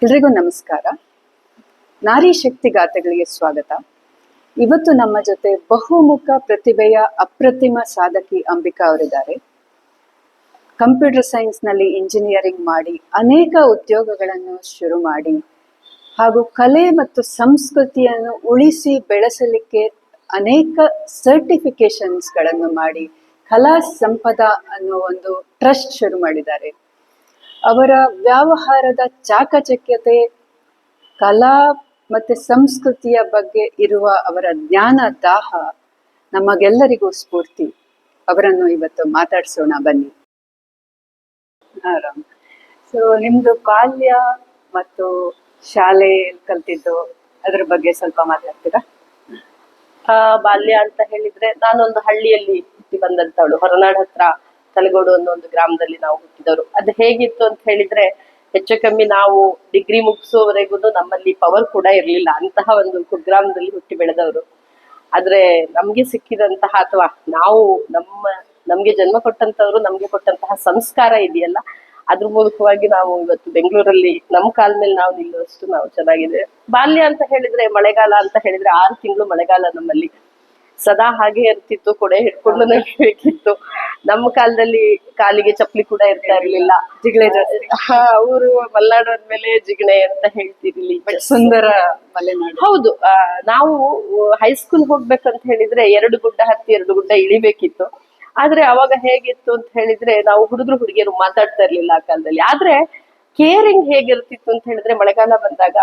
ಎಲ್ರಿಗೂ ನಮಸ್ಕಾರ. ನಾರಿ ಶಕ್ತಿ ಗಾಥೆಗಳಿಗೆ ಸ್ವಾಗತ. ಇವತ್ತು ನಮ್ಮ ಜೊತೆ ಬಹುಮುಖ ಪ್ರತಿಭೆಯ ಅಪ್ರತಿಮ ಸಾಧಕಿ ಅಂಬಿಕಾ ಅವರಿದ್ದಾರೆ. ಕಂಪ್ಯೂಟರ್ ಸೈನ್ಸ್ನಲ್ಲಿ ಇಂಜಿನಿಯರಿಂಗ್ ಮಾಡಿ ಅನೇಕ ಉದ್ಯೋಗಗಳನ್ನು ಶುರು ಮಾಡಿ ಹಾಗೂ ಕಲೆ ಮತ್ತು ಸಂಸ್ಕೃತಿಯನ್ನು ಉಳಿಸಿ ಬೆಳೆಸಲಿಕ್ಕೆ ಅನೇಕ ಸರ್ಟಿಫಿಕೇಶನ್ಸ್ಗಳನ್ನು ಮಾಡಿ ಕಲಾ ಸಂಪದ ಅನ್ನೋ ಒಂದು ಟ್ರಸ್ಟ್ ಶುರು ಮಾಡಿದ್ದಾರೆ. ಅವರ ವ್ಯವಹಾರದ ಚಾಕಚಕ್ಯತೆ, ಕಲಾ ಮತ್ತು ಸಂಸ್ಕೃತಿಯ ಬಗ್ಗೆ ಇರುವ ಅವರ ಜ್ಞಾನ ದಾಹ ನಮಗೆಲ್ಲರಿಗೂ ಸ್ಫೂರ್ತಿ. ಅವರನ್ನು ಇವತ್ತು ಮಾತಾಡಿಸೋಣ ಬನ್ನಿ. ಆರಾಮ್. ಸೊ ನಿಮ್ಮದು ಬಾಲ್ಯ ಮತ್ತು ಶಾಲೆ ಕಲ್ತಿದ್ದು ಅದ್ರ ಬಗ್ಗೆ ಸ್ವಲ್ಪ ಮಾತಾಡ್ತೀರಾ? ಬಾಲ್ಯ ಅಂತ ಹೇಳಿದ್ರೆ ನಾನೊಂದು ಹಳ್ಳಿಯಲ್ಲಿ ಹುಟ್ಟಿ ಬಂದಂತವಳು. ಹೊರನಾಡ್ ಹತ್ರ ತಲಗೋಡು ಅನ್ನೋ ಒಂದು ಗ್ರಾಮದಲ್ಲಿ ನಾವು ಹುಟ್ಟಿದವರು. ಅದು ಹೇಗಿತ್ತು ಅಂತ ಹೇಳಿದ್ರೆ ಹೆಚ್ಚು ಕಮ್ಮಿ ನಾವು ಡಿಗ್ರಿ ಮುಗಿಸೋವರೆಗೂ ನಮ್ಮಲ್ಲಿ ಪವರ್ ಕೂಡ ಇರ್ಲಿಲ್ಲ. ಅಂತಹ ಒಂದು ಕುಗ್ರಾಮದಲ್ಲಿ ಹುಟ್ಟಿ ಬೆಳೆದವರು. ಆದ್ರೆ ನಮ್ಗೆ ಸಿಕ್ಕಿದಂತಹ ಅಥವಾ ನಾವು ನಮ್ಗೆ ಜನ್ಮ ಕೊಟ್ಟಂತವ್ರು ನಮ್ಗೆ ಕೊಟ್ಟಂತಹ ಸಂಸ್ಕಾರ ಇದೆಯಲ್ಲ, ಅದ್ರ ಮೂಲಕವಾಗಿ ನಾವು ಇವತ್ತು ಬೆಂಗಳೂರಲ್ಲಿ ನಮ್ಮ ಕಾಲ ಮೇಲೆ ನಾವು ನಿಲ್ಲುವಷ್ಟು ನಾವು ಚೆನ್ನಾಗಿದೆ. ಬಾಲ್ಯ ಅಂತ ಹೇಳಿದ್ರೆ ಮಳೆಗಾಲ ಅಂತ ಹೇಳಿದ್ರೆ 6 ತಿಂಗಳು ಮಳೆಗಾಲ ನಮ್ಮಲ್ಲಿ ಸದಾ ಹಾಗೆ ಇರ್ತಿತ್ತು. ಕೊಡೆ ಹಿಡ್ಕೊಂಡು ನಡಿಬೇಕಿತ್ತು. ನಮ್ಮ ಕಾಲದಲ್ಲಿ ಕಾಲಿಗೆ ಚಪ್ಪಲಿ ಕೂಡ ಇರ್ತಾ ಇರ್ಲಿಲ್ಲ. ಜಿಗಳೆ ಜಾಸ್ತಿ. ಅವರು ಮಲ್ನಾಡು ಅಂದ್ಮೇಲೆ ಜಿಗಣೆ ಅಂತ ಹೇಳ್ತಿರ್ಲಿ. ಸುಂದರ ಮಲೆನಾಡು. ಹೌದು. ನಾವು ಹೈಸ್ಕೂಲ್ ಹೋಗ್ಬೇಕಂತ ಹೇಳಿದ್ರೆ 2 ಗುಡ್ಡ ಹತ್ತಿ 2 ಗುಡ್ಡ ಇಳಿಬೇಕಿತ್ತು. ಆದ್ರೆ ಅವಾಗ ಹೇಗಿತ್ತು ಅಂತ ಹೇಳಿದ್ರೆ ನಾವು ಹುಡುಗಿಯರು ಮಾತಾಡ್ತಾ ಇರ್ಲಿಲ್ಲ ಆ ಕಾಲದಲ್ಲಿ. ಆದ್ರೆ ಕೇರಿಂಗ್ ಹೇಗಿರ್ತಿತ್ತು ಅಂತ ಹೇಳಿದ್ರೆ ಮಳೆಗಾಲ ಬಂದಾಗ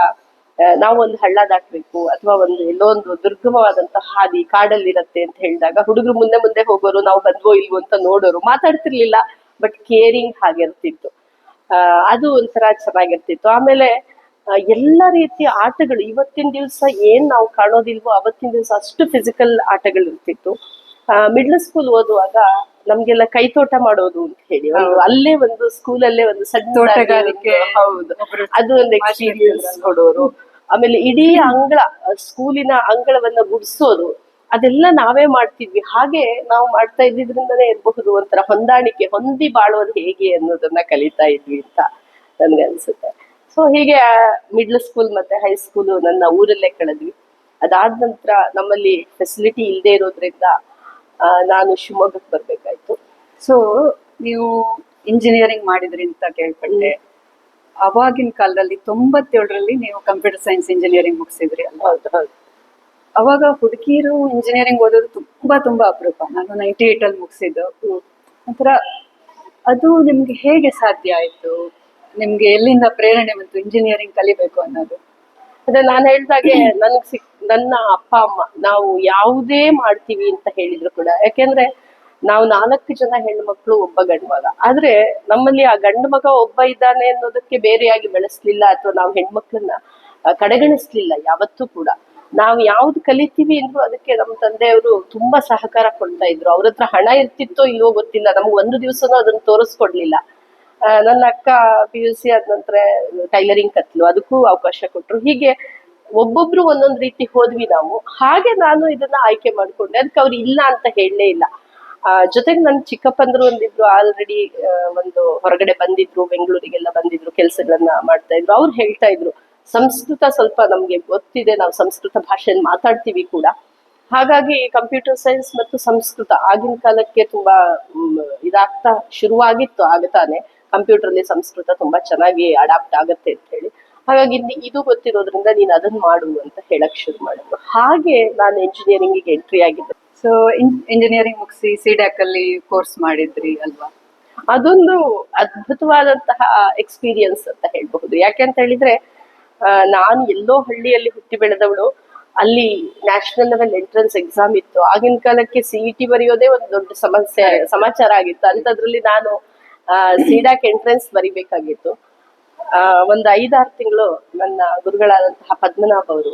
ನಾವು ಒಂದು ಹಳ್ಳ ದಾಟ್ಬೇಕು ಅಥವಾ ಎಲ್ಲೋ ಒಂದು ದುರ್ಗಮವಾದಂತಹ ಹಾದಿ ಕಾಡಲ್ಲಿ ಇರತ್ತೆ ಅಂತ ಹೇಳಿದಾಗ ಹುಡುಗರು ಮುಂದೆ ಹೋಗೋರು, ನಾವು ಬಂದ್ವೋ ಇಲ್ವೋ ಅಂತ ನೋಡೋರು, ಮಾತಾಡ್ತಿರ್ಲಿಲ್ಲ. But caring ಹಾಗಿರ್ತಿತ್ತು. ಅದು ಒಂಥರ ಚೆನ್ನಾಗಿರ್ತಿತ್ತು. ಆಮೇಲೆ ಎಲ್ಲ ರೀತಿಯ ಆಟಗಳು ಇವತ್ತಿನ ದಿವಸ ಏನ್ ನಾವು ಕಾಣೋದಿಲ್ವೋ ಅವತ್ತಿನ ದಿವಸ ಅಷ್ಟು ಫಿಸಿಕಲ್ ಆಟಗಳು ಇರ್ತಿತ್ತು. ಮಿಡ್ಲ್ ಸ್ಕೂಲ್ ಓದುವಾಗ ನಮ್ಗೆಲ್ಲ ಕೈತೋಟ ಮಾಡೋದು ಅಂತ ಹೇಳಿ ಅಲ್ಲೇ ಒಂದು ಸ್ಕೂಲಲ್ಲೇ ಒಂದು ಸಣ್ಣ ತೋಟಗಾರಿಕೆ. ಹೌದು, ಅದು ಒಂದು ಎಕ್ಸ್ಪೀರಿಯನ್ಸ್ ಕೊಡೋರು. ಆಮೇಲೆ ಇಡೀ ಸ್ಕೂಲಿನ ಅಂಗಳವನ್ನ ಗುಡಿಸೋದು, ಅದೆಲ್ಲ ನಾವೇ ಮಾಡ್ತಿದ್ವಿ. ಹಾಗೆ ನಾವು ಮಾಡ್ತಾ ಇದ್ದಿದ್ರಿಂದನೇ ಇರಬಹುದು ಒಂಥರ ಹೊಂದಿ ಬಾಳೋದು ಹೇಗೆ ಅನ್ನೋದನ್ನ ಕಲಿತಾ ಇದ್ವಿ ಅಂತ ನನ್ಗೆ ಅನ್ಸುತ್ತೆ. ಸೊ ಹೀಗೆ ಮಿಡ್ಲ್ ಸ್ಕೂಲ್ ಮತ್ತೆ ಹೈಸ್ಕೂಲ್ ನನ್ನ ಊರಲ್ಲೇ ಕಳೆದ್ವಿ. ಅದಾದ ನಂತರ ನಮ್ಮಲ್ಲಿ ಫೆಸಿಲಿಟಿ ಇಲ್ಲದೆ ಇರೋದ್ರಿಂದ ನಾನು ಶಿವಮೊಗ್ಗಕ್ಕೆ ಬರ್ಬೇಕಾಯ್ತು. ಸೊ ನೀವು ಇಂಜಿನಿಯರಿಂಗ್ ಮಾಡಿದ್ರಿ ಅಂತ ಕೇಳ್ಪಟ್ಟೆ. ಅವಾಗಿನ ಕಾಲದಲ್ಲಿ 97ರಲ್ಲಿ ನೀವು ಕಂಪ್ಯೂಟರ್ ಸೈನ್ಸ್ ಇಂಜಿನಿಯರಿಂಗ್ ಮುಗಿಸಿದ್ರಿ ಅಲ್ವಾ? ಹೌದು. ಅವಾಗ ಹುಡುಗಿರು ಇಂಜಿನಿಯರಿಂಗ್ ಓದೋದು ತುಂಬಾ ಅಪರೂಪ. ನಾನು 98ಅಲ್ಲಿ ಮುಗಿಸಿದ್ದು. ಒಂಥರ ಅದು ನಿಮ್ಗೆ ಹೇಗೆ ಸಾಧ್ಯ ಆಯ್ತು? ನಿಮ್ಗೆ ಎಲ್ಲಿಂದ ಪ್ರೇರಣೆ ಬಂತು ಇಂಜಿನಿಯರಿಂಗ್ ಕಲಿಬೇಕು ಅನ್ನೋದು? ಅದೇ ನಾನು ಹೇಳ್ದಾಗೆ ನನ್ನ ಅಪ್ಪ ಅಮ್ಮ ನಾವು ಯಾವುದೇ ಮಾಡ್ತೀವಿ ಅಂತ ಹೇಳಿದ್ರು ಕೂಡ, ಯಾಕೆಂದ್ರೆ ನಾವು 4 ಜನ ಹೆಣ್ಣು ಮಕ್ಕಳು, ಒಬ್ಬ ಗಂಡು ಮಗ. ಆದ್ರೆ ನಮ್ಮಲ್ಲಿ ಆ ಗಂಡು ಮಗ ಒಬ್ಬ ಇದ್ದಾನೆ ಅನ್ನೋದಕ್ಕೆ ಬೇರೆಯಾಗಿ ಬೆಳೆಸ್ಲಿಲ್ಲ ಅಥವಾ ನಾವು ಹೆಣ್ಮಕ್ಳನ್ನ ಕಡೆಗಣಿಸ್ಲಿಲ್ಲ ಯಾವತ್ತೂ ಕೂಡ. ನಾವು ಯಾವ್ದು ಕಲಿತೀವಿ ಅಂದ್ರೂ ಅದಕ್ಕೆ ನಮ್ಮ ತಂದೆಯವರು ತುಂಬಾ ಸಹಕಾರ ಕೊಡ್ತಾ ಇದ್ರು. ಅವ್ರ ಹತ್ರ ಹಣ ಇರ್ತಿತ್ತೋ ಇಲ್ವೋ ಗೊತ್ತಿಲ್ಲ, ನಮ್ಗೆ ಒಂದು ದಿವಸನೂ ಅದನ್ನ ತೋರಿಸ್ಕೊಡ್ಲಿಲ್ಲ. ನನ್ನ ಅಕ್ಕ PUC ಆದ ನಂತರ ಟೈಲರಿಂಗ್ ಕತ್ಲು, ಅದಕ್ಕೂ ಅವಕಾಶ ಕೊಟ್ರು. ಹೀಗೆ ಒಬ್ಬೊಬ್ರು ಒಂದೊಂದ್ ರೀತಿ ಹೋದ್ವಿ ನಾವು. ಹಾಗೆ ನಾನು ಇದನ್ನ ಆಯ್ಕೆ ಮಾಡ್ಕೊಂಡೆ. ಅದಕ್ಕೆ ಅವ್ರು ಇಲ್ಲ ಅಂತ ಹೇಳಲೇ ಇಲ್ಲ. ಜೊತೆಗೆ ನನ್ನ ಚಿಕ್ಕಪ್ಪಂದ್ರು ಒಂದಿದ್ರು, ಆಲ್ರೆಡಿ ಒಂದು ಹೊರಗಡೆ ಬಂದಿದ್ರು, ಬೆಂಗಳೂರಿಗೆಲ್ಲ ಬಂದಿದ್ರು, ಕೆಲಸಗಳನ್ನ ಮಾಡ್ತಾ ಇದ್ರು. ಅವ್ರು ಹೇಳ್ತಾ ಇದ್ರು ಸಂಸ್ಕೃತ ಸ್ವಲ್ಪ ನಮ್ಗೆ ಗೊತ್ತಿದೆ, ನಾವು ಸಂಸ್ಕೃತ ಭಾಷೆಯನ್ನು ಮಾತಾಡ್ತೀವಿ ಕೂಡ. ಹಾಗಾಗಿ ಕಂಪ್ಯೂಟರ್ ಸೈನ್ಸ್ ಮತ್ತು ಸಂಸ್ಕೃತ ಆಗಿನ ಕಾಲಕ್ಕೆ ತುಂಬಾ ಇದಾಗ್ತಾ ಶುರುವಾಗಿತ್ತು. ಆಗತಾನೆ ಕಂಪ್ಯೂಟರ್ ಅಲ್ಲಿ ಸಂಸ್ಕೃತ ತುಂಬಾ ಚೆನ್ನಾಗಿ ಅಡಾಪ್ಟ್ ಆಗತ್ತೆ ಅಂತ ಹೇಳಿ. ಹಾಗಾಗಿ ಇದು ಗೊತ್ತಿರೋದ್ರಿಂದ ನೀನ್ ಅದನ್ನ ಮಾಡು ಅಂತ ಹೇಳಕ್ ಶುರು ಮಾಡಿದ್ರು. ಹಾಗೆ ನಾನು ಇಂಜಿನಿಯರಿಂಗಿಗೆ ಎಂಟ್ರಿ ಆಗಿದ್ದೆ. ಸೊ ಇಂಜಿನಿಯರಿಂಗ್ ಮುಗಿಸಿ CDAC ಅಲ್ಲಿ ಕೋರ್ಸ್ ಮಾಡಿದ್ರಿ ಅಲ್ವಾ? ಅದೊಂದು ಅದ್ಭುತವಾದಂತಹ ಎಕ್ಸ್ಪೀರಿಯನ್ಸ್ ಅಂತ ಹೇಳ್ಬಹುದು. ಯಾಕೆಂತ ಹೇಳಿದ್ರೆ ನಾನು ಎಲ್ಲೋ ಹಳ್ಳಿಯಲ್ಲಿ ಹುಟ್ಟಿ ಬೆಳೆದವಳು. ಅಲ್ಲಿ ನ್ಯಾಷನಲ್ ಲೆವೆಲ್ ಎಂಟ್ರೆನ್ಸ್ ಎಕ್ಸಾಮ್ ಇತ್ತು. ಆಗಿನ ಕಾಲಕ್ಕೆ CET ಬರೆಯೋದೇ ಒಂದು ದೊಡ್ಡ ಸಮಾಚಾರ ಆಗಿತ್ತು. ಅಂತದ್ರಲ್ಲಿ ನಾನು CDAC ಎಂಟ್ರೆನ್ಸ್ ಬರಿಬೇಕಾಗಿತ್ತು. ಒಂದು 5-6 ತಿಂಗಳು ನನ್ನ ಗುರುಗಳಾದಂತಹ ಪದ್ಮನಾಭ್ ಅವರು,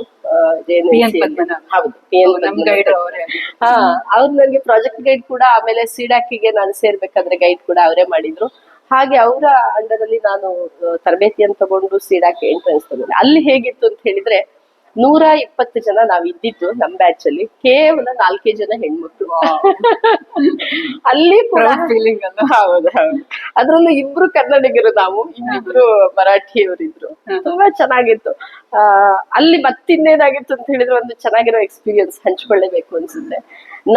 ಅವ್ರು ನನಗೆ ಪ್ರಾಜೆಕ್ಟ್ ಗೈಡ್ ಕೂಡ, ಆಮೇಲೆ CDACಗೆ ನಾನು ಸೇರ್ಬೇಕಾದ್ರೆ ಗೈಡ್ ಕೂಡ ಅವರೇ ಮಾಡಿದ್ರು. ಹಾಗೆ ಅವರ ಅಂಡರ್ ಅಲ್ಲಿ ನಾನು ತರಬೇತಿಯನ್ನು ತಗೊಂಡು CDAC ಎಂಟ್ರೆನ್ಸ್ ತಗೊಂಡೆ. ಅಲ್ಲಿ ಹೇಗಿತ್ತು ಅಂತ ಹೇಳಿದ್ರೆ 120 ಜನ ನಾವ್ ಇದ್ದಿದ್ದು ನಮ್ಮ ಬ್ಯಾಚ್ ಅಲ್ಲಿ, ಕೇವಲ 4 ಜನ ಹೆಣ್ಮಕ್ಳು. ಅಲ್ಲಿ ಕೂಡ ಫೀಲಿಂಗ್ ಅಲ್ಲ. ಹೌದು ಹೌದು. ಅದ್ರಲ್ಲೂ ಇಬ್ರು ಕನ್ನಡಿಗರು, ನಾವು ಇನ್ನಿಬ್ರು ಮರಾಠಿಯವರಿದ್ರು. ತುಂಬಾ ಚೆನ್ನಾಗಿತ್ತು. ಅಲ್ಲಿ ಮತ್ತಿನ್ನೇನಾಗಿತ್ತು ಅಂತ ಹೇಳಿದ್ರೆ, ಒಂದು ಚೆನ್ನಾಗಿರೋ ಎಕ್ಸ್ಪೀರಿಯನ್ಸ್ ಹಂಚ್ಕೊಳ್ಳೇಬೇಕು ಅನ್ಸುತ್ತೆ.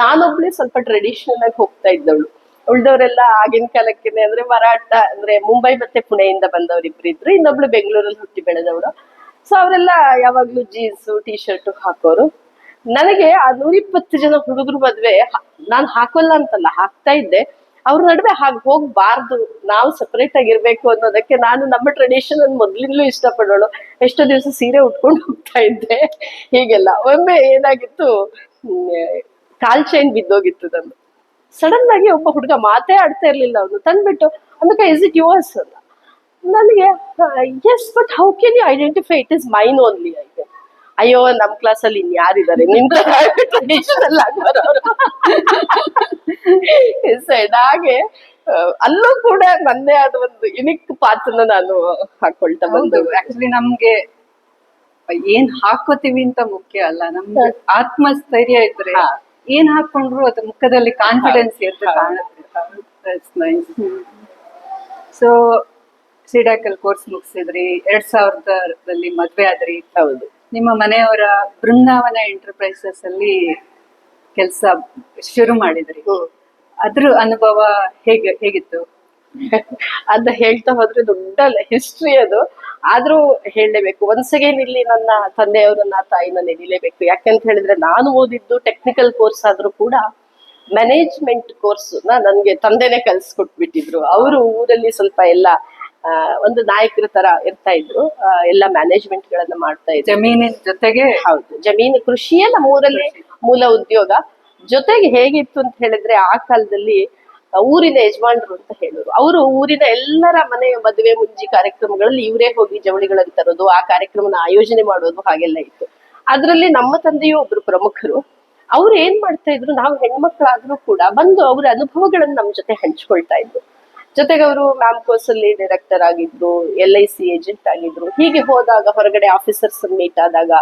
ನಾನೊಬ್ಳೆ ಸ್ವಲ್ಪ ಟ್ರೆಡಿಷನಲ್ ಆಗಿ ಹೋಗ್ತಾ ಇದ್ದವಳು. ಉಳ್ದವರೆಲ್ಲ ಆಗಿನ ಕಾಲಕ್ಕೇನೆ ಅಂದ್ರೆ ಮರಾಠ ಅಂದ್ರೆ ಮುಂಬೈ ಮತ್ತೆ ಪುಣೆಯಿಂದ ಬಂದವ್ರು ಇಬ್ರಿದ್ರು, ಇನ್ನೊಬ್ಳು ಬೆಂಗಳೂರಲ್ಲಿ ಹುಟ್ಟಿ ಬೆಳೆದವಳು. ಸೊ ಅವರೆಲ್ಲ ಯಾವಾಗ್ಲೂ ಜೀನ್ಸ್ ಟಿ ಶರ್ಟ್ ಹಾಕೋರು. ನನಗೆ ಆ 120 ಜನ ಹುಡುಗರು ಮದ್ವೆ ನಾನ್ ಹಾಕೋಲ್ಲ ಅಂತಲ್ಲ, ಹಾಕ್ತಾ ಇದ್ದೆ. ಅವ್ರ ನಡುವೆ ಹಾಗೆ ಹೋಗ್ಬಾರ್ದು, ನಾವು ಸಪರೇಟ್ ಆಗಿರ್ಬೇಕು ಅನ್ನೋದಕ್ಕೆ ನಾನು ನಮ್ಮ ಟ್ರೆಡಿಷನ್ ಅನ್ನು ಮೊದ್ಲಿಂದಲೂ ಇಷ್ಟಪಡೋಳು. ಎಷ್ಟೋ ದಿವಸ ಸೀರೆ ಉಟ್ಕೊಂಡು ಹೋಗ್ತಾ ಇದ್ದೆ ಹೀಗೆಲ್ಲ. ಒಮ್ಮೆ ಏನಾಗಿತ್ತು, ಕಾಲ್ ಚೈನ್ ಬಿದ್ದೋಗಿತ್ತು ನಂದು. ಸಡನ್ ಆಗಿ ಒಬ್ಬ ಹುಡುಗ ಮಾತೇ ಆಡ್ತಾ ಇರ್ಲಿಲ್ಲ, ಅವನು ತಂದ್ಬಿಟ್ಟು ಅದಕ್ಕೆ ಇಸ್ ಇಟ್ ಯುವರ್ಸ್ ಅಲ್ಲ. ನನಗೆ yes, but how can you identify it is mine only ಆಯ್ತು. ಅಯ್ಯೋ, ನಮ್ ಕ್ಲಾಸ್ ಅಲ್ಲಿ ಇನ್ಯಾರಿದ್ದಾರೆ ನಿಮ್ ಟ್ರೆಡಿಷನಲ್ ಆಗಿ ಬರೋರು ಸೈಡ್. ಹಾಗೆ ಅಲ್ಲೂ ಕೂಡ ನನ್ನೇ ಆದ ಒಂದು ಯುನಿಕ್ ಪಾತ್ರನ ನಾನು ಹಾಕೊಳ್ತಾ ಬಂದು. ಆಕ್ಚುಲಿ ನಮ್ಗೆ ಏನ್ ಹಾಕೋತೀವಿ ಅಂತ ಮುಖ್ಯ ಅಲ್ಲ, ನಮ್ಗೆ ಆತ್ಮಸ್ಥೈರ್ಯ ಇದ್ರೆ ಏನ್ ಹಾಕೊಂಡ್ರು ಅದು ಮುಖದಲ್ಲಿ ಕಾನ್ಫಿಡೆನ್ಸ್ ಎದ್ದು ಕಾಣುತ್ತೆ. ಸೊ ಸಿಡಾಕಲ್ ಕೋರ್ಸ್ ಮುಗಿಸಿದ್ರಿ, 2000ರಲ್ಲಿ ಮದ್ವೆ ಆದ್ರಿ. ಹೌದು. ನಿಮ್ಮ ಮನೆಯವರ ಬೃಂದಾವನ ಎಂಟರ್ಪ್ರೈಸಸ್ ಅಲ್ಲಿ ಕೆಲಸ ಶುರು ಮಾಡಿದ್ರಿ. ಅದ್ರ ಅನುಭವ ಹೇಗಿತ್ತು? ಅದ ಹೇಳ್ತಾ ಹೋದ್ರೆ ದೊಡ್ಡ ಹಿಸ್ಟ್ರಿ ಅದು. ಆದ್ರೂ ಹೇಳಲೇಬೇಕು. ಒನ್ಸ್ ಅಗೇನ್ ಇಲ್ಲಿ ನನ್ನ ತಂದೆಯವರನ್ನ ತಾಯಿನ ನೆನಿಲೇಬೇಕು. ಯಾಕಂತ ಹೇಳಿದ್ರೆ, ನಾನು ಓದಿದ್ದು ಟೆಕ್ನಿಕಲ್ ಕೋರ್ಸ್ ಆದ್ರೂ ಕೂಡ ಮ್ಯಾನೇಜ್ಮೆಂಟ್ ಕೋರ್ಸ್ ನನ್ಗೆ ತಂದೆನೆ ಕಲ್ಸ್ಕೊಟ್ಬಿಟ್ಟಿದ್ರು. ಅವರು ಊರಲ್ಲಿ ಸ್ವಲ್ಪ ಎಲ್ಲ ಒಂದು ನಾಯಕರ ತರ ಇರ್ತಾ ಇದ್ರು. ಎಲ್ಲ ಮ್ಯಾನೇಜ್ಮೆಂಟ್ ಗಳನ್ನ ಮಾಡ್ತಾ ಇದ್ರು. ಜಮೀನಿನ ಜೊತೆಗೆ. ಹೌದು, ಜಮೀನು ಕೃಷಿಯೇ ನಮ್ಮೂರಲ್ಲಿ ಮೂಲ ಉದ್ಯೋಗ. ಜೊತೆಗೆ ಹೇಗಿತ್ತು ಅಂತ ಹೇಳಿದ್ರೆ, ಆ ಕಾಲದಲ್ಲಿ ಊರಿನ ಯಜಮಾನ್ರು ಅಂತ ಹೇಳೋರು. ಅವರು ಊರಿನ ಎಲ್ಲರ ಮನೆ ಮದುವೆ ಮುಂಜಿ ಕಾರ್ಯಕ್ರಮಗಳಲ್ಲಿ ಇವರೇ ಹೋಗಿ ಜವಳಿಗಳನ್ನು ತರೋದು, ಆ ಕಾರ್ಯಕ್ರಮನ ಆಯೋಜನೆ ಮಾಡೋದು, ಹಾಗೆಲ್ಲ ಇತ್ತು. ಅದ್ರಲ್ಲಿ ನಮ್ಮ ತಂದೆಯೂ ಒಬ್ರು ಪ್ರಮುಖರು. ಅವ್ರು ಏನ್ ಮಾಡ್ತಾ ಇದ್ರು, ನಾವು ಹೆಣ್ಮಕ್ಳಾದ್ರೂ ಕೂಡ ಬಂದು ಅವ್ರ ಅನುಭವಗಳನ್ನ ನಮ್ ಜೊತೆ ಹಂಚ್ಕೊಳ್ತಾ ಇದ್ರು. ಜೊತೆಗೆ ಅವರು ಮ್ಯಾಮ್ಕೋಸ್ ಅಲ್ಲಿ ಡೈರೆಕ್ಟರ್ ಆಗಿದ್ರು, LIC ಏಜೆಂಟ್ ಆಗಿದ್ರು. ಹೀಗೆ ಹೋದಾಗ ಹೊರಗಡೆ ಆಫೀಸರ್ಸ್ ಮೀಟ್ ಆದಾಗ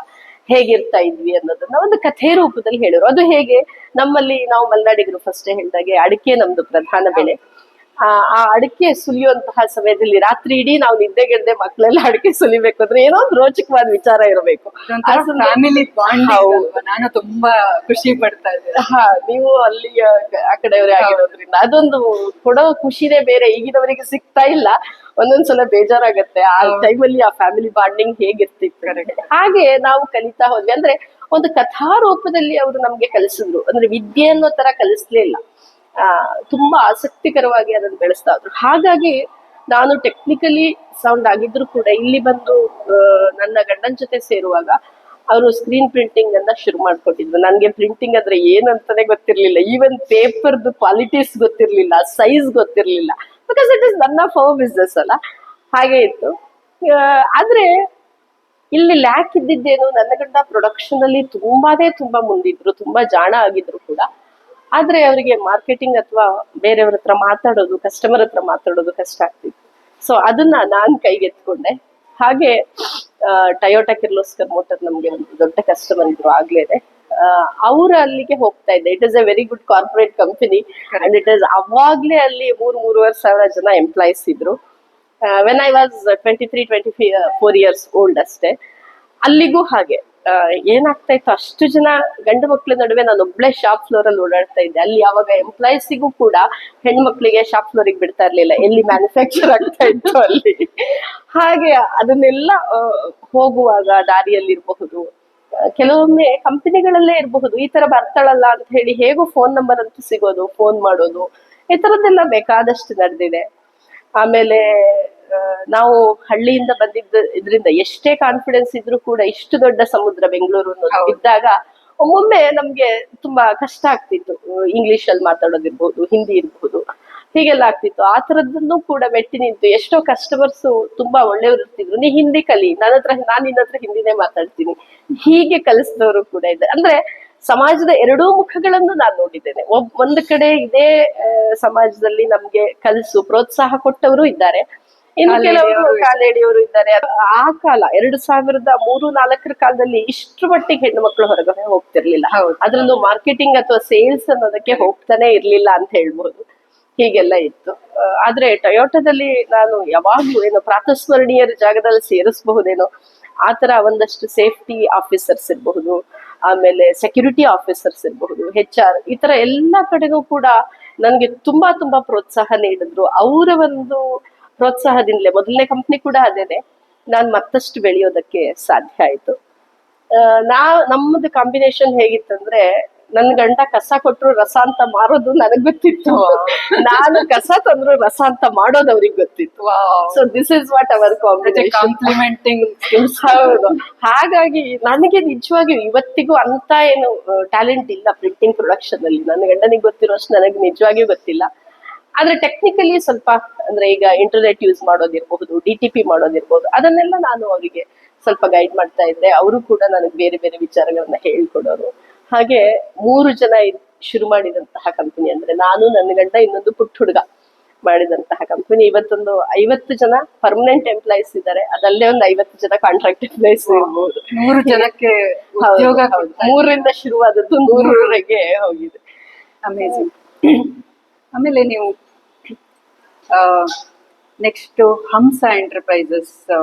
ಹೇಗಿರ್ತಾ ಇದ್ವಿ ಅನ್ನೋದನ್ನ ಒಂದು ಕಥೆ ರೂಪದಲ್ಲಿ ಹೇಳೋರು. ಅದು ಹೇಗೆ, ನಮ್ಮಲ್ಲಿ ನಾವು ಮಲೆನಾಡಿಗರು ಫಸ್ಟ್ ಹೇಳ್ದಾಗೆ ಅಡಿಕೆ ನಮ್ದು ಪ್ರಧಾನ ಬೆಳೆ. ಆ ಅಡಿಕೆ ಸುಲಿಯುವಂತಹ ಸಮಯದಲ್ಲಿ ರಾತ್ರಿ ಇಡೀ ನಾವು ನಿದ್ದೆಗೆಡದೆ ಮಕ್ಕಳೆಲ್ಲ ಅಡಿಕೆ ಸುಲಿಬೇಕು ಅಂದ್ರೆ ಏನೋ ಒಂದು ರೋಚಕವಾದ ವಿಚಾರ ಇರಬೇಕು. Family bond. ನಾನು ತುಂಬಾ ಖುಷಿ ಪಡ್ತಾ ಇದ್ದೆ. ನೀವು ಅಲ್ಲಿ ಆ ಕಡೆಯವರೇ ಆಗಿರೋದ್ರಿಂದ ಅದೊಂದು ಕೊಡೋ ಖುಷಿನೇ ಬೇರೆ. ಈಗಿನವರಿಗೆ ಸಿಗ್ತಾ ಇಲ್ಲ. ಒಂದೊಂದ್ಸಲ ಬೇಜಾರಾಗತ್ತೆ ಆ ಟೈಮಲ್ಲಿ ಆ ಫ್ಯಾಮಿಲಿ ಬಾಂಡಿಂಗ್ ಹೇಗಿರ್ತಿತ್ತು. ಹಾಗೆ ನಾವು ಕಲಿತಾ ಹೋದ್ವಿ. ಅಂದ್ರೆ ಒಂದು ಕಥಾ ರೂಪದಲ್ಲಿ ಅವರು ನಮ್ಗೆ ಕಲಿಸಿದ್ರು. ಅಂದ್ರೆ ವಿದ್ಯೆ ಅನ್ನೋ ತರ ಕಲಿಸ್ಲಿಲ್ಲ, ತುಂಬಾ ಆಸಕ್ತಿಕರವಾಗಿ ಅದನ್ನ ಬೆಳೆಸ್ತಾ ಇದ್ರು. ಹಾಗಾಗಿ ನಾನು ಟೆಕ್ನಿಕಲಿ ಸೌಂಡ್ ಆಗಿದ್ರು ಕೂಡ ಇಲ್ಲಿ ಬಂದು ನನ್ನ ಗಂಡನ ಜೊತೆ ಸೇರುವಾಗ ಅವರು ಸ್ಕ್ರೀನ್ ಪ್ರಿಂಟಿಂಗ್ ಅನ್ನ ಶುರು ಮಾಡ್ಕೊಟ್ಟಿದ್ರು. ನನ್ಗೆ ಪ್ರಿಂಟಿಂಗ್ ಅಂದ್ರೆ ಏನಂತಾನೆ ಗೊತ್ತಿರ್ಲಿಲ್ಲ. ಈವನ್ ಪೇಪರ್ದು ಕ್ವಾಲಿಟೀಸ್ ಗೊತ್ತಿರ್ಲಿಲ್ಲ, ಸೈಜ್ ಗೊತ್ತಿರ್ಲಿಲ್ಲ. Because it is none of our business ಅಲ್ಲ, ಹಾಗೆ ಇತ್ತು. ಆದ್ರೆ ಇಲ್ಲಿ ಲ್ಯಾಕ್ ಇದ್ದಿದ್ದೇನು, ನನ್ನ ಗಂಡ ಪ್ರೊಡಕ್ಷನ್ ಅಲ್ಲಿ ತುಂಬಾ ಮುಂದಿದ್ರು, ತುಂಬಾ ಜಾಣ ಆಗಿದ್ರು ಕೂಡ. ಆದ್ರೆ ಅವರಿಗೆ ಮಾರ್ಕೆಟಿಂಗ್ ಅಥವಾ ಬೇರೆಯವ್ರ ಹತ್ರ ಮಾತಾಡೋದು, ಕಸ್ಟಮರ್ ಹತ್ರ ಮಾತಾಡೋದು ಕಷ್ಟ ಆಗ್ತಿತ್ತು. ಸೊ ಅದನ್ನ ನಾನ್ ಕೈಗೆತ್ಕೊಂಡೆ. ಹಾಗೆ ಟಯೋಟಾ ಕಿರ್ಲೋಸ್ಕರ್ ಮೋಟರ್ ನಮ್ಗೆ ಒಂದು ದೊಡ್ಡ ಕಸ್ಟಮರ್ ಇದ್ರು ಆಗ್ಲೇನೆ. ಅವ್ರ ಅಲ್ಲಿಗೆ ಹೋಗ್ತಾ ಇದ್ದೆ. It is a very good corporate company and it is ಅವಾಗ್ಲೇ ಅಲ್ಲಿ 3,500 ಜನ ಎಂಪ್ಲಾಯೀಸ್ ಇದ್ರು. When I was 23-24 years old ಅಷ್ಟೇ. ಅಲ್ಲಿಗೂ ಹಾಗೆ ಏನಾಗ್ತಾ ಇತ್ತು, ಅಷ್ಟು ಜನ ಗಂಡು ಮಕ್ಳ ನಡುವೆ ನಾನು ಒಬ್ಳೆ ಶಾಪ್ ಫ್ಲೋರ್ ಅಲ್ಲಿ ಓಡಾಡ್ತಾ ಇದ್ದೆ. ಅಲ್ಲಿ ಯಾವಾಗ ಎಂಪ್ಲಾಯೀಸಿಗೂ ಕೂಡ ಹೆಣ್ಮಕ್ಳಿಗೆ ಶಾಪ್ ಫ್ಲೋರಿಗೆ ಬಿಡ್ತಾ ಇರ್ಲಿಲ್ಲ, ಎಲ್ಲಿ ಮ್ಯಾನುಫ್ಯಾಕ್ಚರ್ ಆಗ್ತಾ ಇತ್ತು ಅಲ್ಲಿ. ಹಾಗೆ ಅದನ್ನೆಲ್ಲ ಹೋಗುವಾಗ ದಾರಿಯಲ್ಲಿ ಇರಬಹುದು, ಕೆಲವೊಮ್ಮೆ ಕಂಪನಿಗಳಲ್ಲೇ ಇರಬಹುದು, ಈ ತರ ಬರ್ತಾಳಲ್ಲ ಅಂತ ಹೇಳಿ ಹೇಗೋ ಫೋನ್ ನಂಬರ್ ಅಂತೂ ಸಿಗೋದು, ಫೋನ್ ಮಾಡೋದು, ಈ ತರದ್ದೆಲ್ಲ ಬೇಕಾದಷ್ಟು ನಡೆದಿದೆ. ಆಮೇಲೆ ನಾವು ಹಳ್ಳಿಯಿಂದ ಇದರಿಂದ ಎಷ್ಟೇ ಕಾನ್ಫಿಡೆನ್ಸ್ ಇದ್ರೂ ಕೂಡ ಇಷ್ಟು ದೊಡ್ಡ ಸಮುದ್ರ ಬೆಂಗಳೂರು ಇದ್ದಾಗ ಒಮ್ಮೊಮ್ಮೆ ನಮ್ಗೆ ತುಂಬಾ ಕಷ್ಟ ಆಗ್ತಿತ್ತು. ಇಂಗ್ಲಿಷ್ ಅಲ್ಲಿ ಮಾತಾಡೋದಿರ್ಬಹುದು, ಹಿಂದಿ ಇರ್ಬಹುದು, ಹೀಗೆಲ್ಲ ಆಗ್ತಿತ್ತು. ಆ ತರದನ್ನು ಕೂಡ ಮೆಟ್ಟಿ ನಿಂತು ಎಷ್ಟೋ ಕಸ್ಟಮರ್ಸ್ ತುಂಬಾ ಒಳ್ಳೆಯವರು ಇರ್ತಿದ್ರು. ನೀ ಹಿಂದಿ ಕಲಿ, ನಾನು ನಿನ್ನ ಹತ್ರ ಹಿಂದಿನೇ ಮಾತಾಡ್ತೀನಿ, ಹೀಗೆ ಕಲಿಸಿದವರು ಕೂಡ ಇದ್ದಾರೆ. ಅಂದ್ರೆ ಸಮಾಜದ ಎರಡೂ ಮುಖಗಳನ್ನು ನಾನು ನೋಡಿದ್ದೇನೆ. ಒಂದು ಕಡೆ ಇದೇ ಸಮಾಜದಲ್ಲಿ ನಮ್ಗೆ ಕಲಿಸು ಪ್ರೋತ್ಸಾಹ ಕೊಟ್ಟವರು ಇದ್ದಾರೆ, ಇನ್ನು ಕೆಲವರು ಕಾಲೇಡಿಯವರು ಇದ್ದಾರೆ. ಆ ಕಾಲ 2003-4 ಕಾಲದಲ್ಲಿ ಇಷ್ಟ್ರ ಮಟ್ಟಿಗೆ ಹೆಣ್ಣು ಮಕ್ಕಳು ಹೊರಗಡೆ ಹೋಗ್ತಿರ್ಲಿಲ್ಲ. ಅದ್ರಲ್ಲೂ ಮಾರ್ಕೆಟಿಂಗ್ ಅಥವಾ ಸೇಲ್ಸ್ ಅನ್ನೋದಕ್ಕೆ ಹೋಗ್ತಾನೆ ಇರ್ಲಿಲ್ಲ ಅಂತ ಹೇಳ್ಬೋದು. ಹೀಗೆಲ್ಲ ಇತ್ತು. ಆದ್ರೆ ಟೊಯೋಟೋದಲ್ಲಿ ನಾನು ಯಾವಾಗ್ಲೂ ಏನೋ ಪ್ರಾತಸ್ಮರಣೀಯರ ಜಾಗದಲ್ಲಿ ಸೇರಿಸಬಹುದೇನೋ ಆತರ ಒಂದಷ್ಟು ಸೇಫ್ಟಿ ಆಫೀಸರ್ಸ್ ಇರಬಹುದು, ಆಮೇಲೆ ಸೆಕ್ಯೂರಿಟಿ ಆಫೀಸರ್ಸ್ ಇರಬಹುದು, HR, ಈ ತರ ಎಲ್ಲಾ ಕಡೆನೂ ಕೂಡ ನನ್ಗೆ ತುಂಬಾ ತುಂಬಾ ಪ್ರೋತ್ಸಾಹ ನೀಡಿದ್ರು. ಅವರ ಒಂದು ಪ್ರೋತ್ಸಾಹದಿಂದಲೇ ಮೊದಲನೇ ಕಂಪ್ನಿ ಕೂಡ ಅದೇನೆ ನಾನ್ ಮತ್ತಷ್ಟು ಬೆಳೆಯೋದಕ್ಕೆ ಸಾಧ್ಯ ಆಯ್ತು. ನಮ್ಮದು ಕಾಂಬಿನೇಷನ್ ಹೇಗಿತ್ತಂದ್ರೆ, ನನ್ ಗಂಡ ಕಸ ಕೊಟ್ರು ರಸ ಅಂತ ಮಾರೋದು ನನಗ್ ಗೊತ್ತಿತ್ತು, ನಾನು ಕಸ ತಂದ್ರು ರಸ ಅಂತ ಮಾಡೋದು ಅವ್ರಿಗೆ ಗೊತ್ತಿತ್ತು. So this is what our complementing. ಹೌದು. ಹಾಗಾಗಿ ನನಗೆ ನಿಜವಾಗಿಯೂ ಇವತ್ತಿಗೂ ಅಂತ ಏನು ಟ್ಯಾಲೆಂಟ್ ಇಲ್ಲ ಪ್ರಿಂಟಿಂಗ್ ಪ್ರೊಡಕ್ಷನ್ ಅಲ್ಲಿ. ನನ್ನ ಗಂಡನಿಗೆ ಗೊತ್ತಿರೋಷ್ಟು ನನಗೆ ನಿಜವಾಗಿಯೂ ಗೊತ್ತಿಲ್ಲ. ಆದ್ರೆ ಟೆಕ್ನಿಕಲಿ ಸ್ವಲ್ಪ, ಅಂದ್ರೆ ಈಗ ಇಂಟರ್ನೆಟ್ ಯೂಸ್ ಮಾಡೋದಿರ್ಬಹುದು, DTP ಮಾಡೋದಿರ್ಬಹುದು, ಅದನ್ನೆಲ್ಲ ನಾನು ಅವರಿಗೆ ಸ್ವಲ್ಪ ಗೈಡ್ ಮಾಡ್ತಾ ಇದ್ದೆ. ಅವರು ಕೂಡ ನನಗೆ ಬೇರೆ ಬೇರೆ ವಿಚಾರಗಳನ್ನ ಹೇಳ್ಕೊಡೋರು. ಹಾಗೆ 3 ಜನ ಶುರು ಮಾಡಿದಂತಹ ಕಂಪನಿ, ಅಂದ್ರೆ ನಾನು, ನನ್ನ ಗಂಡ, ಇನ್ನೊಂದು ಪುಟ್ಟ ಹುಡುಗ ಮಾಡಿದಂತಹ ಕಂಪನಿ. ಇವತ್ತೊಂದು 50 ಜನ ಪರ್ಮನೆಂಟ್ ಎಂಪ್ಲಾಯೀಸ್ ಇದ್ದಾರೆ. ಅದಲ್ಲೇ ಒಂದು 50 ಜನ ಕಾಂಟ್ರಾಕ್ಟ್ ಎಂಪ್ಲಾಯೀಸ್ ಇರ್ಬೋದು. 100 ಜನಕ್ಕೆ ಉದ್ಯೋಗ. 3ರಿಂದ ಶುರುವಾದದ್ದು 100ರವರೆಗೆ ಹೋಗಿದೆ. ಅಮೇಜಿಂಗ್. ಆಮೇಲೆ ನೀವು ನೆಕ್ಸ್ಟ್ ಹಂಸ ಎಂಟರ್ಪ್ರೈಸಸ್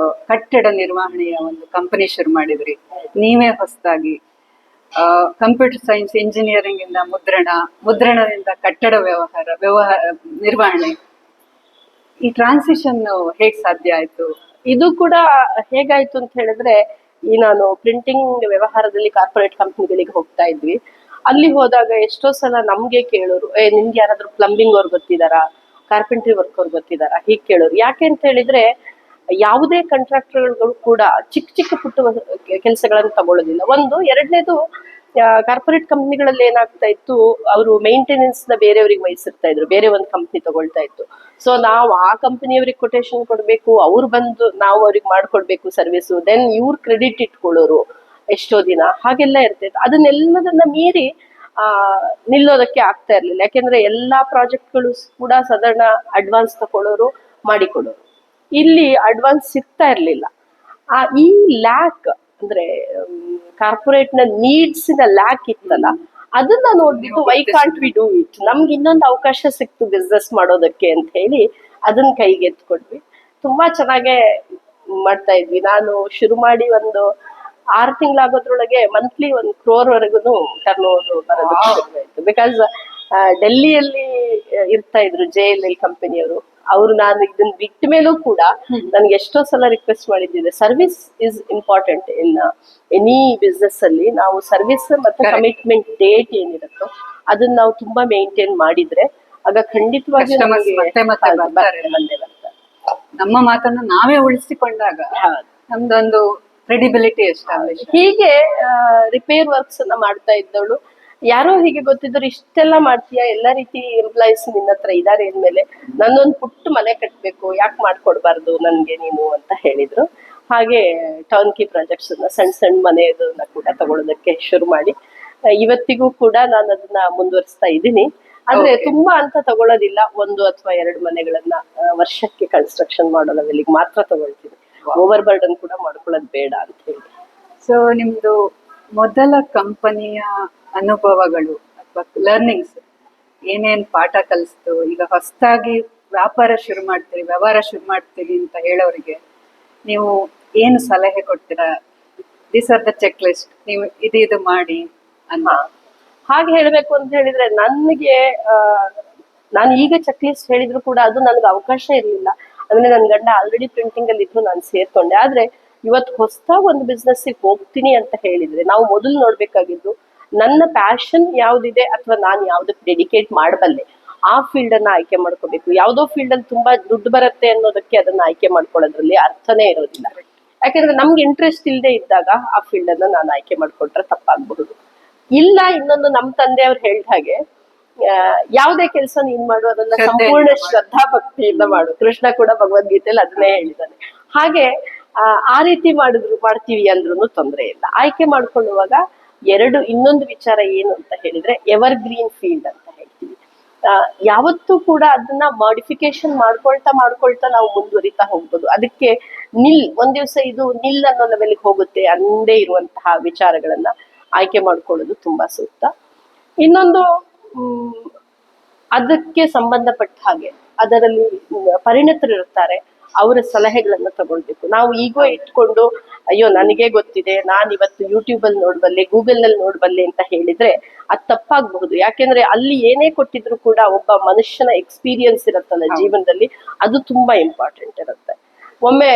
ಕಟ್ಟಡ ನಿರ್ವಹಣೆಯ ಒಂದು ಕಂಪನಿ ಶುರು ಮಾಡಿದ್ರಿ ನೀವೇ ಹೊಸದಾಗಿ. ಕಂಪ್ಯೂಟರ್ ಸೈನ್ಸ್ ಇಂಜಿನಿಯರಿಂಗ್ ಇಂದ ಮುದ್ರಣದಿಂದ ಕಟ್ಟಡ ವ್ಯವಹಾರ ನಿರ್ವಹಣೆ, ಈ ಟ್ರಾನ್ಸಿಷನ್ ಹೇಗ್ ಸಾಧ್ಯ ಆಯ್ತು? ಇದು ಕೂಡ ಹೇಗಾಯ್ತು ಅಂತ ಹೇಳಿದ್ರೆ, ಈ ನಾನು ಪ್ರಿಂಟಿಂಗ್ ವ್ಯವಹಾರದಲ್ಲಿ ಕಾರ್ಪೊರೇಟ್ ಕಂಪ್ನಿಗಳಿಗೆ ಹೋಗ್ತಾ ಇದ್ವಿ. ಅಲ್ಲಿ ಹೋದಾಗ ಎಷ್ಟೋ ಸಲ ನಮ್ಗೆ ಕೇಳೋರು, ನಿಮ್ಗೆ ಯಾರಾದ್ರೂ ಪ್ಲಂಬಿಂಗ್ ಅವ್ರು ಗೊತ್ತಿದಾರಾ, ಕಾರ್ಪೆಂಟ್ರಿ ವರ್ಕ್ ಅವ್ರು ಗೊತ್ತಿದಾರಾ, ಹೀಗೆ ಕೇಳೋರು. ಯಾಕೆ ಅಂತ ಹೇಳಿದ್ರೆ, ಯಾವುದೇ ಕಾಂಟ್ರಾಕ್ಟರ್ಗಳು ಕೂಡ ಚಿಕ್ಕ ಚಿಕ್ಕ ಪುಟ್ಟ ಕೆಲಸಗಳನ್ನು ತಗೊಳ್ಳೋದಿಲ್ಲ. ಒಂದು. ಎರಡನೇದು, ಕಾರ್ಪೊರೇಟ್ ಕಂಪ್ನಿಗಳಲ್ಲಿ ಏನಾಗ್ತಾ ಇತ್ತು, ಅವರು ಮೇಂಟೆನೆನ್ಸ್ ನ ಬೇರೆಯವ್ರಿಗೆ ವಹಿಸಿರ್ತಾ ಇದ್ರು, ಬೇರೆ ಒಂದು ಕಂಪ್ನಿ ತಗೊಳ್ತಾ ಇತ್ತು. ಸೊ ನಾವು ಆ ಕಂಪನಿಯವ್ರಿಗೆ ಕೊಟೇಶನ್ ಕೊಡ್ಬೇಕು, ಅವ್ರು ಬಂದು ನಾವು ಅವ್ರಿಗೆ ಮಾಡ್ಕೊಡ್ಬೇಕು ಸರ್ವಿಸು, ದೆನ್ ಇವ್ರ ಕ್ರೆಡಿಟ್ ಇಟ್ಕೊಳ್ಳೋರು ಎಷ್ಟೋ ದಿನ, ಹಾಗೆಲ್ಲ ಇರ್ತೈತೆ. ಅದನ್ನೆಲ್ಲದನ್ನ ಮೀರಿ ನಿಲ್ಲೋದಕ್ಕೆ ಆಗ್ತಾ ಇರ್ಲಿಲ್ಲ. ಯಾಕೆಂದ್ರೆ ಎಲ್ಲಾ ಪ್ರಾಜೆಕ್ಟ್ಗಳು ಕೂಡ ಸಾಧಾರಣ ಅಡ್ವಾನ್ಸ್ ತಗೊಳ್ಳೋರು, ಮಾಡಿಕೊಡೋರು. ಇಲ್ಲಿ ಅಡ್ವಾನ್ಸ್ ಸಿಗ್ತಾ ಇರ್ಲಿಲ್ಲ. ಈ ಲ್ಯಾಕ್, ಅಂದ್ರೆ ಕಾರ್ಪೊರೇಟ್ ನ ನೀಡ್ಸ್ ನ ಲ್ಯಾಕ್ ಇತ್ತಲ್ಲ, ಅದನ್ನ ನೋಡ್ಬಿಟ್ಟು why can't we do it, ನಮ್ಗೆ ಇನ್ನೊಂದು ಅವಕಾಶ ಸಿಕ್ತು ಬಿಸ್ನೆಸ್ ಮಾಡೋದಕ್ಕೆ ಅಂತ ಹೇಳಿ ಅದನ್ನ ಕೈಗೆ ಎತ್ಕೊಡ್ವಿ. ತುಂಬಾ ಚೆನ್ನಾಗೆ ಮಾಡ್ತಾ ಇದ್ವಿ. ನಾನು ಶುರು ಮಾಡಿ ಒಂದು 6 ತಿಂಗಳಾಗೋದ್ರೊಳಗೆ ಮಂತ್ಲಿ 1 crore ವರೆಗೂ ಟರ್ನ್ ಓವರ್ ಬರೋದಕ್ಕೆ ಶುರುವಾಯಿತು. ಬಿಕಾಸ್ ಡೆಲ್ಲಿಯಲ್ಲಿ ಇರ್ತಾ ಇದ್ರು JLL ಕಂಪನಿಯವರು. ಅವರು ನಾನು ಇದನ್ನ ಬಿಟ್ಟ ಮೇಲೂ ಕೂಡ ನನ್ಗೆ ಎಷ್ಟೋ ಸಲ ರಿಕ್ವೆಸ್ಟ್ ಮಾಡಿದ್ದಿದೆ, service is important in any business ಅಲ್ಲಿ. ನಾವು ಸರ್ವಿಸ್ ಮತ್ತೆ ಕಮಿಟ್ಮೆಂಟ್ ಡೇಟ್ ಏನಿರುತ್ತೋ ಅದನ್ನ ನಾವು ತುಂಬಾ ಮೇಂಟೈನ್ ಮಾಡಿದ್ರೆ ಆಗ ಖಂಡಿತವಾಗಿ ನಮ್ಮ ಮಾತನ್ನು ನಾವೇ ಉಳಿಸಿಕೊಂಡಾಗ ನಮ್ದೊಂದು ಕ್ರೆಡಿಬಿಲಿಟಿ ಎಸ್ಟಾಬ್ಲಿಷ್. ಹೀಗೆ ರಿಪೇರ್ ವರ್ಕ್ಸ್ ಅನ್ನ ಮಾಡ್ತಾ ಇದ್ದವಳು ಯಾರೋ ಹೀಗೆ ಗೊತ್ತಿದ್ರು, ಇಷ್ಟೆಲ್ಲ ಮಾಡ್ತೀಯಾ, ಎಲ್ಲಾ ರೀತಿ ಎಂಪ್ಲಾಯೀಸ್ ನಿನ್ನ ಹತ್ರ ಇದಾರೆ ಅಂದ್ಮೇಲೆ ನನ್ನೊಂದು ಪುಟ್ಟ ಮನೆ ಕಟ್ಬೇಕು, ಯಾಕೆ ಮಾಡ್ಕೊಡ್ಬಾರ್ದು ನನ್ಗೆ ನೀನು ಅಂತ ಹೇಳಿದ್ರು. ಹಾಗೆ ಟರ್ನ್ ಕಿ ಪ್ರಾಜೆಕ್ಟ್ಸ್ ಸಣ್ಣ ಸಣ್ಣ ಮನೆಯನ್ನ ಕೂಡ ತಗೊಳ್ಳೋದಕ್ಕೆ ಶುರು ಮಾಡಿ ಇವತ್ತಿಗೂ ಕೂಡ ನಾನು ಅದನ್ನ ಮುಂದುವರಿಸ್ತಾ ಇದ್ದೀನಿ. ಆದ್ರೆ ತುಂಬಾ ಅಂತ ತಗೊಳ್ಳೋದಿಲ್ಲ, 1 ಅಥವಾ 2 ಮನೆಗಳನ್ನ ವರ್ಷಕ್ಕೆ ಕನ್ಸ್ಟ್ರಕ್ಷನ್ ಮಾಡೋ ಲೆವೆಲ್ಗೆ ಮಾತ್ರ ತಗೊಳ್ತೀನಿ. ಓವರ್ ಬರ್ಡನ್ ಕೂಡ ಮಾಡ್ಕೊಳ್ಳೋದು ಬೇಡ ಅಂತ ಹೇಳಿ. ಸೊ ನಿಮ್ದು ಮೊದಲ ಕಂಪನಿಯ ಅನುಭವಗಳು ಅಥವಾ ಲರ್ನಿಂಗ್ಸ್ ಏನೇನ್ ಪಾಠ ಕಲಿಸ್ತು, ಈಗ ಹೊಸದಾಗಿ ವ್ಯವಹಾರ ಶುರು ಮಾಡ್ತೀವಿ ಅಂತ ಹೇಳೋರಿಗೆ ನೀವು ಏನು ಸಲಹೆ ಕೊಡ್ತೀರಾ? This are the check list, ನೀವು ಇದು ಮಾಡಿ ಅಂತ. ಹಾಗೆ ಹೇಳ್ಬೇಕು ಅಂತ ಹೇಳಿದ್ರೆ, ನಾನು ಈಗ ಚೆಕ್ ಲಿಸ್ಟ್ ಹೇಳಿದ್ರು ಕೂಡ ಅದು ನನಗೆ ಅವಕಾಶ ಇರಲಿಲ್ಲ. ಅಂದ್ರೆ ನನ್ ಗಂಡ ಆಲ್ರೆಡಿ ಪ್ರಿಂಟಿಂಗ್ ಅಲ್ಲಿ ಇದ್ರು, ನಾನು ಸೇರ್ಕೊಂಡೆ. ಆದ್ರೆ ಇವತ್ತು ಹೊಸದಾಗಿ ಒಂದು ಬಿಸ್ನೆಸ್ ಹೋಗ್ತೀನಿ ಅಂತ ಹೇಳಿದ್ರೆ ನಾವು ಮೊದಲು ನೋಡ್ಬೇಕಾಗಿದ್ದು ನನ್ನ ಪ್ಯಾಷನ್ ಯಾವ್ದಿದೆ ಅಥವಾ ನಾನು ಯಾವ್ದಕ್ಕೆ ಡೆಡಿಕೇಟ್ ಮಾಡಬಲ್ಲೆ ಆ ಫೀಲ್ಡ್ ಅನ್ನ ಆಯ್ಕೆ ಮಾಡ್ಕೋಬೇಕು. ಯಾವ್ದೋ ಫೀಲ್ಡ್ ಅಲ್ಲಿ ತುಂಬಾ ದುಡ್ಡು ಬರುತ್ತೆ ಅನ್ನೋದಕ್ಕೆ ಅದನ್ನ ಆಯ್ಕೆ ಮಾಡ್ಕೊಳ್ಳೋದ್ರಲ್ಲಿ ಅರ್ಥನೇ ಇರೋದಿಲ್ಲ. ಯಾಕಂದ್ರೆ ನಮ್ಗೆ ಇಂಟ್ರೆಸ್ಟ್ ಇಲ್ಲದೆ ಇದ್ದಾಗ ಆ ಫೀಲ್ಡ್ ಅನ್ನ ನಾನು ಆಯ್ಕೆ ಮಾಡ್ಕೊಟ್ರೆ ತಪ್ಪಾಗಬಹುದು. ಇಲ್ಲ, ಇನ್ನೊಂದು ನಮ್ಮ ತಂದೆಯವ್ರು ಹೇಳಿದ ಹಾಗೆ ಯಾವುದೇ ಕೆಲಸ ನೀನ್ ಮಾಡು ಅದನ್ನ ಸಂಪೂರ್ಣ ಶ್ರದ್ಧಾ ಭಕ್ತಿಯಿಂದ ಮಾಡು. ಕೃಷ್ಣ ಕೂಡ ಭಗವದ್ಗೀತೆಯಲ್ಲಿ ಅದನ್ನೇ ಹೇಳಿದ್ದಾನೆ. ಹಾಗೆ ಆ ರೀತಿ ಮಾಡ್ತೀವಿ ಅಂದ್ರೂ ತೊಂದರೆ ಇಲ್ಲ. ಆಯ್ಕೆ ಮಾಡ್ಕೊಳ್ಳುವಾಗ ಇನ್ನೊಂದು ವಿಚಾರ ಏನು ಅಂತ ಹೇಳಿದ್ರೆ, ಎವರ್ ಗ್ರೀನ್ ಫೀಲ್ಡ್ ಅಂತ ಹೇಳ್ತೀವಿ. ಯಾವತ್ತೂ ಕೂಡ ಅದನ್ನ ಮಾಡಿಫಿಕೇಶನ್ ಮಾಡ್ಕೊಳ್ತಾ ನಾವು ಮುಂದುವರಿತಾ ಹೋಗ್ಬೋದು. ಅದಕ್ಕೆ ಒಂದ್ ದಿವಸ ಇದು ಅನ್ನೋ ಲೆವೆಲ್ಗೆ ಹೋಗುತ್ತೆ ಅಂದೇ ಇರುವಂತಹ ವಿಚಾರಗಳನ್ನ ಆಯ್ಕೆ ಮಾಡ್ಕೊಳ್ಳೋದು ತುಂಬಾ ಸೂಕ್ತ. ಇನ್ನೊಂದು ಅದಕ್ಕೆ ಸಂಬಂಧಪಟ್ಟ ಹಾಗೆ ಅದರಲ್ಲಿ ಪರಿಣತರಿರ್ತಾರೆ, ಅವರ ಸಲಹೆಗಳನ್ನ ತಗೊಳ್ಬೇಕು. ನಾವು ಈಗೋ ಇಟ್ಕೊಂಡು ಅಯ್ಯೋ ನನಗೆ ಗೊತ್ತಿದೆ, ನಾನ್ ಇವತ್ತು ಯೂಟ್ಯೂಬ್ ಅಲ್ಲಿ ನೋಡ್ಬಲ್ಲೆ, ಗೂಗಲ್ ನಲ್ಲಿ ನೋಡ್ಬಲ್ಲೆ ಅಂತ ಹೇಳಿದ್ರೆ ಅದು ತಪ್ಪಾಗಬಹುದು. ಯಾಕೆಂದ್ರೆ ಅಲ್ಲಿ ಏನೇ ಕೊಟ್ಟಿದ್ರು ಕೂಡ ಒಬ್ಬ ಮನುಷ್ಯನ ಎಕ್ಸ್ಪೀರಿಯನ್ಸ್ ಇರುತ್ತಲ್ಲ ಜೀವನದಲ್ಲಿ, ಅದು ತುಂಬಾ ಇಂಪಾರ್ಟೆಂಟ್ ಇರುತ್ತೆ. ಒಮ್ಮೆ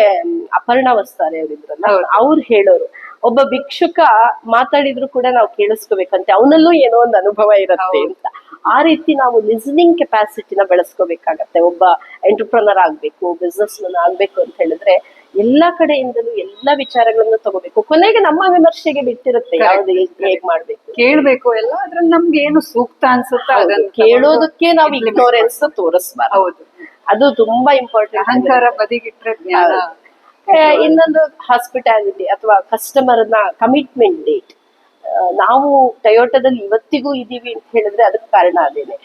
ಅಪರ್ಣ ವಸ್ತಾರೆ ಅವರಿದ್ರಲ್ಲ, ಅವ್ರು ಹೇಳೋರು ಒಬ್ಬ ಭಿಕ್ಷುಕ ಮಾತಾಡಿದ್ರು ಕೂಡ ನಾವು ಕೇಳಿಸ್ಕೋಬೇಕಂತೆ, ಅವನಲ್ಲೂ ಏನೋ ಒಂದು ಅನುಭವ ಇರುತ್ತೆ ಅಂತ. ಆ ರೀತಿ ನಾವು ಲಿಸನಿಂಗ್ ಕೆಪಾಸಿಟಿನ ಬೆಳೆಸ್ಕೋಬೇಕಾಗತ್ತೆ. ಒಬ್ಬ ಎಂಟರ್ಪ್ರನರ್ ಆಗ್ಬೇಕು, ಬಿಸ್ನೆಸ್ ಮನ್ ಆಗ್ಬೇಕು ಅಂತ ಹೇಳಿದ್ರೆ ಎಲ್ಲಾ ಕಡೆಯಿಂದಲೂ ಎಲ್ಲಾ ವಿಚಾರಗಳನ್ನು ತಗೋಬೇಕು. ಕೊನೆಗೆ ನಮ್ಮ ವಿಮರ್ಶೆಗೆ ಬಿಟ್ಟಿರುತ್ತೆ ಯಾವ್ದು ಹೇಗ್ ಮಾಡ್ಬೇಕು, ಕೇಳ್ಬೇಕು ಎಲ್ಲ. ಅದ್ರಲ್ಲಿ ನಮ್ಗೆ ಏನು ಸೂಕ್ತ ಅನ್ಸುತ್ತೆ ಅದನ್ನ ಕೇಳೋದಕ್ಕೆ ನಾವು ಇಗ್ನೋರೆನ್ಸ್ ತೋರಿಸ್ಬಾರ್ದು. ಹೌದು, ಅದು ತುಂಬಾ ಇಂಪಾರ್ಟೆಂಟ್. ಅಹಂಕಾರ ಬದಿಗಿಟ್ರೆ ಜ್ಞಾನ. ಇನ್ನೊಂದು ಹಾಸ್ಪಿಟಾಲಿಟಿ ಅಥವಾ ಕಸ್ಟಮರ್ ನ ಕಮಿಟ್ಮೆಂಟ್ ಡೇಟ್. ನಾವು ಟೊಯೋಟಾದಲ್ಲಿ ಇವತ್ತಿಗೂ ಇದೀವಿ ಅಂತ ಹೇಳಿದ್ರೆ ಅದಕ್ಕೆ ಕಾರಣ ಅದೇನೆ.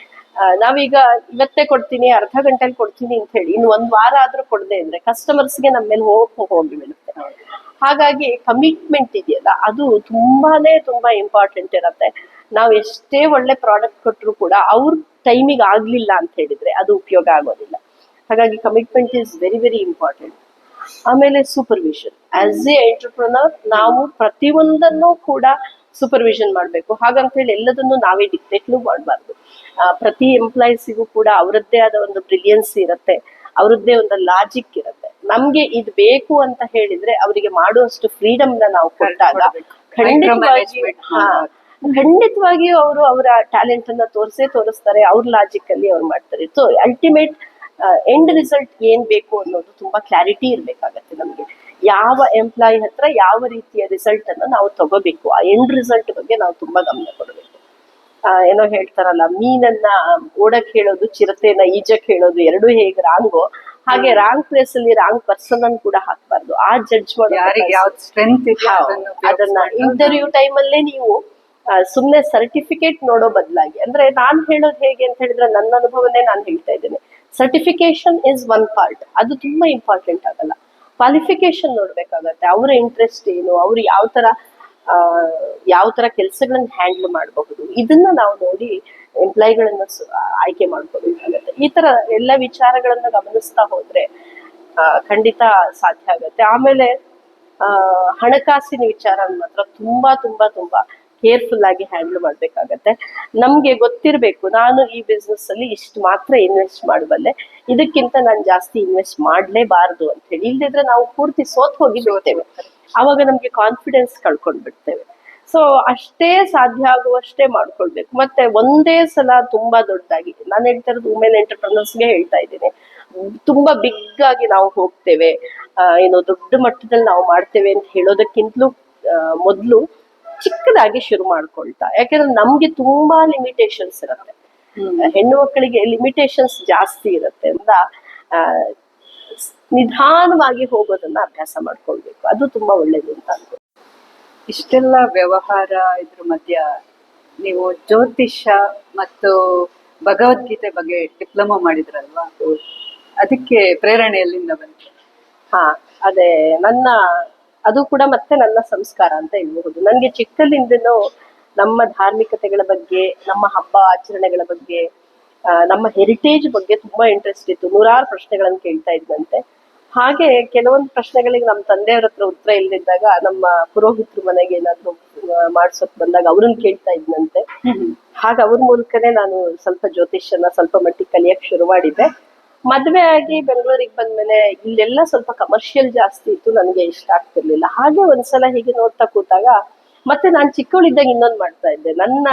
ನಾವೀಗ ಇವತ್ತೇ ಕೊಡ್ತೀನಿ, ಅರ್ಧ ಗಂಟೆಲಿ ಕೊಡ್ತೀನಿ ಅಂತ ಹೇಳಿ ಇನ್ನು ಒಂದ್ ವಾರ ಆದ್ರೂ ಕೊಡದೆ ಇದ್ರೆ ಕಸ್ಟಮರ್ಸ್ಗೆ ನಮ್ಮ ಮೇಲೆ ಹೋಗಿಬಿಡುತ್ತೆ. ಹಾಗಾಗಿ ಕಮಿಟ್ಮೆಂಟ್ ಇದೆಯಲ್ಲ, ಅದು ತುಂಬಾ ಇಂಪಾರ್ಟೆಂಟ್ ಇರುತ್ತೆ. ನಾವು ಎಷ್ಟೇ ಒಳ್ಳೆ ಪ್ರಾಡಕ್ಟ್ ಕೊಟ್ಟರು ಕೂಡ ಅವ್ರ ಟೈಮಿಗೆ ಆಗ್ಲಿಲ್ಲ ಅಂತ ಹೇಳಿದ್ರೆ ಅದು ಉಪಯೋಗ ಆಗೋದಿಲ್ಲ. ಹಾಗಾಗಿ commitment is very very important. ಆಮೇಲೆ ಸೂಪರ್ವಿಷನ್. ಆಸ್ ಎ ಎಂಟರ್ಪ್ರನರ್ ನಾವು ಪ್ರತಿಯೊಂದನ್ನು ಕೂಡ ಸೂಪರ್ವಿಷನ್ ಮಾಡಬೇಕು. ಹಾಗಂತ ಹೇಳಿ ಎಲ್ಲದನ್ನು ನಾವೇ ಡಿಕ್ಟೇಟ್ನು ಮಾಡಬಾರ್ದು. ಪ್ರತಿ ಎಂಪ್ಲಾಯೀಸಿಗೂ ಕೂಡ ಅವರದ್ದೇ ಆದ ಒಂದು ಬ್ರಿಲಿಯನ್ಸಿ ಇರುತ್ತೆ, ಅವರದ್ದೇ ಒಂದು ಲಾಜಿಕ್ ಇರುತ್ತೆ. ನಮ್ಗೆ ಇದು ಬೇಕು ಅಂತ ಹೇಳಿದ್ರೆ ಅವರಿಗೆ ಮಾಡುವಷ್ಟು ಫ್ರೀಡಮ್ ನ ನಾವು ಕೊಟ್ಟಾಗ ಖಂಡಿತವಾಗಿಯೂ ಅವರು ಅವರ ಟ್ಯಾಲೆಂಟ್ ಅನ್ನ ತೋರಿಸ್ತಾರೆ, ಅವ್ರ ಲಾಜಿಕ್ ಅಲ್ಲಿ ಅವ್ರು ಮಾಡ್ತಾರೆ. ಸೊ ಅಲ್ಟಿಮೇಟ್ ಎಂಡ್ ರಿಸಲ್ಟ್ ಏನ್ ಬೇಕು ಅನ್ನೋದು ತುಂಬಾ ಕ್ಲಾರಿಟಿ ಇರ್ಬೇಕಾಗತ್ತೆ ನಮ್ಗೆ. ಯಾವ ಎಂಪ್ಲಾಯಿ ಹತ್ರ ಯಾವ ರೀತಿಯ ರಿಸಲ್ಟ್ ಅನ್ನ ನಾವು ತಗೋಬೇಕು, ಆ ಎಂಡ್ ರಿಸಲ್ಟ್ ಬಗ್ಗೆ ನಾವು ತುಂಬಾ ಗಮನ ಕೊಡಬೇಕು. ಏನೋ ಹೇಳ್ತಾರಲ್ಲ, ಮೀನನ್ನ ಓಡಕ್ ಹೇಳೋದು, ಚಿರತೆನ ಈಜಕ್ ಹೇಳೋದು, ಎರಡು ಹೇಗೆ ರಾಂಗೋ ಹಾಗೆ ರಾಂಗ್ ಪ್ಲೇಸ್ ಅಲ್ಲಿ ರಾಂಗ್ ಪರ್ಸನ್ ಅನ್ನು ಕೂಡ ಹಾಕ್ಬಾರ್ದು. ಆ ಜಡ್ಜ್ ಅದನ್ನ ಇಂಟರ್ವ್ಯೂ ಟೈಮ್ ಅಲ್ಲೇ ನೀವು ಸುಮ್ನೆ ಸರ್ಟಿಫಿಕೇಟ್ ನೋಡೋ ಬದಲಾಗಿ, ಅಂದ್ರೆ ನಾನ್ ಹೇಳೋದು ಹೇಗೆ ಅಂತ ಹೇಳಿದ್ರೆ ನನ್ನ ಅನುಭವನೇ ನಾನು ಹೇಳ್ತಾ ಇದ್ದೇನೆ. ಸರ್ಟಿಫಿಕೇಶನ್ ಇಸ್ ಒನ್ ಪಾರ್ಟ್, ಅದು ತುಂಬಾ ಇಂಪಾರ್ಟೆಂಟ್ ಆಗಲ್ಲ. ಕ್ವಾಲಿಫಿಕೇಶನ್ ನೋಡ್ಬೇಕಾಗತ್ತೆ, ಅವರ ಇಂಟ್ರೆಸ್ಟ್ ಏನು, ಅವ್ರು ಯಾವ ತರ ಕೆಲಸಗಳನ್ನ ಹ್ಯಾಂಡಲ್ ಮಾಡಬಹುದು, ಇದನ್ನ ನಾವು ನೋಡಿ ಎಂಪ್ಲಾಯಿಗಳನ್ನ ಆಯ್ಕೆ ಮಾಡ್ಕೋಬೇಕಾಗತ್ತೆ. ಈ ತರ ಎಲ್ಲ ವಿಚಾರಗಳನ್ನ ಗಮನಿಸ್ತಾ ಹೋದ್ರೆ ಖಂಡಿತ ಸಾಧ್ಯ ಆಗತ್ತೆ. ಆಮೇಲೆ ಹಣಕಾಸಿನ ವಿಚಾರ ಮಾತ್ರ ತುಂಬಾ ಕೇರ್ಫುಲ್ ಆಗಿ ಹ್ಯಾಂಡಲ್ ಮಾಡ್ಬೇಕಾಗತ್ತೆ. ನಮ್ಗೆ ಗೊತ್ತಿರ್ಬೇಕು, ನಾನು ಈ ಬಿಸ್ನೆಸ್ ಅಲ್ಲಿ ಇಷ್ಟು ಮಾತ್ರ ಇನ್ವೆಸ್ಟ್ ಮಾಡಬಲ್ಲೆ, ಇದಕ್ಕಿಂತ ನಾನು ಜಾಸ್ತಿ ಇನ್ವೆಸ್ಟ್ ಮಾಡ್ಲೇಬಾರ್ದು ಅಂತ ಹೇಳಿ. ಇಲ್ದಿದ್ರೆ ನಾವು ಪೂರ್ತಿ ಸೋತ್ ಹೋಗಿ ಬಿಡ್ತೇವೆ, ಅವಾಗ ನಮ್ಗೆ ಕಾನ್ಫಿಡೆನ್ಸ್ ಕಳ್ಕೊಂಡ್ ಬಿಡ್ತೇವೆ. ಸೊ ಅಷ್ಟೇ ಸಾಧ್ಯ ಆಗುವಷ್ಟೇ ಮಾಡ್ಕೊಳ್ಬೇಕು. ಮತ್ತೆ ಒಂದೇ ಸಲ ತುಂಬಾ ದೊಡ್ಡದಾಗಿ, ನಾನು ಹೇಳ್ತಾ ಇರೋದು ವುಮೆನ್ ಎಂಟರ್ಪ್ರನರ್ಸ್ಗೆ ಹೇಳ್ತಾ ಇದ್ದೀನಿ, ತುಂಬಾ ಬಿಗ್ ಆಗಿ ನಾವು ಹೋಗ್ತೇವೆ, ಏನು ದೊಡ್ಡ ಮಟ್ಟದಲ್ಲಿ ನಾವು ಮಾಡ್ತೇವೆ ಅಂತ ಹೇಳೋದಕ್ಕಿಂತಲೂ ಮೊದ್ಲು ಚಿಕ್ಕದಾಗಿ ಶುರು ಮಾಡ್ಕೊಳ್ತಾ. ಯಾಕಂದ್ರೆ ನಮ್ಗೆ ತುಂಬಾ ಲಿಮಿಟೇಷನ್ಸ್ ಇರುತ್ತೆ, ಹೆಣ್ಣು ಮಕ್ಕಳಿಗೆ ಲಿಮಿಟೇಷನ್ಸ್ ಜಾಸ್ತಿ ಇರುತ್ತೆ ಅಂತ ನಿಧಾನವಾಗಿ ಹೋಗೋದನ್ನ ಅಭ್ಯಾಸ ಮಾಡ್ಕೊಳ್ಬೇಕು. ಅದು ತುಂಬಾ ಒಳ್ಳೇದು ಅಂತ ಅನ್ಕೊ. ಇಷ್ಟೆಲ್ಲ ವ್ಯವಹಾರ ಇದ್ರ ಮಧ್ಯ ನೀವು ಜ್ಯೋತಿಷ್ಯ ಮತ್ತು ಭಗವದ್ಗೀತೆ ಬಗ್ಗೆ ಡಿಪ್ಲೊಮಾ ಮಾಡಿದ್ರಲ್ವಾ, ಅದಕ್ಕೆ ಪ್ರೇರಣೆ ಎಲ್ಲಿಂದ ಬಂತು? ಅದೇ ಅದು ಕೂಡ ಮತ್ತೆ ನನ್ನ ಸಂಸ್ಕಾರ ಅಂತ ಹೇಳ್ಬಹುದು. ನನ್ಗೆ ಚಿಕ್ಕಲ್ಲಿಂದನೂ ನಮ್ಮ ಧಾರ್ಮಿಕತೆಗಳ ಬಗ್ಗೆ, ನಮ್ಮ ಹಬ್ಬ ಆಚರಣೆಗಳ ಬಗ್ಗೆ, ನಮ್ಮ ಹೆರಿಟೇಜ್ ಬಗ್ಗೆ ತುಂಬಾ ಇಂಟ್ರೆಸ್ಟ್ ಇತ್ತು. ನೂರಾರು ಪ್ರಶ್ನೆಗಳನ್ನು ಕೇಳ್ತಾ ಇದ್ದಂತೆ. ಹಾಗೆ ಕೆಲವೊಂದು ಪ್ರಶ್ನೆಗಳಿಗೆ ನಮ್ಮ ತಂದೆಯವ್ರ ಹತ್ರ ಉತ್ತರ ಇಲ್ದಿದ್ದಾಗ ನಮ್ಮ ಪುರೋಹಿತರು ಮನೆಗೆ ಏನಾದ್ರು ಮಾಡ್ಸೋಕ್ ಬಂದಾಗ ಅವ್ರನ್ನ ಕೇಳ್ತಾ ಇದ್ನಂತೆ. ಹಾಗೆ ಅವ್ರ ಮೂಲಕನೇ ನಾನು ಸ್ವಲ್ಪ ಜ್ಯೋತಿಷ್ಯನ ಸ್ವಲ್ಪ ಮಟ್ಟಿಗೆ ಕಲಿಯಕ್ ಶುರು ಮಾಡಿದ್ದೆ. ಮದ್ವೆ ಆಗಿ ಬೆಂಗಳೂರಿಗೆ ಬಂದ್ಮೇಲೆ ಇಲ್ಲೆಲ್ಲ ಸ್ವಲ್ಪ ಕಮರ್ಷಿಯಲ್ ಜಾಸ್ತಿ ಇತ್ತು, ನನಗೆ ಇಷ್ಟ ಆಗ್ತಿರ್ಲಿಲ್ಲ. ಹಾಗೆ ಒಂದ್ಸಲ ಹೀಗೆ ನೋಡ್ತಾ ಕೂತಾಗ ಮತ್ತೆ ನಾನು ಚಿಕ್ಕವಳಿದ್ದಾಗ ಇನ್ನೊಂದು ಮಾಡ್ತಾ ಇದ್ದೆ. ನನ್ನ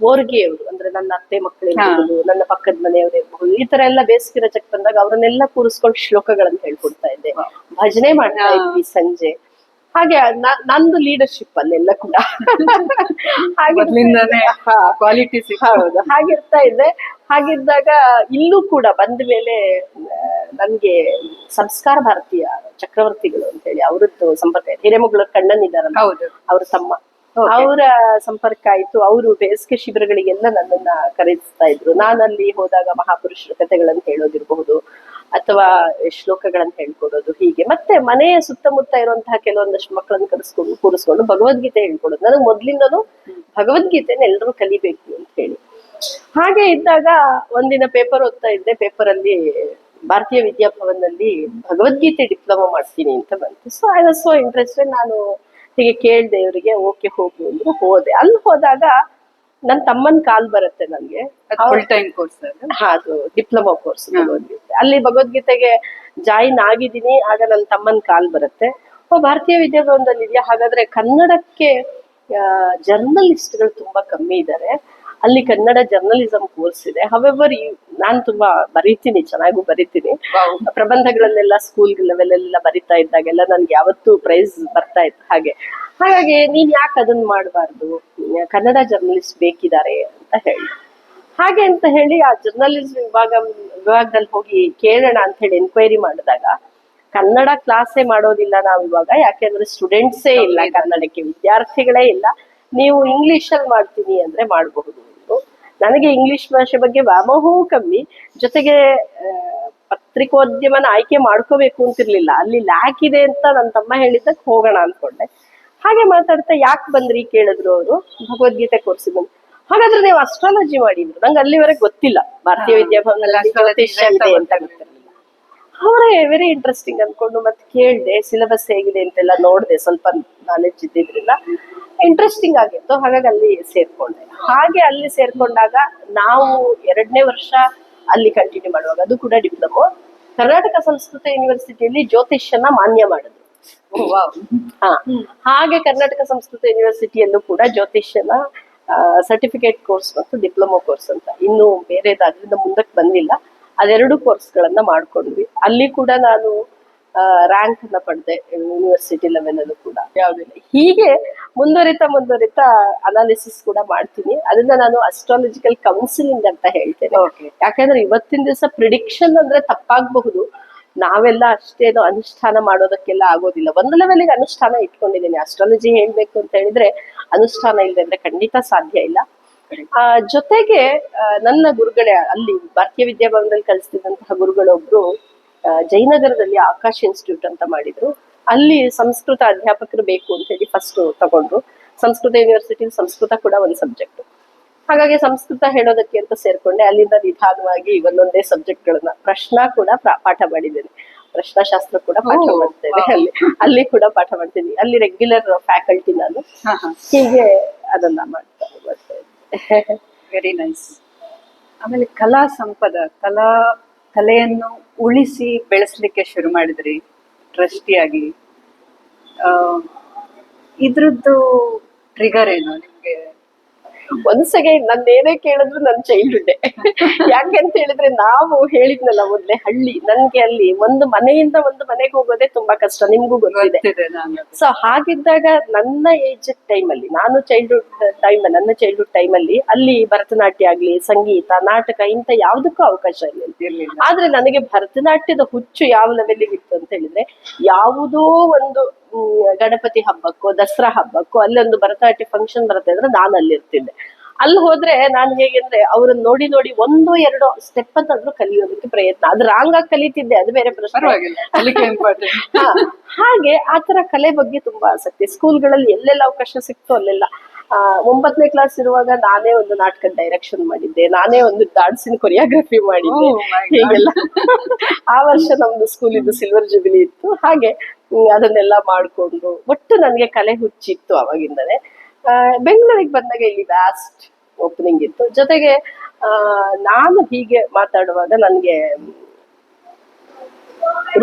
ಓರ್ಗೆಯವರು ಅಂದ್ರೆ ನನ್ನ ಅತ್ತೆ ಮಕ್ಕಳಿರ್ಬಹುದು, ನನ್ನ ಪಕ್ಕದ ಮನೆಯವರು ಇರ್ಬಹುದು, ಈ ತರ ಎಲ್ಲ ಬೇಸಿಗೆ ರಜಕ್ಕೆ ಬಂದಾಗ ಅವ್ರನ್ನೆಲ್ಲ ಕೂರಿಸ್ಕೊಂಡು ಶ್ಲೋಕಗಳನ್ನ ಹೇಳ್ಕೊಡ್ತಾ ಇದ್ದೆ, ಭಜನೆ ಮಾಡ್ತಾ ಇದ್ವಿ ಸಂಜೆ. ಹಾಗೆ ನಂದು ಲೀಡರ್ಶಿಪ್ ಅಲ್ಲೆಲ್ಲ ಕೂಡ ಕ್ವಾಲಿಟೀಸ್ ಹೌದು, ಹಾಗಿರ್ತಾ ಇದ್ದೆ. ಹಾಗಿದ್ದಾಗ ಇಲ್ಲೂ ಕೂಡ ಬಂದ ಮೇಲೆ ನನ್ಗೆ ಸಂಸ್ಕಾರ ಭಾರತೀಯ ಚಕ್ರವರ್ತಿಗಳು ಅಂತ ಹೇಳಿ ಅವರದ್ದು ಸಂಪರ್ಕ ಇದೆ. ಹಿರೇಮಗಳ ಕಣ್ಣನ್ ಇದಾರಲ್ಲ, ಅವ್ರ ತಮ್ಮ, Okay. ಅವರ ಸಂಪರ್ಕ ಆಯ್ತು. ಅವರು ಬೇಸಿಗೆ ಶಿಬಿರಗಳಿಗೆಲ್ಲ ನನ್ನನ್ನ ಕರೆಸ್ತಾ ಇದ್ರು. ನಾನಲ್ಲಿ ಹೋದಾಗ ಮಹಾಪುರುಷರ ಕಥೆಗಳನ್ನು ಹೇಳೋದಿರಬಹುದು ಅಥವಾ ಶ್ಲೋಕಗಳನ್ನು ಹೇಳ್ಕೊಡೋದು, ಹೀಗೆ ಮತ್ತೆ ಮನೆಯ ಸುತ್ತಮುತ್ತ ಇರುವಂತಹ ಕೆಲವೊಂದಷ್ಟು ಮಕ್ಕಳನ್ನು ಕೂರಿಸ್ಕೊಂಡು ಭಗವದ್ಗೀತೆ ಹೇಳ್ಕೊಡೋದು. ನನಗೆ ಮೊದ್ಲಿಂದನೂ ಭಗವದ್ಗೀತೆನ ಎಲ್ಲರೂ ಕಲಿಬೇಕು ಅಂತ ಹೇಳಿ. ಹಾಗೆ ಇದ್ದಾಗ ಒಂದಿನ ಪೇಪರ್ ಓದ್ತಾ ಇದ್ದೆ. ಪೇಪರ್ ಅಲ್ಲಿ ಭಾರತೀಯ ವಿದ್ಯಾಭವನಲ್ಲಿ ಭಗವದ್ಗೀತೆ ಡಿಪ್ಲೊಮಾ ಮಾಡ್ತೀನಿ ಅಂತ ಬಂತು. So I was so interested. ನಾನು ಹೀಗೆ ಕೇಳ್ದೆ ಇವರಿಗೆ, ಓಕೆ ಹೋಗು ಅಂದ್ರು. ಹೋದೆ. ಅಲ್ಲಿ ಹೋದಾಗ ನನ್ನ ತಮ್ಮನ ಕಾಲ್ ಬರುತ್ತೆ ನನ್ಗೆ. ಫುಲ್ ಟೈಮ್ ಕೋರ್ಸ್ ಅದು ಡಿಪ್ಲೊಮಾ ಕೋರ್ಸ್ ಭಗವದ್ಗೀತೆ. ಅಲ್ಲಿ ಭಗವದ್ಗೀತೆಗೆ ಜಾಯಿನ್ ಆಗಿದ್ದೀನಿ. ಆಗ ನನ್ನ ತಮ್ಮನ ಕಾಲ್ ಬರುತ್ತೆ. ಭಾರತೀಯ ವಿದ್ಯಾಭವನದಲ್ಲಿ ಇದೆಯಾ, ಹಾಗಾದ್ರೆ ಕನ್ನಡಕ್ಕೆ ಜರ್ನಲಿಸ್ಟ್ಗಳು ತುಂಬಾ ಕಮ್ಮಿ ಇದ್ದಾರೆ, ಅಲ್ಲಿ ಕನ್ನಡ ಜರ್ನಲಿಸಂ ಕೋರ್ಸ್ ಇದೆ. ಹವೆವರ್ ನಾನು ತುಂಬಾ ಬರೀತೀನಿ, ಚೆನ್ನಾಗೂ ಬರೀತೀನಿ. ಪ್ರಬಂಧಗಳನ್ನೆಲ್ಲ ಸ್ಕೂಲ್ ಲೆವೆಲ್ ಎಲ್ಲ ಬರಿತಾ ಇದ್ದಾಗೆಲ್ಲ ನನ್ಗೆ ಯಾವತ್ತೂ ಪ್ರೈಸ್ ಬರ್ತಾ ಇತ್ತು. ಹಾಗಾಗಿ ನೀನ್ ಯಾಕೆ ಅದನ್ನ ಮಾಡಬಾರ್ದು, ಕನ್ನಡ ಜರ್ನಲಿಸ್ಟ್ ಬೇಕಿದ್ದಾರೆ ಅಂತ ಹೇಳಿ. ಹಾಗೆ ಅಂತ ಹೇಳಿ ಆ ಜರ್ನಲಿಸ್ಟ್ ವಿಭಾಗದಲ್ಲಿ ಹೋಗಿ ಕೇಳೋಣ ಅಂತ ಹೇಳಿ ಎನ್ಕ್ವೈರಿ ಮಾಡಿದಾಗ, ಕನ್ನಡ ಕ್ಲಾಸೇ ಮಾಡೋದಿಲ್ಲ ನಾವು ಇವಾಗ, ಯಾಕೆಂದ್ರೆ ಸ್ಟೂಡೆಂಟ್ಸೇ ಇಲ್ಲ ಕನ್ನಡಕ್ಕೆ, ವಿದ್ಯಾರ್ಥಿಗಳೇ ಇಲ್ಲ. ನೀವು ಇಂಗ್ಲಿಷ್ ಅಲ್ಲಿ ಮಾಡ್ತೀನಿ ಅಂದ್ರೆ ಮಾಡಬಹುದು. ನನಗೆ ಇಂಗ್ಲಿಷ್ ಭಾಷೆ ಬಗ್ಗೆ ವ್ಯಾಮೋಹವೂ ಕಮ್ಮಿ, ಜೊತೆಗೆ ಪತ್ರಿಕೋದ್ಯಮನ ಆಯ್ಕೆ ಮಾಡ್ಕೋಬೇಕು ಅಂತಿರ್ಲಿಲ್ಲ. ಅಲ್ಲಿ ಲ್ಯಾಕ್ ಇದೆ ಅಂತ ನನ್ನ ತಮ್ಮ ಹೇಳಿದ್ದಕ್ಕೆ ಹೋಗೋಣ ಅನ್ಕೊಂಡೆ. ಹಾಗೆ ಮಾತಾಡ್ತಾ ಯಾಕೆ ಬಂದ್ರಿ ಕೇಳಿದ್ರು ಅವರು. ಭಗವದ್ಗೀತೆ ಕೋರ್ಸ್ ಬಂದು. ಹಾಗಾದ್ರೆ ನೀವು ಅಸ್ಟ್ರಾಲಜಿ ಮಾಡಿದ್ರು. ನಂಗೆ ಅಲ್ಲಿವರೆಗೆ ಗೊತ್ತಿಲ್ಲ ಭಾರತೀಯ ವಿದ್ಯಾಭವನದಲ್ಲಿ ಜ್ಯೋತಿಷ್ಯ ಇದೆ ಅಂತ ಗೊತ್ತಿರಲಿಲ್ಲ. ಅವರೇ ವೆರಿ ಇಂಟ್ರೆಸ್ಟಿಂಗ್ ಅನ್ಕೊಂಡು ಮತ್ತೆ ಕೇಳಿದೆ, ಸಿಲೆಬಸ್ ಹೇಗಿದೆ ಅಂತೆಲ್ಲ ನೋಡಿದೆ. ಸ್ವಲ್ಪ ನಾಲೆಡ್ಜ್ ಇದ್ದಿದ್ರಿಂದ ಇಂಟ್ರೆಸ್ಟಿಂಗ್ ಆಗಿತ್ತು. ಹಾಗಾಗಿ ಅಲ್ಲಿ ಸೇರ್ಕೊಂಡೆ. ಹಾಗೆ ಅಲ್ಲಿ ಸೇರ್ಕೊಂಡಾಗ ನಾವು 2ನೇ ವರ್ಷ ಅಲ್ಲಿ ಕಂಟಿನ್ಯೂ ಮಾಡುವಾಗ, ಅದು ಕೂಡ ಡಿಪ್ಲೊಮೊ, ಕರ್ನಾಟಕ ಸಂಸ್ಕೃತ ಯೂನಿವರ್ಸಿಟಿಯಲ್ಲಿ ಜ್ಯೋತಿಷ್ಯನ ಮಾನ್ಯ ಮಾಡಿದ್ರು. ಹಾಗೆ ಕರ್ನಾಟಕ ಸಂಸ್ಕೃತ ಯೂನಿವರ್ಸಿಟಿಯಲ್ಲೂ ಕೂಡ ಜ್ಯೋತಿಷ್ಯನ ಸರ್ಟಿಫಿಕೇಟ್ ಕೋರ್ಸ್ ಮತ್ತು ಡಿಪ್ಲೊಮೊ ಕೋರ್ಸ್ ಅಂತ ಇನ್ನು ಬೇರೆದಾದ್ರಿಂದ ಮುಂದಕ್ಕೆ ಬಂದಿಲ್ಲ. ಅದೆರಡು ಕೋರ್ಸ್ಗಳನ್ನ ಮಾಡ್ಕೊಂಡ್ವಿ. ಅಲ್ಲಿ ಕೂಡ ನಾನು ರ್ಯಾಂಕ್ ಅನ್ನ ಪಡೆದೆ ಯೂನಿವರ್ಸಿಟಿ ಲೆವೆಲ್ ಅಲ್ಲೂ ಕೂಡ. ಯಾವ್ದಿಲ್ಲ, ಹೀಗೆ ಮುಂದುವರಿತಾ ಅನಾಲಿಸಿಸ್ ಕೂಡ ಮಾಡ್ತೀನಿ. ಅದನ್ನ ನಾನು ಅಸ್ಟ್ರಾಲಜಿಕಲ್ ಕೌನ್ಸಿಲಿಂಗ್ ಅಂತ ಹೇಳ್ತೇನೆ. ಯಾಕಂದ್ರೆ ಇವತ್ತಿನ ದಿವಸ ಪ್ರಿಡಿಕ್ಷನ್ ಅಂದ್ರೆ ತಪ್ಪಾಗಬಹುದು, ನಾವೆಲ್ಲ ಅಷ್ಟೇನೋ ಅನುಷ್ಠಾನ ಮಾಡೋದಕ್ಕೆಲ್ಲ ಆಗೋದಿಲ್ಲ. ಒಂದು ಲೆವೆಲ್ಗೆ ಅನುಷ್ಠಾನ ಇಟ್ಕೊಂಡಿದ್ದೀನಿ. ಅಸ್ಟ್ರಾಲಜಿ ಹೇಳ್ಬೇಕು ಅಂತ ಹೇಳಿದ್ರೆ ಅನುಷ್ಠಾನ ಇಲ್ಲದೆ ಅಂದ್ರೆ ಖಂಡಿತ ಸಾಧ್ಯ ಇಲ್ಲ. ಜೊತೆಗೆ ನನ್ನ ಗುರುಗಳೇ ಅಲ್ಲಿ ಭಾರತೀಯ ವಿದ್ಯಾಭವನದಲ್ಲಿ ಕಲಿಸ್ತಿದ್ದಂತಹ ಗುರುಗಳೊಬ್ರು ಜಯನಗರದಲ್ಲಿ ಆಕಾಶ್ ಇನ್ಸ್ಟಿಟ್ಯೂಟ್ ಅಂತ ಮಾಡಿದ್ರು. ಅಲ್ಲಿ ಸಂಸ್ಕೃತ ಅಧ್ಯಾಪಕರು ಬೇಕು ಅಂತ ಹೇಳಿ ಫಸ್ಟ್ ತಗೊಂಡ್ರು. ಸಂಸ್ಕೃತ ಯೂನಿವರ್ಸಿಟಿ ಸಂಸ್ಕೃತ ಕೂಡ ಒಂದು ಸಬ್ಜೆಕ್ಟ್. ಹಾಗಾಗಿ ಸಂಸ್ಕೃತ ಹೇಳೋದಕ್ಕೆ ಅಂತ ಸೇರ್ಕೊಂಡೆ. ಅಲ್ಲಿಂದ ನಿಧಾನವಾಗಿ ಒಂದೊಂದೇ ಸಬ್ಜೆಕ್ಟ್ ಗಳನ್ನ, ಪ್ರಶ್ನಾ ಕೂಡ ಪಾಠ ಮಾಡಿದ್ದೇನೆ, ಪ್ರಶ್ನಾಶಾಸ್ತ್ರ ಕೂಡ ಪಾಠ ಮಾಡ್ತೇನೆ. ಅಲ್ಲಿ ಕೂಡ ಪಾಠ ಮಾಡ್ತೀನಿ. ಅಲ್ಲಿ ರೆಗ್ಯುಲರ್ ಫ್ಯಾಕಲ್ಟಿ ನಾನು. ಹೀಗೆ ಅದನ್ನ ಮಾಡ್ತೇನೆ. Very nice. ಆಮೇಲೆ ಕಲಾ ಸಂಪದ, ಕಲೆಯನ್ನು ಉಳಿಸಿ ಬೆಳೆಸ್ಲಿಕ್ಕೆ ಶುರು ಮಾಡಿದ್ರಿ ಟ್ರಸ್ಟಿಯಾಗಿ. ಇದ್ರದ್ದು ಟ್ರಿಗರ್ ಏನು ನಿಮ್ಗೆ? ಒಂದ್ಸಗೆ ನನ್ನೇನೇ ಕೇಳಿದ್ರು ನನ್ ಚೈಲ್ಡ್ಹುಡ್. ಯಾಕೆಂತ ಹೇಳಿದ್ರೆ ನಾವು ಹೇಳಿದ್ನಲ್ಲ ಮೊದ್ಲೇ, ಹಳ್ಳಿ. ನನ್ಗೆ ಅಲ್ಲಿ ಒಂದು ಮನೆಯಿಂದ ಒಂದು ಮನೆಗೆ ಹೋಗೋದೇ ತುಂಬಾ ಕಷ್ಟ, ನಿಮ್ಗೂ ಗೊತ್ತಿದೆ. ಸೊ ಹಾಗಿದ್ದಾಗ ನನ್ನ ಏಜ್ ಟೈಮಲ್ಲಿ, ನನ್ನ ಚೈಲ್ಡ್ಹುಡ್ ಟೈಮಲ್ಲಿ ಅಲ್ಲಿ ಭರತನಾಟ್ಯ ಆಗ್ಲಿ, ಸಂಗೀತ, ನಾಟಕ ಇಂತ ಯಾವ್ದಕ್ಕೂ ಅವಕಾಶ ಇರಲಿಲ್ಲ. ಆದ್ರೆ ನನಗೆ ಭರತನಾಟ್ಯದ ಹುಚ್ಚು ಯಾವ ಲೆವೆಲ್ಗೆ ಇತ್ತು ಅಂತ ಹೇಳಿದ್ರೆ, ಯಾವುದೋ ಒಂದು ಗಣಪತಿ ಹಬ್ಬಕ್ಕೋ ದಸರಾ ಹಬ್ಬಕ್ಕೋ ಅಲ್ಲೊಂದು ಭರತನಾಟ್ಯ ಫಂಕ್ಷನ್ ಬರುತ್ತೆ ಅಂದ್ರೆ ನಾನು ಅಲ್ಲಿರ್ತಿದ್ದೆ. ಅಲ್ಲಿ ಹೋದ್ರೆ ನಾನು ಹೇಗೆ ಅಂದ್ರೆ ಅವ್ರನ್ನ ನೋಡಿ 1-2 ಸ್ಟೆಪ್ ಅಂತಾದ್ರೂ ಕಲಿಯೋದಕ್ಕೆ ಪ್ರಯತ್ನ. ಅದು ರಾಂಗ್ ಆಗಿ ಕಲಿತಿದ್ದೆ, ಅದು ಬೇರೆ ಪ್ರಶ್ನೆ. ಹಾಗೆ ಆತರ ಕಲೆ ಬಗ್ಗೆ ತುಂಬಾ ಆಸಕ್ತಿ. ಸ್ಕೂಲ್ಗಳಲ್ಲಿ ಎಲ್ಲೆಲ್ಲ ಅವಕಾಶ ಸಿಕ್ತೋ ಅಲ್ಲೆಲ್ಲ. 9ನೇ ಕ್ಲಾಸ್ ಇರುವಾಗ ನಾನೇ ಒಂದು ನಾಟಕ ಡೈರೆಕ್ಷನ್ ಮಾಡಿದ್ದೆ, ನಾನೇ ಒಂದು ಡಾನ್ಸಿನ ಕೊರಿಯೋಗ್ರಫಿ ಮಾಡಿದ್ದೆ. ಹೀಗೆಲ್ಲ ಆ ವರ್ಷ ನಮ್ದು ಸ್ಕೂಲ್ ಇದ್ದು ಸಿಲ್ವರ್ ಜುಬಿಲಿ ಇತ್ತು. ಹಾಗೆ ಅದನ್ನೆಲ್ಲ ಮಾಡ್ಕೊಂಡು ಒಟ್ಟು ನನ್ಗೆ ಕಲೆ ಹುಚ್ಚಿತ್ತು ಅವಾಗಿಂದನೇ. ಬೆಂಗಳೂರಿಗೆ ಬಂದಾಗ ಇಲ್ಲಿ ವ್ಯಾಸ್ಟ್ ಓಪನಿಂಗ್ ಇತ್ತು. ಜೊತೆಗೆ ನಾನು ಹೀಗೆ ಮಾತಾಡುವಾಗ ನನ್ಗೆ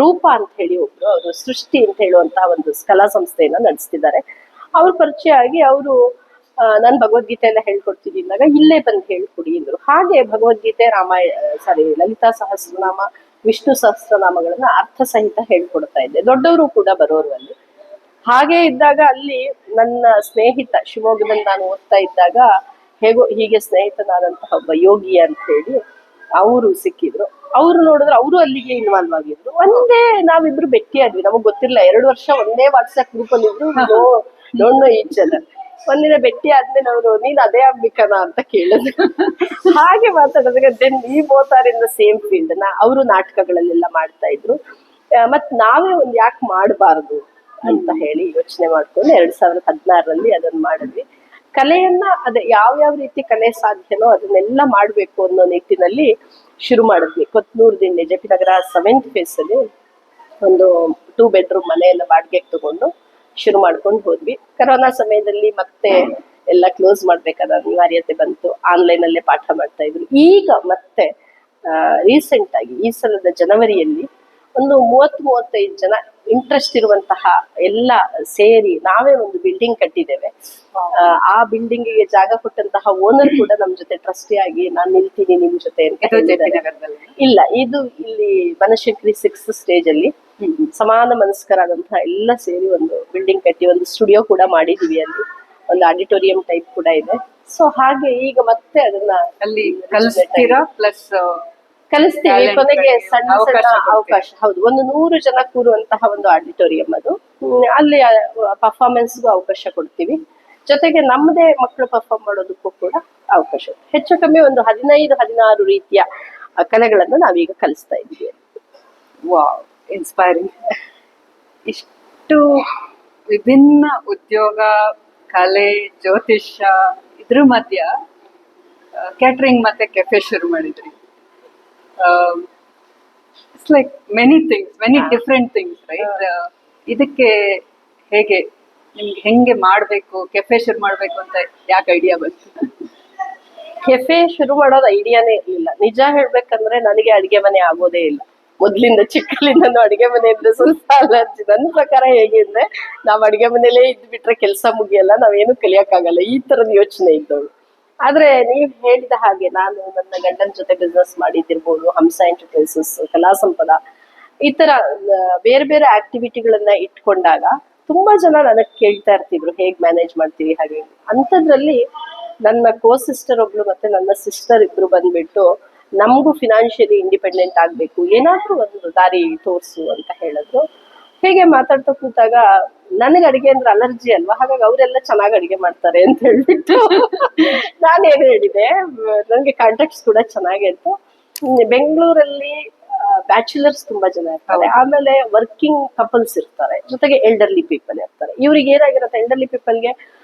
ರೂಪ ಅಂತ ಹೇಳಿ ಒಬ್ರು, ಅವರು ಸೃಷ್ಟಿ ಅಂತ ಹೇಳುವಂತಹ ಒಂದು ಕಲಾ ಸಂಸ್ಥೆಯನ್ನ ನಡೆಸ್ತಿದ್ದಾರೆ. ಅವ್ರ ಪರಿಚಯ ಆಗಿ ಅವರು ನಾನು ಭಗವದ್ಗೀತೆ ಎಲ್ಲ ಹೇಳ್ಕೊಡ್ತಿದ್ದಾಗ ಇಲ್ಲೇ ಬಂದು ಹೇಳ್ಕೊಡಿ ಅಂದ್ರು. ಹಾಗೆ ಭಗವದ್ಗೀತೆ, ಲಲಿತಾ ಸಹಸ್ರನಾಮ, ವಿಷ್ಣು ಸಹಸ್ರನಾಮಗಳನ್ನ ಅರ್ಥ ಸಹಿತ ಹೇಳ್ಕೊಡ್ತಾ ಇದ್ದೆ. ದೊಡ್ಡವರು ಕೂಡ ಬರೋರು ಅಲ್ಲಿ. ಹಾಗೆ ಇದ್ದಾಗ ಅಲ್ಲಿ ನನ್ನ ಸ್ನೇಹಿತ, ಶಿವಮೊಗ್ಗದಲ್ಲಿ ನಾನು ಓದ್ತಾ ಇದ್ದಾಗ ಹೀಗೆ ಸ್ನೇಹಿತನಾದಂತಹ ಒಬ್ಬ ಯೋಗಿ ಅಂತ ಹೇಳಿ ಅವರು ಸಿಕ್ಕಿದ್ರು. ಅವ್ರು ನೋಡಿದ್ರೆ ಅವರು ಅಲ್ಲಿಗೆ ಇನ್ವಾಲ್ವ್ ಆಗಿದ್ರು. ಒಂದೇ ನಾವಿಬ್ರು ಭೇಟಿ ಆದ್ವಿ, ನಮಗ್ ಗೊತ್ತಿಲ್ಲ. 2 ವರ್ಷ ಒಂದೇ ವಾಟ್ಸ್ಆಪ್ ಗ್ರೂಪ್ ಅಲ್ಲಿ ಇದ್ರು. Don't know each other. ಒಂದಿನ ಭೇಟಿ ಆದ್ಮೇಲೆ ಅವರು ನೀನ್ ಅದೇ ಆಗ್ಬೇಕನ ಅಂತ ಕೇಳಿದ್ರು. ಹಾಗೆ ಮಾತಾಡಿದ್ರೆ then we both are in the same field. ಅವರು ನಾಟಕಗಳಲ್ಲೆಲ್ಲ ಮಾಡ್ತಾ ಇದ್ರು. ಮತ್ ನಾವೇ ಒಂದ್ ಯಾಕೆ ಮಾಡಬಾರ್ದು ಅಂತ ಹೇಳಿ ಯೋಚನೆ ಮಾಡ್ಕೊಂಡು 2016ರಲ್ಲಿ ಅದನ್ನ ಮಾಡಿದ್ವಿ. ಕಲೆಯನ್ನ ಅದೇ ಯಾವ ರೀತಿ ಕಲೆ ಸಾಧ್ಯನೋ ಅದನ್ನೆಲ್ಲ ಮಾಡ್ಬೇಕು ಅನ್ನೋ ನಿಟ್ಟಿನಲ್ಲಿ ಶುರು ಮಾಡಿದ್ವಿ. ಕೊತ್ನೂರು ದಿಣ್ಣೆ ಜೆ ಪಿ ನಗರ 7th ಫೇಸ್ ಅಲ್ಲಿ ಒಂದು 2 bedroom ಮನೆಯನ್ನ ಬಾಡಿಗೆಗೆ ತಗೊಂಡು ಶುರು ಮಾಡ್ಕೊಂಡು ಹೋದ್ವಿ. ಕರೋನಾ ಸಮಯದಲ್ಲಿ ಮತ್ತೆ ಎಲ್ಲ ಕ್ಲೋಸ್ ಮಾಡ್ಬೇಕಾದ ಅನಿವಾರ್ಯತೆ ಬಂತು. ಆನ್ಲೈನ್ ಅಲ್ಲೇ ಪಾಠ ಮಾಡ್ತಾ ಇದ್ರು. ಈಗ ಮತ್ತೆ ರೀಸೆಂಟ್ ಆಗಿ ಈ ಸಲದ ಜನವರಿಯಲ್ಲಿ ಒಂದು 30-35 ಜನ ಇಂಟ್ರೆಸ್ಟ್ ಇರುವಂತಹ ಎಲ್ಲ ಸೇರಿ ನಾವೇ ಒಂದು ಬಿಲ್ಡಿಂಗ್ ಕಟ್ಟಿದ್ದೇವೆ. ಆ ಬಿಲ್ಡಿಂಗಿಗೆ ಜಾಗ ಕೊಟ್ಟಂತಹ ಓನರ್ ಕೂಡ ನಮ್ ಜೊತೆ ಟ್ರಸ್ಟಿ ಆಗಿ ನಾನ್ ನಿಲ್ತೀನಿ ನಿಮ್ ಜೊತೆ ಅಂತ ಹೇಳಿದ್ದಾರೆ. ಇಲ್ಲ, ಇದು ಇಲ್ಲಿ ಬನಶಂಕರಿ 6th ಸ್ಟೇಜ್ ಅಲ್ಲಿ ಸಮಾನ ಮನಸ್ಕರಾದಂತಹ ಎಲ್ಲ ಸೇರಿ ಒಂದು ಬಿಲ್ಡಿಂಗ್ ಕಟ್ಟಿ ಒಂದು ಸ್ಟುಡಿಯೋ ಕೂಡ ಮಾಡಿದೀವಿ. ಅಲ್ಲಿ ಒಂದು ಆಡಿಟೋರಿಯಂ ಟೈಪ್ ಕೂಡ ಇದೆ. ಸೊ ಹಾಗೆ ಈಗ ಮತ್ತೆ ಅದನ್ನ ಅಲ್ಲಿ ಕಲಿಸ್ತೀರಾ ಪ್ಲಸ್ ಕಲಿಸ್ತೀವಿ. ಕೊನೆಗೆ ಸಣ್ಣ ಅವಕಾಶ, ಹೌದು, ಒಂದು 100 ಜನ ಕೂರುವಂತಹ ಒಂದು ಆಡಿಟೋರಿಯಂ ಅದು. ಅಲ್ಲಿ ಪರ್ಫಾರ್ಮೆನ್ಸ್ಗೂ ಅವಕಾಶ ಕೊಡ್ತೀವಿ. ಜೊತೆಗೆ ನಮ್ಮದೇ ಮಕ್ಕಳು ಪರ್ಫಾರ್ಮ್ ಮಾಡೋದಕ್ಕೂ ಕೂಡ ಅವಕಾಶ. ಹೆಚ್ಚು ಕಮ್ಮಿ ಒಂದು 15-16 ರೀತಿಯ ಕಲೆಗಳನ್ನು ನಾವೀಗ ಕಲಿಸ್ತಾ ಇದ್ದೀವಿ. Wow, inspiring. ಇಷ್ಟು ವಿಭಿನ್ನ ಉದ್ಯೋಗ, ಕಲೆ, ಜ್ಯೋತಿಷ್ಯ ಇದ್ರ ಮಧ್ಯ ಕ್ಯಾಟ್ರಿಂಗ್ ಮತ್ತೆ ಕೆಫೆ ಶುರು ಮಾಡಿದ್ರಿ. It's like many things, many different things, right? ಇದಕ್ಕೆ ಹೇಗೆ ನಿಮ್ಗೆ ಹೆಂಗೆ ಮಾಡ್ಬೇಕು, ಕೆಫೆ ಶುರು ಮಾಡ್ಬೇಕು ಅಂತ ಯಾಕೆ ಐಡಿಯಾ ಬಂತು? ಕೆಫೆ ಶುರು ಮಾಡೋದು ಐಡಿಯಾನೇ ಇರ್ಲಿಲ್ಲ. ನಿಜ ಹೇಳ್ಬೇಕಂದ್ರೆ ನನಗೆ ಅಡಿಗೆ ಮನೆ ಆಗೋದೇ ಇಲ್ಲ. ಮೊದ್ಲಿಂದ ಚಿಕ್ಕಲಿಂದ ಅಡಿಗೆ ಮನೆ ಅಂದ್ರೆ ಸ್ವಲ್ಪ ಅಲರ್ಜಿ. ನನ್ನ ಪ್ರಕಾರ ಹೇಗೆ ಅಂದ್ರೆ ನಾವ್ ಅಡಿಗೆ ಮನೇಲೇ ಇದ್ ಬಿಟ್ರೆ ಕೆಲಸ ಮುಗಿಯಲ್ಲ, ನಾವೇನು ಕಲಿಯಕ್ಕಾಗಲ್ಲ, ಈ ತರದ ಯೋಚನೆ ಇದ್ದವಳು. ಆದ್ರೆ ನೀವ್ ಹೇಳಿದ ಹಾಗೆ ನಾನು ನನ್ನ ಗಂಡನ ಜೊತೆ ಬಿಸ್ನೆಸ್ ಮಾಡಿದ್ದಿರ್ಬೋದು, ಹಂಸ ಎಂಟರ್ಪ್ರೈಸಸ್, ಕಲಾ ಸಂಪದ, ಈ ತರ ಬೇರೆ ಬೇರೆ ಆಕ್ಟಿವಿಟಿಗಳನ್ನ ಇಟ್ಕೊಂಡಾಗ ತುಂಬಾ ಜನ ನನಗ್ ಕೇಳ್ತಾ ಇರ್ತಿದ್ರು ಹೇಗ್ ಮ್ಯಾನೇಜ್ ಮಾಡ್ತೀವಿ ಹಾಗೆ. ಅಂಥದ್ರಲ್ಲಿ ನನ್ನ ಕೋ ಸಿಸ್ಟರ್ ಒಬ್ಳು ಮತ್ತೆ ನನ್ನ ಸಿಸ್ಟರ್ ಇಬ್ರು ಬಂದ್ಬಿಟ್ಟು ನಮಗೂ ಫಿನಾನ್ಷಿಯಲಿ ಇಂಡಿಪೆಂಡೆಂಟ್ ಆಗ್ಬೇಕು, ಏನಾದ್ರೂ ಒಂದು ದಾರಿ ತೋರ್ಸು ಅಂತ ಹೇಳಿದ್ರು. ಹೇಗೆ ಮಾತಾಡ್ತಾ ಕೂತಾಗ ನನಗೆ ಅಡಿಗೆ ಅಂದ್ರೆ ಅಲರ್ಜಿ ಅಲ್ವಾ, ಹಾಗಾಗಿ ಅವರೆಲ್ಲ ಚೆನ್ನಾಗಿ ಅಡಿಗೆ ಮಾಡ್ತಾರೆ ಅಂತ ಹೇಳ್ಬಿಟ್ಟು ನಾನೇನು ಹೇಳಿದೆ, ನನಗೆ ಕಾಂಟ್ಯಾಕ್ಟ್ಸ್ ಕೂಡ ಚೆನ್ನಾಗಿತ್ತು. ಬೆಂಗಳೂರಲ್ಲಿ ಬ್ಯಾಚುಲರ್ಸ್ ತುಂಬಾ ಜನ ಇರ್ತಾರೆ, ಆಮೇಲೆ ವರ್ಕಿಂಗ್ ಕಪಲ್ಸ್ ಇರ್ತಾರೆ, ಜೊತೆಗೆ ಎಲ್ಡರ್ಲಿ ಪೀಪಲ್ ಇರ್ತಾರೆ. ಇವ್ರಿಗೆ ಏನಾಗಿರುತ್ತೆ, ಎಲ್ಡರ್ಲಿ ಪೀಪಲ್ಗೆ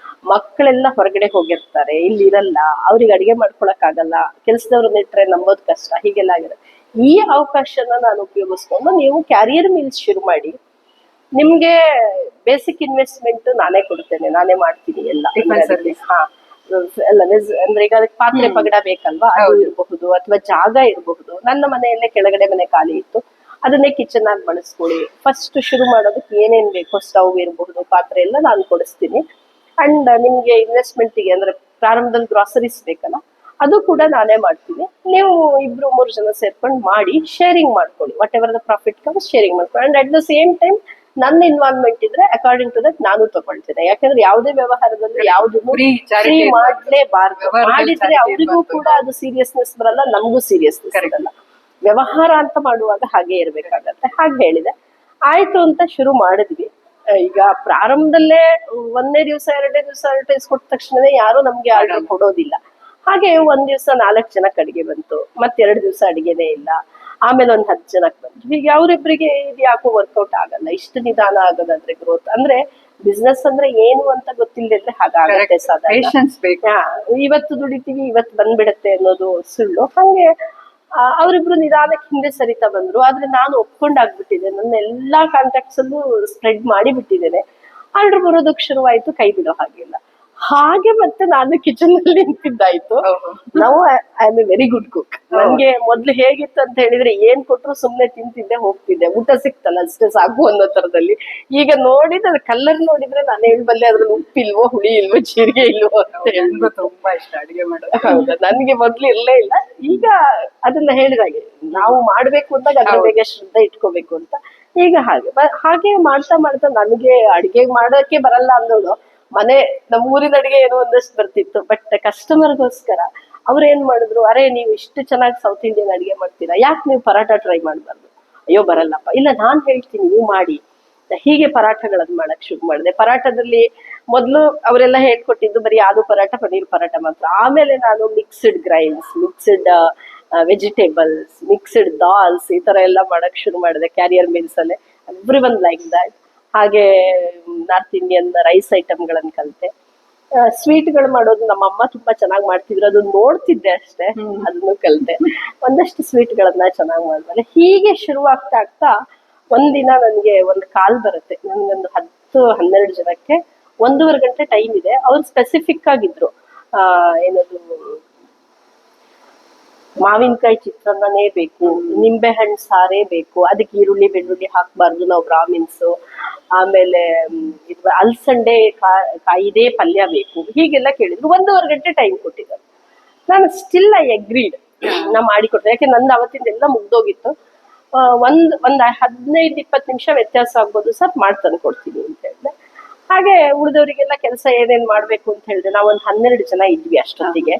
ಮಕ್ಕಳೆಲ್ಲ ಹೊರಗಡೆ ಹೋಗಿರ್ತಾರೆ, ಇಲ್ಲಿ ಇರಲ್ಲ, ಅವ್ರಿಗೆ ಅಡಿಗೆ ಮಾಡ್ಕೊಳಕ್ ಆಗಲ್ಲ, ಕೆಲ್ಸದವ್ರನ್ನ ಇಟ್ರೆ ನಂಬೋದ್ ಕಷ್ಟ, ಹೀಗೆಲ್ಲ ಆಗಿರುತ್ತೆ. ಈ ಅವಕಾಶನ ನಾನು ಉಪಯೋಗಿಸ್ಕೊಂಡು ನೀವು ಕ್ಯಾರಿಯರ್ ಮೀಲ್ಸ್ ಶುರು ಮಾಡಿ, ನಿಮ್ಗೆ ಬೇಸಿಕ್ ಇನ್ವೆಸ್ಟ್ಮೆಂಟ್ ನಾನೇ ಕೊಡ್ತೇನೆ, ನಾನೇ ಮಾಡ್ತೀನಿ ಎಲ್ಲ. ಹಾ, ಅಲ್ಲ ಅಂದ್ರೆ ಈಗ ಅದಕ್ಕೆ ಪಾತ್ರೆ ಪಗಡ ಬೇಕಲ್ವಾ, ಅದು ಇರಬಹುದು, ಅಥವಾ ಜಾಗ ಇರಬಹುದು. ನನ್ನ ಮನೆಯಲ್ಲೇ ಕೆಳಗಡೆ ಮನೆ ಖಾಲಿ ಇತ್ತು, ಅದನ್ನೇ ಕಿಚನ್ ಆಗಿ ಬಳಸ್ಕೊಳ್ಳಿ. ಫಸ್ಟ್ ಶುರು ಮಾಡೋದಕ್ಕೆ ಏನೇನ್ ಬೇಕೋ, ಸ್ಟವ್ ಇರಬಹುದು, ಪಾತ್ರೆ ಎಲ್ಲ ನಾನು ಕೊಡಿಸ್ತೀನಿ. ಅಂಡ್ ನಿಮ್ಗೆ ಇನ್ವೆಸ್ಟ್ಮೆಂಟ್ಗೆ ಅಂದ್ರೆ ಪ್ರಾರಂಭದಲ್ಲಿ ಗ್ರಾಸರೀಸ್ ಬೇಕಲ್ಲ, ಅದು ಕೂಡ ನಾನೇ ಮಾಡ್ತೀನಿ. ನೀವು 2-3 ಜನ ಸೇರ್ಕೊಂಡು ಮಾಡಿ ಶೇರಿಂಗ್ ಮಾಡ್ಕೊಳ್ಳಿ. Whatever the profit comes sharing ಮಾಡ್ಕೊಳ್ಳಿ. And at the same time ನನ್ನ ಇನ್ವಾಲ್ವ್ಮೆಂಟ್ ಇದ್ರೆ ಅಕಾರ್ಡಿಂಗ್ ಟು ದಟ್ ನಾನು ತಗೊಳ್ತೇನೆ. ಯಾಕಂದ್ರೆ ಯಾವುದೇ ವ್ಯವಹಾರದಲ್ಲಿ ಯಾವ್ದನ್ನು ಫ್ರೀ ಮಾಡ್ಲೇಬಾರ್ದು. ಮಾಡಿದ್ರೆ ಅವರಿಗೂ ಕೂಡ ಅದು ಸೀರಿಯಸ್ನೆಸ್ ಬರಲ್ಲ, ನಮಗೂ ಸೀರಿಯಸ್ನೆಸ್ ಬರಲ್ಲ. ವ್ಯವಹಾರ ಅಂತ ಮಾಡುವಾಗ ಹಾಗೆ ಇರ್ಬೇಕಾಗತ್ತೆ. ಹಾಗೆ ಹೇಳಿದೆ. ಆಯ್ತು ಅಂತ ಶುರು ಮಾಡಿದ್ವಿ. ಈಗ ಪ್ರಾರಂಭದಲ್ಲೇ 1ನೇ ದಿವಸ 2ನೇ ದಿವಸ ಅಡ್ವರ್ಟೈಸ್ ಕೊಟ್ಟ ತಕ್ಷಣನೇ ಯಾರು ನಮ್ಗೆ ಆರ್ಡರ್ ಕೊಡೋದಿಲ್ಲ. ಹಾಗೆ 1 ದಿವಸ 4 ಜನಕ್ಕೆ ಅಡಿಗೆ ಬಂತು, ಮತ್ತೆ 2 ದಿವಸ ಅಡಿಗೆನೇ ಇಲ್ಲ, ಆಮೇಲೆ ಒಂದು 10 ಜನಕ್ಕೆ ಬಂತು. ಹೀಗೆ ಅವರಿಬ್ಬರಿಗೆ ಇದು ಯಾಕೋ ವರ್ಕೌಟ್ ಆಗಲ್ಲ, ಇಷ್ಟು ನಿಧಾನ ಆಗೋದಾದ್ರೆ ಗ್ರೋತ್ ಅಂದ್ರೆ ಬಿಸ್ನೆಸ್ ಅಂದ್ರೆ ಏನು ಅಂತ ಗೊತ್ತಿಲ್ಲದಿದ್ರೆ ಹಾಗಾಗತ್ತೆ ಸಾಧಾರಣ. ಇವತ್ತು ದುಡಿತೀವಿ ಇವತ್ತು ಬಂದ್ಬಿಡತ್ತೆ ಅನ್ನೋದು ಸುಳ್ಳು. ಹಂಗೆ ಅವರಿಬ್ರು ನಿಧಾನಕ್ಕೆ ಹಿಂದೆ ಸರಿತಾ ಬಂದ್ರು. ಆದ್ರೆ ನಾನು ಒಪ್ಕೊಂಡಾಗ್ಬಿಟ್ಟಿದ್ದೆ, ನನ್ನ ಎಲ್ಲಾ ಕಾಂಟ್ಯಾಕ್ಟ್ಸ್ ಅಲ್ಲೂ ಸ್ಪ್ರೆಡ್ ಮಾಡಿ ಬಿಟ್ಟಿದ್ದೇನೆ. ಆರ್ಡರ್ ಬರೋದಕ್ಕೆ ಶುರುವಾಯ್ತು, ಕೈ ಬಿಡೋ ಹಾಗಿಲ್ಲ. ಹಾಗೆ ಮತ್ತೆ ನಾನು ಕಿಚನ್ ಅಲ್ಲಿ ನಿಂತಿದ್ದಾಯ್ತು. ನಾವು I am A very good cook. ನನ್ಗೆ ಮೊದ್ಲು ಹೇಗಿತ್ತು ಅಂತ ಹೇಳಿದ್ರೆ ಏನ್ ಕೊಟ್ರು ಸುಮ್ನೆ ತಿಂತಿದ್ದೆ, ಹೋಗ್ತಿದ್ದೆ, ಊಟ ಸಿಕ್ತಲ್ಲ ಅಷ್ಟೇ ಸಾಕು ಅನ್ನೋ ತರದಲ್ಲಿ. ಈಗ ನೋಡಿದ್ರೆ ಕಲ್ಲರ್ ನೋಡಿದ್ರೆ ನಾನು ಹೇಳ್ಬಲ್ಲೆ ಅದ್ರಲ್ಲಿ ಉಪ್ಪಿಲ್ವೋ, ಹುಳಿ ಇಲ್ವೋ, ಜೀರಿಗೆ ಇಲ್ವೋ ಅಂತ ಹೇಳಿ. ತುಂಬಾ ಇಷ್ಟ ಅಡಿಗೆ ಮಾಡೋದು. ಹೌದಾ, ನನ್ಗೆ ಮೊದ್ಲು ಇರ್ಲೇ ಇಲ್ಲ. ಈಗ ಅದನ್ನ ಹೇಳಿದಾಗೆ ನಾವು ಮಾಡ್ಬೇಕು ಅಂದಾಗ ಅದ್ರ ಬಗ್ಗೆ ಶ್ರದ್ಧೆ ಇಟ್ಕೋಬೇಕು ಅಂತ. ಈಗ ಹಾಗೆ ಮಾಡ್ತಾ ಮಾಡ್ತಾ ನನಗೆ ಅಡಿಗೆ ಮಾಡೋಕೆ ಬರಲ್ಲ ಅಂದೋಳು. ಮನೆ ನಮ್ಮೂರಿನ ಅಡಿಗೆ ಏನೋ ಒಂದಷ್ಟು ಬರ್ತಿತ್ತು, ಬಟ್ ಕಸ್ಟಮರ್ಗೋಸ್ಕರ ಅವ್ರು ಏನ್ ಮಾಡಿದ್ರು, ಅರೆ ನೀವು ಇಷ್ಟು ಚೆನ್ನಾಗಿ ಸೌತ್ ಇಂಡಿಯನ್ ಅಡಿಗೆ ಮಾಡ್ತೀರಾ, ಯಾಕೆ ನೀವು ಪರಾಟ ಟ್ರೈ ಮಾಡ್ಬಾರ್ದು? ಅಯ್ಯೋ ಬರಲ್ಲಪ್ಪ, ಇಲ್ಲ ನಾನ್ ಹೇಳ್ತೀನಿ ನೀವು ಮಾಡಿ, ಹೀಗೆ ಪರಾಠಗಳನ್ನ ಮಾಡಕ್ ಶುರು ಮಾಡಿದೆ. ಪರಾಠದಲ್ಲಿ ಮೊದಲು ಅವರೆಲ್ಲ ಹೇಳ್ಕೊಟ್ಟಿದ್ದು ಬರೀ ಆಲೂ ಪರಾಠ, ಪನ್ನೀರ್ ಪರಾಠ ಮಾತ್ರ. ಆಮೇಲೆ ನಾನು mixed grains, mixed vegetables, mixed dals ಈ ತರ ಎಲ್ಲ ಮಾಡಕ್ ಶುರು ಮಾಡಿದೆ ಕ್ಯಾರಿಯರ್ ಮೀಲ್ಸ್ ಅಲ್ಲೇ. Everyone like that. ಹಾಗೆ ನಾರ್ತ್ ಇಂಡಿಯನ್ ರೈಸ್ ಐಟಮ್ಗಳನ್ನ ಕಲಿತೆ. ಸ್ವೀಟ್ಗಳು ಮಾಡೋದು ನಮ್ಮ ಅಮ್ಮ ತುಂಬಾ ಚೆನ್ನಾಗಿ ಮಾಡ್ತಿದ್ರು, ಅದನ್ನ ನೋಡ್ತಿದ್ದೆ ಅಷ್ಟೇ, ಅದನ್ನು ಕಲಿತೆ. ಒಂದಷ್ಟು ಸ್ವೀಟ್ಗಳನ್ನ ಚೆನ್ನಾಗಿ ಮಾಡಿದ್ಮೇಲೆ ಹೀಗೆ ಶುರುವಾಗ್ತಾ ಆಗ್ತಾ ಒಂದಿನ ನನಗೆ ಒಂದು ಕಾಲ್ ಬರುತ್ತೆ. ನನ್ಗೊಂದು 10-12 ಜನಕ್ಕೆ 1.5 ಗಂಟೆ ಟೈಮ್ ಇದೆ. ಅವ್ರು ಸ್ಪೆಸಿಫಿಕ್ ಆಗಿದ್ರು, ಏನದು ಮಾವಿನಕಾಯಿ ಚಿತ್ರಾನ್ನನೇ ಬೇಕು, ನಿಂಬೆ ಹಣ್ಣು ಸಾರೇ ಬೇಕು, ಅದಕ್ಕೆ ಈರುಳ್ಳಿ ಬೆಳ್ಳುಳ್ಳಿ ಹಾಕ್ಬಾರ್ದು, ನಾವು ಬ್ರಾಹ್ಮಿನ್ಸು. ಆಮೇಲೆ ಇದು ಅಲ್ಸಂಡೆ ಕಾಯಿದೇ ಪಲ್ಯ ಬೇಕು, ಹೀಗೆಲ್ಲ ಕೇಳಿದ್ರು. 1.5 ಗಂಟೆ ಟೈಮ್ ಕೊಟ್ಟಿದ್ದಾರೆ. ನಾನು ಸ್ಟಿಲ್ ಐ ಅಗ್ರೀಡ್, ನಾ ಮಾಡಿಕೊಡ್ತೇನೆ. ಯಾಕೆ ನಂದು ಅವತ್ತಿಂದ ಎಲ್ಲ ಮುಗ್ದೋಗಿತ್ತು. ಒಂದ್ 15-20 ನಿಮಿಷ ವ್ಯತ್ಯಾಸ ಆಗ್ಬೋದು ಸರ್, ಮಾಡ್ತಾನೆ ಕೊಡ್ತೀನಿ ಅಂತ ಹೇಳಿದೆ. ಹಾಗೆ ಉಳಿದವರಿಗೆಲ್ಲ ಕೆಲಸ ಏನೇನ್ ಮಾಡ್ಬೇಕು ಅಂತ ಹೇಳಿದೆ. ನಾವೊಂದು 12 ಜನ ಇದ್ವಿ ಅಷ್ಟೊತ್ತಿಗೆ.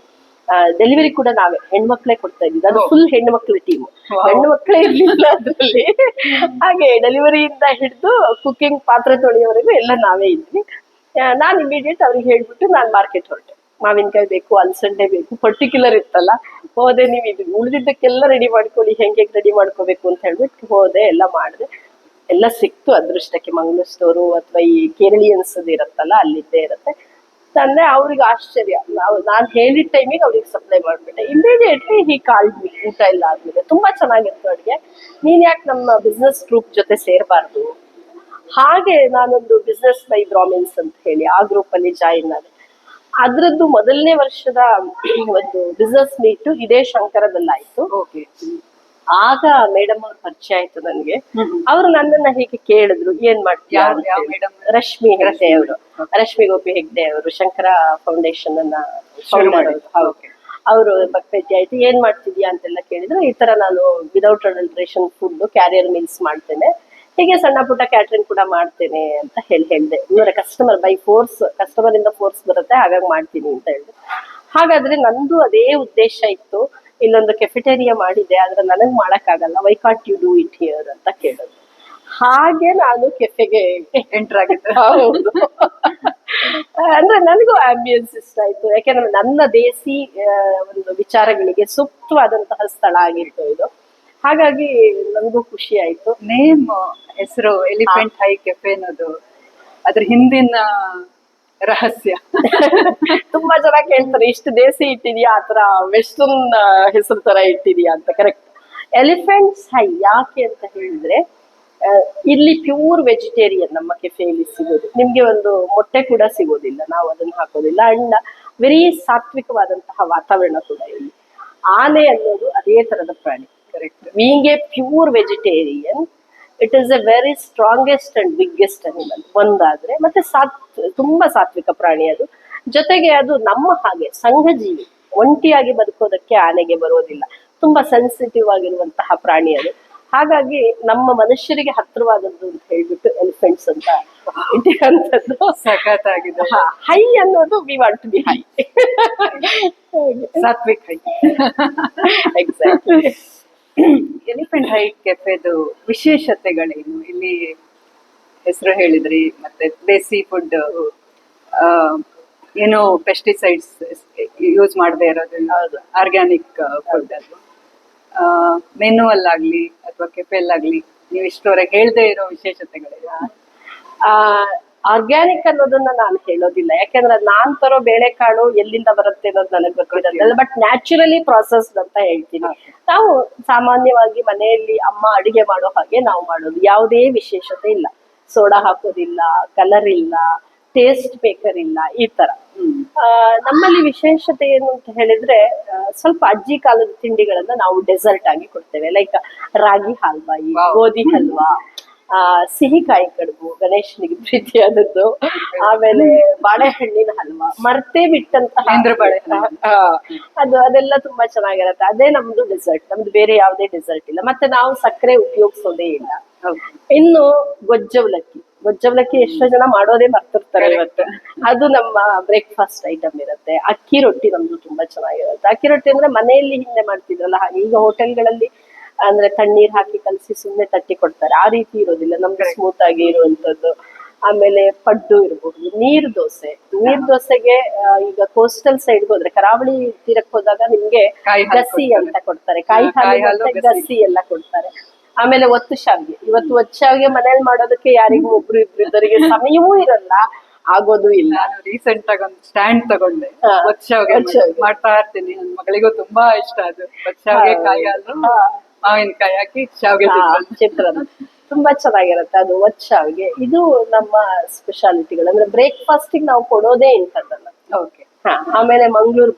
ಡೆಲಿವರಿ ಕೂಡ ನಾವೇ ಹೆಣ್ಮಕ್ಳೇ ಕೊಡ್ತಾ ಇದ್ವಿ. ಅದು ಫುಲ್ ಹೆಣ್ಮಕ್ಳ ಟೀಮ್, ಹೆಣ್ಣು ಮಕ್ಳೇ ಇರ್ಲಿಲ್ಲ ಅದ್ರಲ್ಲಿ. ಹಾಗೆ ಡೆಲಿವರಿಯಿಂದ ಹಿಡಿದು ಕುಕಿಂಗ್, ಪಾತ್ರೆ ತೊಳೆಯೋವರೆಗೂ ಎಲ್ಲ ನಾವೇ ಇದ್ವಿ. ನಾನು ಇಮಿಡಿಯೇಟ್ ಅವ್ರಿಗೆ ಹೇಳ್ಬಿಟ್ಟು ನಾನು ಮಾರ್ಕೆಟ್ ಹೊರಟೆ. ಮಾವಿನಕಾಯಿ ಬೇಕು, ಅಲಸಂಡೆ ಬೇಕು, ಪರ್ಟಿಕ್ಯುಲರ್ ಇತ್ತಲ್ಲ. ಹೋದೆ, ನೀವು ಇದು ಉಳಿದಿದ್ದಕ್ಕೆಲ್ಲ ರೆಡಿ ಮಾಡ್ಕೊಳ್ಳಿ, ಹೆಂಗೆ ರೆಡಿ ಮಾಡ್ಕೋಬೇಕು ಅಂತ ಹೇಳ್ಬಿಟ್ಟು ಹೋದೆ, ಎಲ್ಲ ಮಾಡಿದೆ. ಎಲ್ಲ ಸಿಕ್ತು ಅದೃಷ್ಟಕ್ಕೆ. ಮಂಗಳೂರು ಸ್ಟೋರು ಅಥವಾ ಈ ಕೇರಳಿಯನ್ಸ್ ಇರತ್ತಲ್ಲ, ಅಲ್ಲಿದ್ದೇ ಇರುತ್ತೆ. ತಂದೆ. ಅವ್ರಿಗೆ ಆಶ್ಚರ್ಯ, ನಾನು ಹೇಳಿದ ಟೈಮಿಗೆ ಅವ್ರಿಗೆ ಸಪ್ಲೈ ಮಾಡ್ಬಿಟ್ಟೆ. ಇಮಿಡಿಯೇಟ್ಲಿ ಹಿ ಕಾಲ್ಡ್ ಮೀ, ಊಟ ಎಲ್ಲ ಆದ್ಮೇಲೆ, ತುಂಬಾ ಚೆನ್ನಾಗಿತ್ತು ಅಡುಗೆ, ನೀನ್ ಯಾಕೆ ನಮ್ಮ ಬಿಸ್ನೆಸ್ ಗ್ರೂಪ್ ಜೊತೆ ಸೇರಬಾರ್ದು. ಹಾಗೆ ನಾನೊಂದು ಬಿಸ್ನೆಸ್ ಬೈ ಬ್ರಾಹ್ಮಿನ್ಸ್ ಅಂತ ಹೇಳಿ ಆ ಗ್ರೂಪ್ ಅಲ್ಲಿ ಜಾಯಿನ್ ಆದೆ. ಅದ್ರದ್ದು ಮೊದಲನೇ ವರ್ಷದ ಒಂದು ಬಿಸ್ನೆಸ್ ಮೀಟ್ ಇದೇ ಶಂಕರದಲ್ಲಾಯ್ತು. ಆಗ ಮೇಡಮ್ ಅವ್ರ ಪರಿಚಯ ಆಯ್ತು ನನಗೆ. ಅವರು ನನ್ನನ್ನ ಹೀಗೆ ಕೇಳಿದ್ರು, ಏನ್ ಮಾಡ್ತೀರಾ? ರಶ್ಮಿ ಹೆಗ್ಡೆ ಅವರು, ರಶ್ಮಿ ಗೋಪಿ ಹೆಗ್ಡೆ ಅವರು, ಶಂಕರ ಫೌಂಡೇಶನ್ ಅನ್ನ ಅವರು ಭೇಟಿ ಆಯ್ತು. ಏನ್ ಮಾಡ್ತಿದ್ಯಾ ಅಂತೆಲ್ಲ ಕೇಳಿದ್ರು. ಈ ತರ ನಾನು without adulteration food carrier meals ಮಾಡ್ತೇನೆ, ಹೀಗೆ ಸಣ್ಣ ಪುಟ್ಟ ಕ್ಯಾಟ್ರಿಂಗ್ ಕೂಡ ಮಾಡ್ತೇನೆ ಅಂತ ಹೇಳಿದೆ. ಇವರ ಕಸ್ಟಮರ್ ಬೈ ಫೋರ್ಸ್, ಕಸ್ಟಮರ್ ಇಂದ ಫೋರ್ಸ್ ಬರುತ್ತೆ, ಹಾಗಾಗಿ ಮಾಡ್ತೀನಿ ಅಂತ ಹೇಳಿದೆ. ಹಾಗಾದ್ರೆ ನಂದು ಅದೇ ಉದ್ದೇಶ ಇತ್ತು. ಇಲ್ಲೊಂದು ಕೆಫೆಟೇರಿಯಾ ಮಾಡಿದೆ, ಆದ್ರೆ ನನಗ್ ಮಾಡಕ್ ಆಗಲ್ಲ, why can't you do it here ಅಂತ ಕೇಳಿದ್ರು. ಹಾಗೆ ನಾನು ಕೆಫೆಗೆ ಎಂಟರ್ ಆಗಿದ್ದೆ. ಹೌದು. ಅಂದ್ರೆ ನನಗೂ ಆಂಬಿಯನ್ಸ್ ಇಷ್ಟ ಆಯ್ತು, ಯಾಕೆಂದ್ರೆ ನನ್ನ ದೇಸಿ ಒಂದು ವಿಚಾರಗಳಿಗೆ ಸೂಕ್ತವಾದಂತಹ ಸ್ಥಳ ಆಗಿತ್ತು ಇದು. ಹಾಗಾಗಿ ನನಗೂ ಖುಷಿ ಆಯ್ತು. ನೇಮ್ ಹೆಸರು ಎಲಿಫೆಂಟ್ ಹೈ ಕೆಫೆ ಅನ್ನೋದು ಅದ್ರ ಹಿಂದಿನ ರಹಸ್ಯ ತುಂಬಾ ಜನ ಕೇಳ್ತಾರೆ, ಇಷ್ಟು ದೇಸಿ ಇಟ್ಟಿದ್ಯಾ, ಆತರ ವೆಸ್ಟರ್ನ್ ಹೆಸರು ತರ ಇಟ್ಟಿದ್ಯಾ ಅಂತ. ಕರೆಕ್ಟ್. ಎಲಿಫೆಂಟ್ಸ್ ಹೈ ಯಾಕೆ ಅಂತ ಹೇಳಿದ್ರೆ, ಇಲ್ಲಿ ಪ್ಯೂರ್ ವೆಜಿಟೇರಿಯನ್ ನಮ್ಮ ಕೆಫೆಯಲ್ಲಿ ಸಿಗೋದು. ನಿಮ್ಗೆ ಒಂದು ಮೊಟ್ಟೆ ಕೂಡ ಸಿಗೋದಿಲ್ಲ, ನಾವು ಅದನ್ನ ಹಾಕೋದಿಲ್ಲ. ಅಂಡ್ ವೆರಿ ಸಾತ್ವಿಕವಾದಂತಹ ವಾತಾವರಣ ಕೂಡ ಇಲ್ಲಿ. ಆನೆ ಅನ್ನೋದು ಅದೇ ತರದ ಪ್ರಾಣಿ. Correct. Being a pure vegetarian, it is a very strongest and biggest animal ಒಂದಾದ್ರೆ. ಮತ್ತೆ ತುಂಬಾ ಸಾತ್ವಿಕ ಪ್ರಾಣಿ ಅದು. ಜೊತೆಗೆ ಅದು ನಮ್ಮ ಹಾಗೆ ಸಂಘಜೀವಿ, ಒಂಟಿಯಾಗಿ ಬದುಕೋದಕ್ಕೆ ಆನೆಗೆ ಬರೋದಿಲ್ಲ. ತುಂಬಾ ಸೆನ್ಸಿಟಿವ್ ಆಗಿರುವಂತಹ ಪ್ರಾಣಿ ಅದು. ಹಾಗಾಗಿ ನಮ್ಮ ಮನುಷ್ಯರಿಗೆ ಹತ್ತಿರವಾದದ್ದು ಅಂತ ಹೇಳ್ಬಿಟ್ಟು ಎಲಿಫೆಂಟ್ಸ್ ಅಂತ ಇಟ್ಟಿರುವಂತದ್ದು. ಸಖತ್ತಾಗಿದೆ. ಹೈ ಅನ್ನೋದು we want to be high, ಸಾತ್ವಿಕ್ ಹೈ. ಎಕ್ಸಾಕ್ಟ್ಲಿ. ಎಲಿಫೆಂಟ್ ಹೈ ಕೆಫೆದು ವಿಶೇಷತೆಗಳೇನು? ಇಲ್ಲಿ ಹೆಸರು ಹೇಳಿದ್ರಿ, ಮತ್ತೆ ದೇಸಿ ಫುಡ್, ಏನು ಪೆಸ್ಟಿಸೈಡ್ಸ್ ಯೂಸ್ ಮಾಡದೇ ಇರೋದು, ಆರ್ಗ್ಯಾನಿಕ್ ಫುಡ್. ಅದು ಮೆನು ಅಲ್ಲಾಗ್ಲಿ ಅಥವಾ ಕೆಫೆಲ್ಲಾಗ್ಲಿ ನೀವು ಇಷ್ಟವರೆಗೆ ಹೇಳ್ದೇ ಇರೋ ವಿಶೇಷತೆಗಳಿವೆ? ಆರ್ಗ್ಯಾನಿಕ್ ಅನ್ನೋದನ್ನ ನಾನು ಹೇಳೋದಿಲ್ಲ, ಯಾಕೆಂದ್ರೆ ನಾನ್ ತರೋ ಬೇಳೆಕಾಳು ಎಲ್ಲಿಂದ ಬರುತ್ತೆ ಅನ್ನೋದು ನನಗೆ ಗೊತ್ತಿರೋದಿಲ್ಲ. ಬಟ್ ನ್ಯಾಚುರಲಿ ಪ್ರಾಸೆಸ್ಡ್ ಅಂತ ಹೇಳ್ತೀನಿ. ನಾವು ಸಾಮಾನ್ಯವಾಗಿ ಮನೆಯಲ್ಲಿ ಅಮ್ಮ ಅಡಿಗೆ ಮಾಡೋ ಹಾಗೆ ನಾವು ಮಾಡೋದು, ಯಾವುದೇ ವಿಶೇಷತೆ ಇಲ್ಲ. ಸೋಡಾ ಹಾಕೋದಿಲ್ಲ, ಕಲರ್ ಇಲ್ಲ, ಟೇಸ್ಟ್ ಮೇಕರ್ ಇಲ್ಲ, ಈ ತರ. ನಮ್ಮಲ್ಲಿ ವಿಶೇಷತೆ ಏನು ಅಂತ ಹೇಳಿದ್ರೆ, ಸ್ವಲ್ಪ ಅಜ್ಜಿ ಕಾಲದ ತಿಂಡಿಗಳನ್ನ ನಾವು ಡೆಸರ್ಟ್ ಆಗಿ ಕೊಡ್ತೇವೆ. ಲೈಕ್ ರಾಗಿ ಹಲ್ವಾಯಿ, ಗೋಧಿ ಹಲ್ವಾ, ಸಿಹಿಕಾಯಿ ಕಡುಬು, ಗಣೇಶನಿಗೆ ಪ್ರೀತಿಯಾದದ್ದು. ಆಮೇಲೆ ಬಾಳೆಹಣ್ಣಿನ ಹಲ್ವಾ, ಮರ್ತೇ ಬಿಟ್ಟಂತಹ ಅದೆಲ್ಲ ತುಂಬಾ ಚೆನ್ನಾಗಿರತ್ತೆ. ಅದೇ ನಮ್ದು ಡೆಸರ್ಟ್. ನಮ್ದು ಬೇರೆ ಯಾವುದೇ ಡೆಸರ್ಟ್ ಇಲ್ಲ. ಮತ್ತೆ ನಾವು ಸಕ್ಕರೆ ಉಪಯೋಗಿಸೋದೇ ಇಲ್ಲ. ಇನ್ನು ಗೊಜ್ಜವಲಕ್ಕಿ ಎಷ್ಟೋ ಜನ ಮಾಡೋದೇ ಮರ್ತಿರ್ತಾರೆ ಇವತ್ತು. ಅದು ನಮ್ಮ ಬ್ರೇಕ್ಫಾಸ್ಟ್ ಐಟಮ್ ಇರುತ್ತೆ. ಅಕ್ಕಿ ರೊಟ್ಟಿ ನಮ್ದು ತುಂಬಾ ಚೆನ್ನಾಗಿರುತ್ತೆ. ಅಕ್ಕಿ ರೊಟ್ಟಿ ಅಂದ್ರೆ ಮನೆಯಲ್ಲಿ ಹಿಂದೆ ಮಾಡ್ತಿದ್ರಲ್ಲ ಹಾಗೆ. ಈಗ ಹೋಟೆಲ್ಗಳಲ್ಲಿ ಅಂದ್ರೆ ತಣ್ಣೀರ್ ಹಾಕಿ ಕಲಸಿ ಸುಮ್ನೆ ತಟ್ಟಿ ಕೊಡ್ತಾರೆ, ಆ ರೀತಿ ಇರೋದಿಲ್ಲ, ನಮ್ಗೆ ಸ್ಮೂತ್ ಆಗಿ ಇರುವಂತದ್ದು. ಆಮೇಲೆ ಪಡ್ಡು ಇರಬಹುದು, ನೀರ್ ದೋಸೆಗೆ ಈಗ ಕೋಸ್ಟಲ್ ಸೈಡ್ ಹೋದ್ರೆ, ಕರಾವಳಿ ತೀರಕ್ಕೆ ಹೋದಾಗ ನಿಮ್ಗೆ ಕಾಯಿ ಹಾಲು ಗಸಿ ಅಂತ ಕೊಡ್ತಾರೆ, ಕಾಯಿ ಕಾಯಿ ಹಾಲು ಹಾಲು, ಮತ್ತೆ ಗಸಿ ಎಲ್ಲ ಕೊಡ್ತಾರೆ. ಆಮೇಲೆ ಒತ್ತು ಶಾವಿಗೆ, ಇವತ್ತು ಒತ್ತು ಶಾವಿಗೆ ಮನೇಲಿ ಮಾಡೋದಕ್ಕೆ ಯಾರಿಗೂ ಒಬ್ರು ಇಬ್ರು ಇದ್ದವರಿಗೆ ಸಮಯವೂ ಇರಲ್ಲ, ಆಗೋದು ಇಲ್ಲ. ನಾನು ರೀಸೆಂಟ್ ಆಗಿ ಒಂದು ಸ್ಟ್ಯಾಂಡ್ ತಗೊಂಡೆ, ಹಾ, ಒತ್ಶಾವಿಗೆ ಒತ್ತು ಶಾವಿಗೆ. ಮಾಡ್ತಾ ಇರ್ತೀನಿ. ನನ್ನ ಮಗಳಿಗೂ ತುಂಬಾ ಇಷ್ಟ ಅದು. ಒತ್ಶಾವಿಗೆ ಕಾಯಿ ಹಾಲು, ಮಾವಿನಕಾಯಿ ಹಾಕಿ ಶಾವಿಗೆ ಚಿತ್ರಾನ್ನ ತುಂಬಾ ಚೆನ್ನಾಗಿರುತ್ತೆ ಅದು ಒತ್ತು ಶಾವಿಗೆ. ಇದು ನಮ್ಮ ಸ್ಪೆಷಾಲಿಟಿಗಳು, ಅಂದ್ರೆ ಬ್ರೇಕ್ಫಾಸ್ಟ್ ನಾವು ಕೊಡೋದೇ ಇಂಥದ್ದಲ್ಲ. ಓಕೆ. ಆಮೇಲೆ ಮಂಗಳೂರು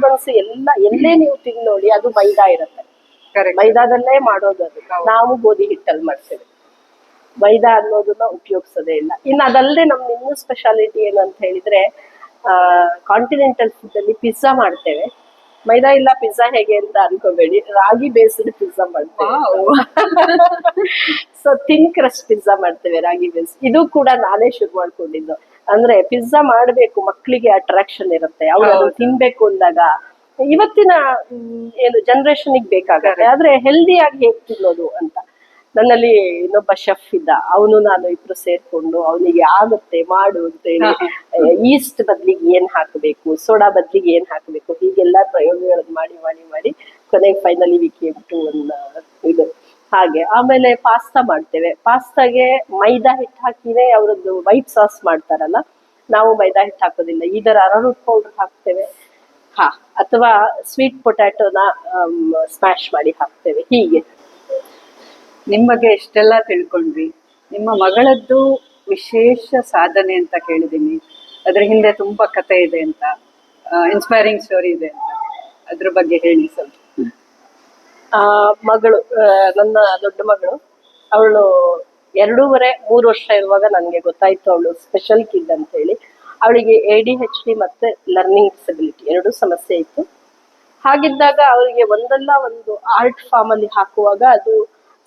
ಬನ್ಸು ಎಲ್ಲೇ ನೀವು ತಿಂದು ನೋಡಿ, ಅದು ಮೈದಾ ಇರುತ್ತೆ, ಕರೆಕ್ಟ್. ಮೈದಾದಲ್ಲೇ ಮಾಡೋದು ಅದು. ನಾವು ಗೋಧಿ ಹಿಟ್ಟಲ್ಲಿ ಮಾಡ್ತೇವೆ, ಮೈದಾ ಅನ್ನೋದನ್ನ ಉಪಯೋಗಿಸೋದೇ ಇಲ್ಲ. ಇನ್ನು ಅದಲ್ಲದೆ ನಮ್ದು ಇನ್ನೂ ಸ್ಪೆಷಾಲಿಟಿ ಏನು ಅಂತ ಹೇಳಿದ್ರೆ, ಕಾಂಟಿನೆಂಟಲ್ ಫುಡ್ ಅಲ್ಲಿ ಪಿಜ್ಜಾ ಮಾಡ್ತೇವೆ. ಮೈದಾ ಇಲ್ಲ ಪಿಜ್ಜಾ ಹೇಗೆ ಅಂತ ಅನ್ಕೋಬೇಡಿ, ರಾಗಿ ಬೇಸ್ಡ್ ಪಿಜ್ಜಾ ಮಾಡ್ತೇವೆ. ಸೊ ಥಿನ್ ಕ್ರಸ್ಟ್ ಪಿಜ್ಜಾ ಮಾಡ್ತೇವೆ, ರಾಗಿ ಬೇಸ್. ಇದು ಕೂಡ ನಾನೇ ಶುರು ಮಾಡ್ಕೊಂಡಿದ್ದು. ಅಂದ್ರೆ ಪಿಜ್ಜಾ ಮಾಡ್ಬೇಕು, ಮಕ್ಕಳಿಗೆ ಅಟ್ರಾಕ್ಷನ್ ಇರುತ್ತೆ, ಅವ್ರು ಅದನ್ನ ತಿನ್ಬೇಕು ಅಂದಾಗ. ಇವತ್ತಿನ ಏನು ಜನರೇಷನ್ಗೆ ಬೇಕಾಗುತ್ತೆ, ಆದ್ರೆ ಹೆಲ್ದಿಯಾಗಿ ಹೇಗ್ ತಿನ್ನೋದು ಅಂತ. ನನ್ನಲ್ಲಿ ಇನ್ನೊಬ್ಬ ಶೆಫ್ ಇದ್ದ, ಅವನು ನಾನು ಇಬ್ರು ಸೇರ್ಕೊಂಡು ಅವನಿಗೆ ಆಗುತ್ತೆ ಮಾಡು ಅಂತೇಳಿ, ಈಸ್ಟ್ ಬದ್ಲಿಗೆ ಏನ್ ಹಾಕಬೇಕು, ಸೋಡಾ ಬದ್ಲಿಗೆ ಏನ್ ಹಾಕಬೇಕು, ಹೀಗೆಲ್ಲ ಪ್ರಯೋಗಗಳನ್ನು ಮಾಡಿ ಮಾಡಿ ಮಾಡಿ ಕೊನೆಗೆ ಫೈನಲಿ ವಿ ಕೇಮ್ ಟು ಒಂದು ಇದು ಹಾಗೆ. ಆಮೇಲೆ ಪಾಸ್ತಾ ಮಾಡ್ತೇವೆ. ಪಾಸ್ತಾಗೆ ಮೈದಾ ಹಿಟ್ಟು ಹಾಕಿನೇ ಅವರದ್ದು ವೈಟ್ ಸಾಸ್ ಮಾಡ್ತಾರಲ್ಲ, ನಾವು ಮೈದಾ ಹಿಟ್ಟು ಹಾಕೋದಿಲ್ಲ, ಇದರ ಅರರೂಟ್ ಪೌಡರ್ ಹಾಕ್ತೇವೆ, ಅಥವಾ ಸ್ವೀಟ್ ಪೊಟ್ಯಾಟೋನ ಸ್ಮ್ಯಾಶ್ ಮಾಡಿ ಹಾಕ್ತೇವೆ. ಹೀಗೆ ನಿಮ್ ಬಗ್ಗೆ ಎಷ್ಟೆಲ್ಲ ತಿಳ್ಕೊಂಡ್ವಿ. ನಿಮ್ಮ ಮಗಳದ್ದು ವಿಶೇಷ ಸಾಧನೆ ಅಂತ ಕೇಳಿದೀನಿ, ಅದ್ರ ಹಿಂದೆ ತುಂಬಾ ಕತೆ ಇದೆ ಅಂತ, ಇನ್ಸ್ಪೈರಿಂಗ್ ಸ್ಟೋರಿ ಇದೆ ಅಂತ, ಅದ್ರ ಬಗ್ಗೆ ಹೇಳಿ ಸ್ವಲ್ಪ. ಮಗಳು, ನನ್ನ ದೊಡ್ಡ ಮಗಳು, ಅವಳು 2.5-3 ವರ್ಷ ಇರುವಾಗ ನನಗೆ ಗೊತ್ತಾಯ್ತು ಅವಳು ಸ್ಪೆಷಲ್ ಕಿಡ್ ಅಂತ ಹೇಳಿ. ಅವಳಿಗೆ ADHD ಮತ್ತೆ ಲರ್ನಿಂಗ್ ಡಿಸಬಿಲಿಟಿ 2 ಸಮಸ್ಯೆ ಇತ್ತು. ಹಾಗಿದ್ದಾಗ ಅವರಿಗೆ ಒಂದಲ್ಲ ಒಂದು ಆರ್ಟ್ ಫಾರ್ಮ್ ಅಲ್ಲಿ ಹಾಕುವಾಗ ಅದು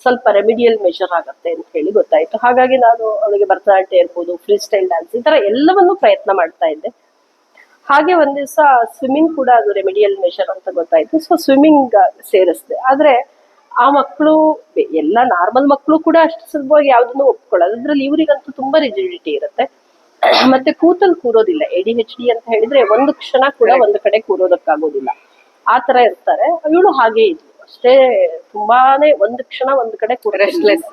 ಸ್ವಲ್ಪ ರೆಮಿಡಿಯಲ್ ಮೆಷರ್ ಆಗತ್ತೆ ಅಂತ ಹೇಳಿ ಗೊತ್ತಾಯ್ತು. ಹಾಗಾಗಿ ನಾನು ಅವಳಿಗೆ ಭರತನಾಟ್ಯ ಇರ್ಬೋದು, ಫ್ರೀ ಸ್ಟೈಲ್ ಡ್ಯಾನ್ಸ್, ಈ ತರ ಎಲ್ಲವನ್ನೂ ಪ್ರಯತ್ನ ಮಾಡ್ತಾ ಇದ್ದೆ. ಹಾಗೆ ಒಂದ್ ದಿವಸ ಸ್ವಿಮ್ಮಿಂಗ್ ಕೂಡ ಅದು ರೆಮಿಡಿಯಲ್ ಮೆಷರ್ ಅಂತ ಗೊತ್ತಾಯ್ತು. ಸೊ ಸ್ವಿಮ್ಮಿಂಗ್ ಸೇರಿಸ್ದೆ. ಆದ್ರೆ ಆ ಮಕ್ಕಳು, ಎಲ್ಲ ನಾರ್ಮಲ್ ಮಕ್ಕಳು ಕೂಡ ಅಷ್ಟು ಸುಲಭವಾಗಿ ಯಾವ್ದನ್ನು ಒಪ್ಕೊಳ್ಳೋದು, ಅದ್ರಲ್ಲಿ ಇವರಿಗಂತೂ ತುಂಬಾ ರಿಜಿಡಿಟಿ ಇರುತ್ತೆ, ಮತ್ತೆ ಕೂರೋದಿಲ್ಲ. ADHD ಅಂತ ಹೇಳಿದ್ರೆ ಒಂದು ಕ್ಷಣ ಕೂಡ ಒಂದು ಕಡೆ ಕೂರೋದಕ್ಕಾಗೋದಿಲ್ಲ, ಆ ತರ ಇರ್ತಾರೆ. ಇವಳು ಹಾಗೆ ಇದ್ಲು ಅಷ್ಟೇ, ತುಂಬಾನೇ ಒಂದು ಕ್ಷಣ ಒಂದು ಕಡೆ ರೆಸ್ಟ್ಲೆಸ್,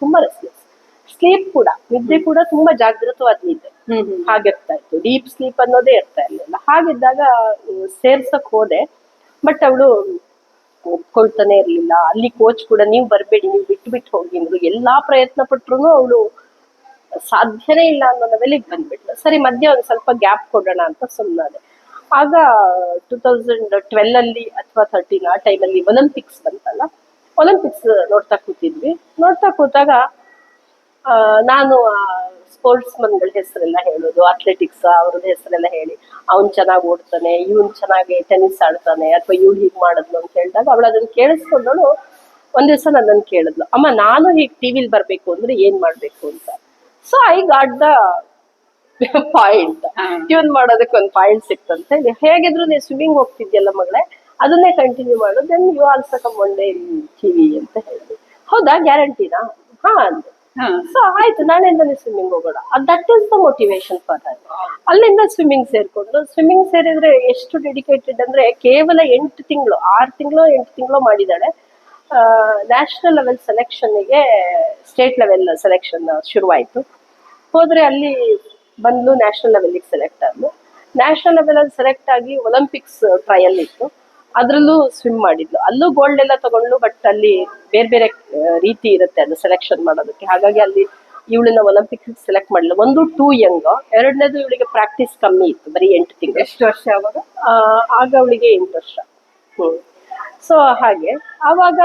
ತುಂಬಾ ರೆಸ್ಟ್ಲೆಸ್. ಸ್ಲೀಪ್ ಕೂಡ, ನಿದ್ದೆ ಕೂಡ ತುಂಬಾ ಜಾಗೃತವಾದ ನಿದ್ದೆ ಹಾಗಿರ್ತಾ ಇತ್ತು, ಡೀಪ್ ಸ್ಲೀಪ್ ಅನ್ನೋದೇ ಇರ್ತಾ ಇರ್ಲಿಲ್ಲ. ಹಾಗಿದ್ದಾಗ ಸೇರ್ಸಕ್ ಹೋದೆ, ಬಟ್ ಅವಳು ಒಪ್ಕೊಳ್ತಾನೆ ಇರ್ಲಿಲ್ಲ. ಅಲ್ಲಿ ಕೋಚ್ ಕೂಡ ನೀವು ಬರ್ಬೇಡಿ, ನೀವು ಬಿಟ್ಟು ಹೋಗಿ ಅಂದ್ರು. ಎಲ್ಲಾ ಪ್ರಯತ್ನ ಪಟ್ರು ಅವಳು ಸಾಧ್ಯನೇ ಇಲ್ಲ ಅನ್ನೋ ಲೆವೆಲಿಗೆ ಬಂದ್ಬಿಟ್ಲು. ಸರಿ, ಮಧ್ಯೆ ಒಂದ್ ಸ್ವಲ್ಪ ಗ್ಯಾಪ್ ಕೊಡೋಣ ಅಂತ ಸುಮ್ಮನಾದೆ. ಆಗ 2012 ಅಲ್ಲಿ ಅಥವಾ 13 ಆ ಟೈಮಲ್ಲಿ ಒಲಿಂಪಿಕ್ಸ್ ಬಂತಲ್ಲ, ಒಲಿಂಪಿಕ್ಸ್ ನೋಡ್ತಾ ಕೂತಾಗ ನಾನು ಸ್ಪೋರ್ಟ್ಸ್ ಮನ್ಗಳ ಹೆಸರೆಲ್ಲ ಹೇಳೋದು, ಅಥ್ಲೆಟಿಕ್ಸ್ ಅವ್ರದ್ದು ಹೆಸರೆಲ್ಲ ಹೇಳಿ, ಅವ್ನ್ ಚೆನ್ನಾಗಿ ಓಡ್ತಾನೆ, ಇವನ್ ಚೆನ್ನಾಗಿ ಟೆನ್ನಿಸ್ ಆಡ್ತಾನೆ, ಅಥವಾ ಇವಳು ಹೀಗ್ ಮಾಡಿದ್ಲು ಅಂತ ಹೇಳಿದಾಗ ಅವಳು ಅದನ್ನ ಕೇಳಿಸ್ಕೊಂಡಳು. ಒಂದ್ ದಿವಸ ನನ್ನನ್ನು ಕೇಳಿದ್ಲು, ಅಮ್ಮ ನಾನು ಹೀಗ್ ಟಿವಿಲಿ ಬರ್ಬೇಕು ಅಂದ್ರೆ ಏನ್ ಮಾಡ್ಬೇಕು ಅಂತ. So I got the point, tune ಮಾಡೋದಕ್ಕೆ ಒಂದು ಪಾಯಿಂಟ್ ಸಿಕ್ತಂತ ಹೇಳಿ, ಹೇಗಿದ್ರು ನೀವು ಸ್ವಿಮ್ಮಿಂಗ್ ಹೋಗ್ತಿದ್ಯಲ್ಲ ಮಗಳೇ, ಅದನ್ನೇ ಕಂಟಿನ್ಯೂ ಮಾಡು, then you also come one day in TV ಅಂತ ಹೇಳಿದ್ವಿ. ಹೌದಾ, ಗ್ಯಾರಂಟಿನಾ? ಅಂದೆ. ಸೊ ಆಯ್ತು, ನಾಳೆಯಿಂದಾನೆ ಸ್ವಿಮ್ಮಿಂಗ್ ಹೋಗೋಣ. That is the motivation for her. ಅಲ್ಲಿಂದ ಸ್ವಿಮ್ಮಿಂಗ್ ಸೇರ್ಕೊಂಡು, ಸ್ವಿಮ್ಮಿಂಗ್ ಸೇರಿದ್ರೆ ಎಷ್ಟು ಡೆಡಿಕೇಟೆಡ್ ಅಂದ್ರೆ, ಕೇವಲ 8 ತಿಂಗಳು 6 ತಿಂಗಳು 8 ತಿಂಗಳು ಮಾಡಿದಾಳೆ. ನ್ಯಾಷನಲ್ ಲೆವೆಲ್ ಸೆಲೆಕ್ಷನ್ಗೆ, ಸ್ಟೇಟ್ ಲೆವೆಲ್ ಸೆಲೆಕ್ಷನ್ ಶುರುವಾಯಿತು. ಹೋದ್ರೆ ಅಲ್ಲಿ ಬಂದು ನ್ಯಾಷನಲ್ ಲೆವೆಲ್ಗೆ ಸೆಲೆಕ್ಟ್ ಆದ್ಲು. ನ್ಯಾಷನಲ್ ಲೆವೆಲ್ ಅಲ್ಲಿ ಸೆಲೆಕ್ಟ್ ಆಗಿ ಒಲಿಂಪಿಕ್ಸ್ ಟ್ರಯಲ್ ಇತ್ತು, ಅದ್ರಲ್ಲೂ ಸ್ವಿಮ್ ಮಾಡಿದ್ಲು. ಅಲ್ಲೂ ಗೋಲ್ಡ್ ಎಲ್ಲ ತಗೊಂಡ್ಲು, ಬಟ್ ಅಲ್ಲಿ ಬೇರೆ ಬೇರೆ ರೀತಿ ಇರುತ್ತೆ ಅದು ಸೆಲೆಕ್ಷನ್ ಮಾಡೋದಕ್ಕೆ. ಹಾಗಾಗಿ ಅಲ್ಲಿ ಇವಳನ್ನ ಒಲಿಂಪಿಕ್ಸ್ ಸೆಲೆಕ್ಟ್ ಮಾಡಲಿಲ್ಲ. ಒಂದು ಟೂ ಯಂಗ್, ಎರಡನೇದು ಇವಳಿಗೆ ಪ್ರಾಕ್ಟೀಸ್ ಕಮ್ಮಿ ಇತ್ತು, ಬರೀ 8 ತಿಂಗಳು. ಎಷ್ಟು ವರ್ಷ ಅವಾಗ? ಆಗ ಅವಳಿಗೆ 8 ವರ್ಷ. ಸೊ ಹಾಗೆ ಆವಾಗ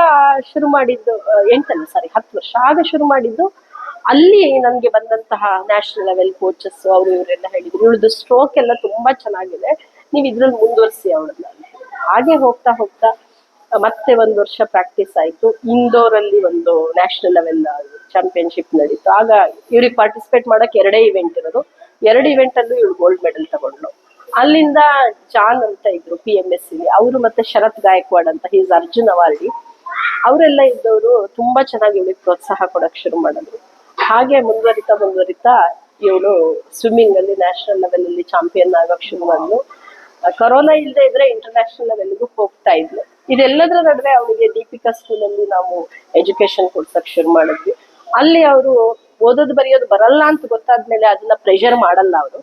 ಶುರು ಮಾಡಿದ್ದು, 10 ವರ್ಷ ಆಗ ಶುರು ಮಾಡಿದ್ದು. ಅಲ್ಲಿ ನನ್ಗೆ ಬಂದಂತಹ ನ್ಯಾಷನಲ್ ಲೆವೆಲ್ ಕೋಚಸ್ ಅವರು ಇವರೆಲ್ಲ ಹೇಳಿದ್ರು, ಇವಳದು ಸ್ಟ್ರೋಕ್ ಎಲ್ಲ ತುಂಬಾ ಚೆನ್ನಾಗಿದೆ, ನೀವು ಇದ್ರಲ್ಲಿ ಮುಂದುವರಿಸಿ ಅವಳನ್ನ. ಹಾಗೆ ಹೋಗ್ತಾ ಹೋಗ್ತಾ ಮತ್ತೆ 1 ವರ್ಷ ಪ್ರಾಕ್ಟೀಸ್ ಆಯ್ತು. ಇಂದೋರ್ ಅಲ್ಲಿ ಒಂದು ನ್ಯಾಷನಲ್ ಲೆವೆಲ್ ಚಾಂಪಿಯನ್ಶಿಪ್ ನಡೀತು. ಆಗ ಇವ್ರಿಗೆ ಪಾರ್ಟಿಸಿಪೇಟ್ ಮಾಡಕ್ 2 ಇವೆಂಟ್ ಇರೋದು. 2 ಇವೆಂಟ್ ಅಲ್ಲೂ ಇವಳು ಗೋಲ್ಡ್ ಮೆಡಲ್ ತಗೊಂಡ್ಲು. ಅಲ್ಲಿಂದ ಜಾನ್ ಅಂತ ಇದ್ರು PMSC, ಅವರು ಮತ್ತೆ ಶರತ್ ಗಾಯಕ್ವಾಡ್ ಅಂತ, ಹೀಸ್ ಅರ್ಜುನ್ ಅವಾರ್ಡಿ, ಅವರೆಲ್ಲ ಇದ್ದವರು ತುಂಬಾ ಚೆನ್ನಾಗಿ ಇವಳಿಗೆ ಪ್ರೋತ್ಸಾಹ ಕೊಡಕ್ ಶುರು ಮಾಡಿದ್ರು. ಹಾಗೆ ಮುಂದುವರಿತಾ ಇವಳು ಸ್ವಿಮ್ಮಿಂಗ್ ಅಲ್ಲಿ ನ್ಯಾಷನಲ್ ಲೆವೆಲ್ ಅಲ್ಲಿ ಚಾಂಪಿಯನ್ ಆಗಕ್ ಶುರು ಮಾಡಿದ್ಲು. ಕೊರೋನಾ ಇಲ್ಲದೆ ಇದ್ರೆ ಇಂಟರ್ನ್ಯಾಷನಲ್ ಲೆವೆಲ್ಗೂ ಹೋಗ್ತಾ ಇದ್ಲು. ಇದೆಲ್ಲದರ ನಡುವೆ ಅವಳಿಗೆ ದೀಪಿಕಾ ಸ್ಕೂಲ್ ಅಲ್ಲಿ ನಾವು ಎಜುಕೇಶನ್ ಕೊಡ್ಸಕ್ ಶುರು ಮಾಡಿದ್ವಿ. ಅಲ್ಲಿ ಅವರು ಓದೋದು ಬರೆಯೋದು ಬರಲ್ಲ ಅಂತ ಗೊತ್ತಾದ್ಮೇಲೆ ಅದನ್ನ ಪ್ರೆಷರ್ ಮಾಡಲ್ಲ ಅವರು.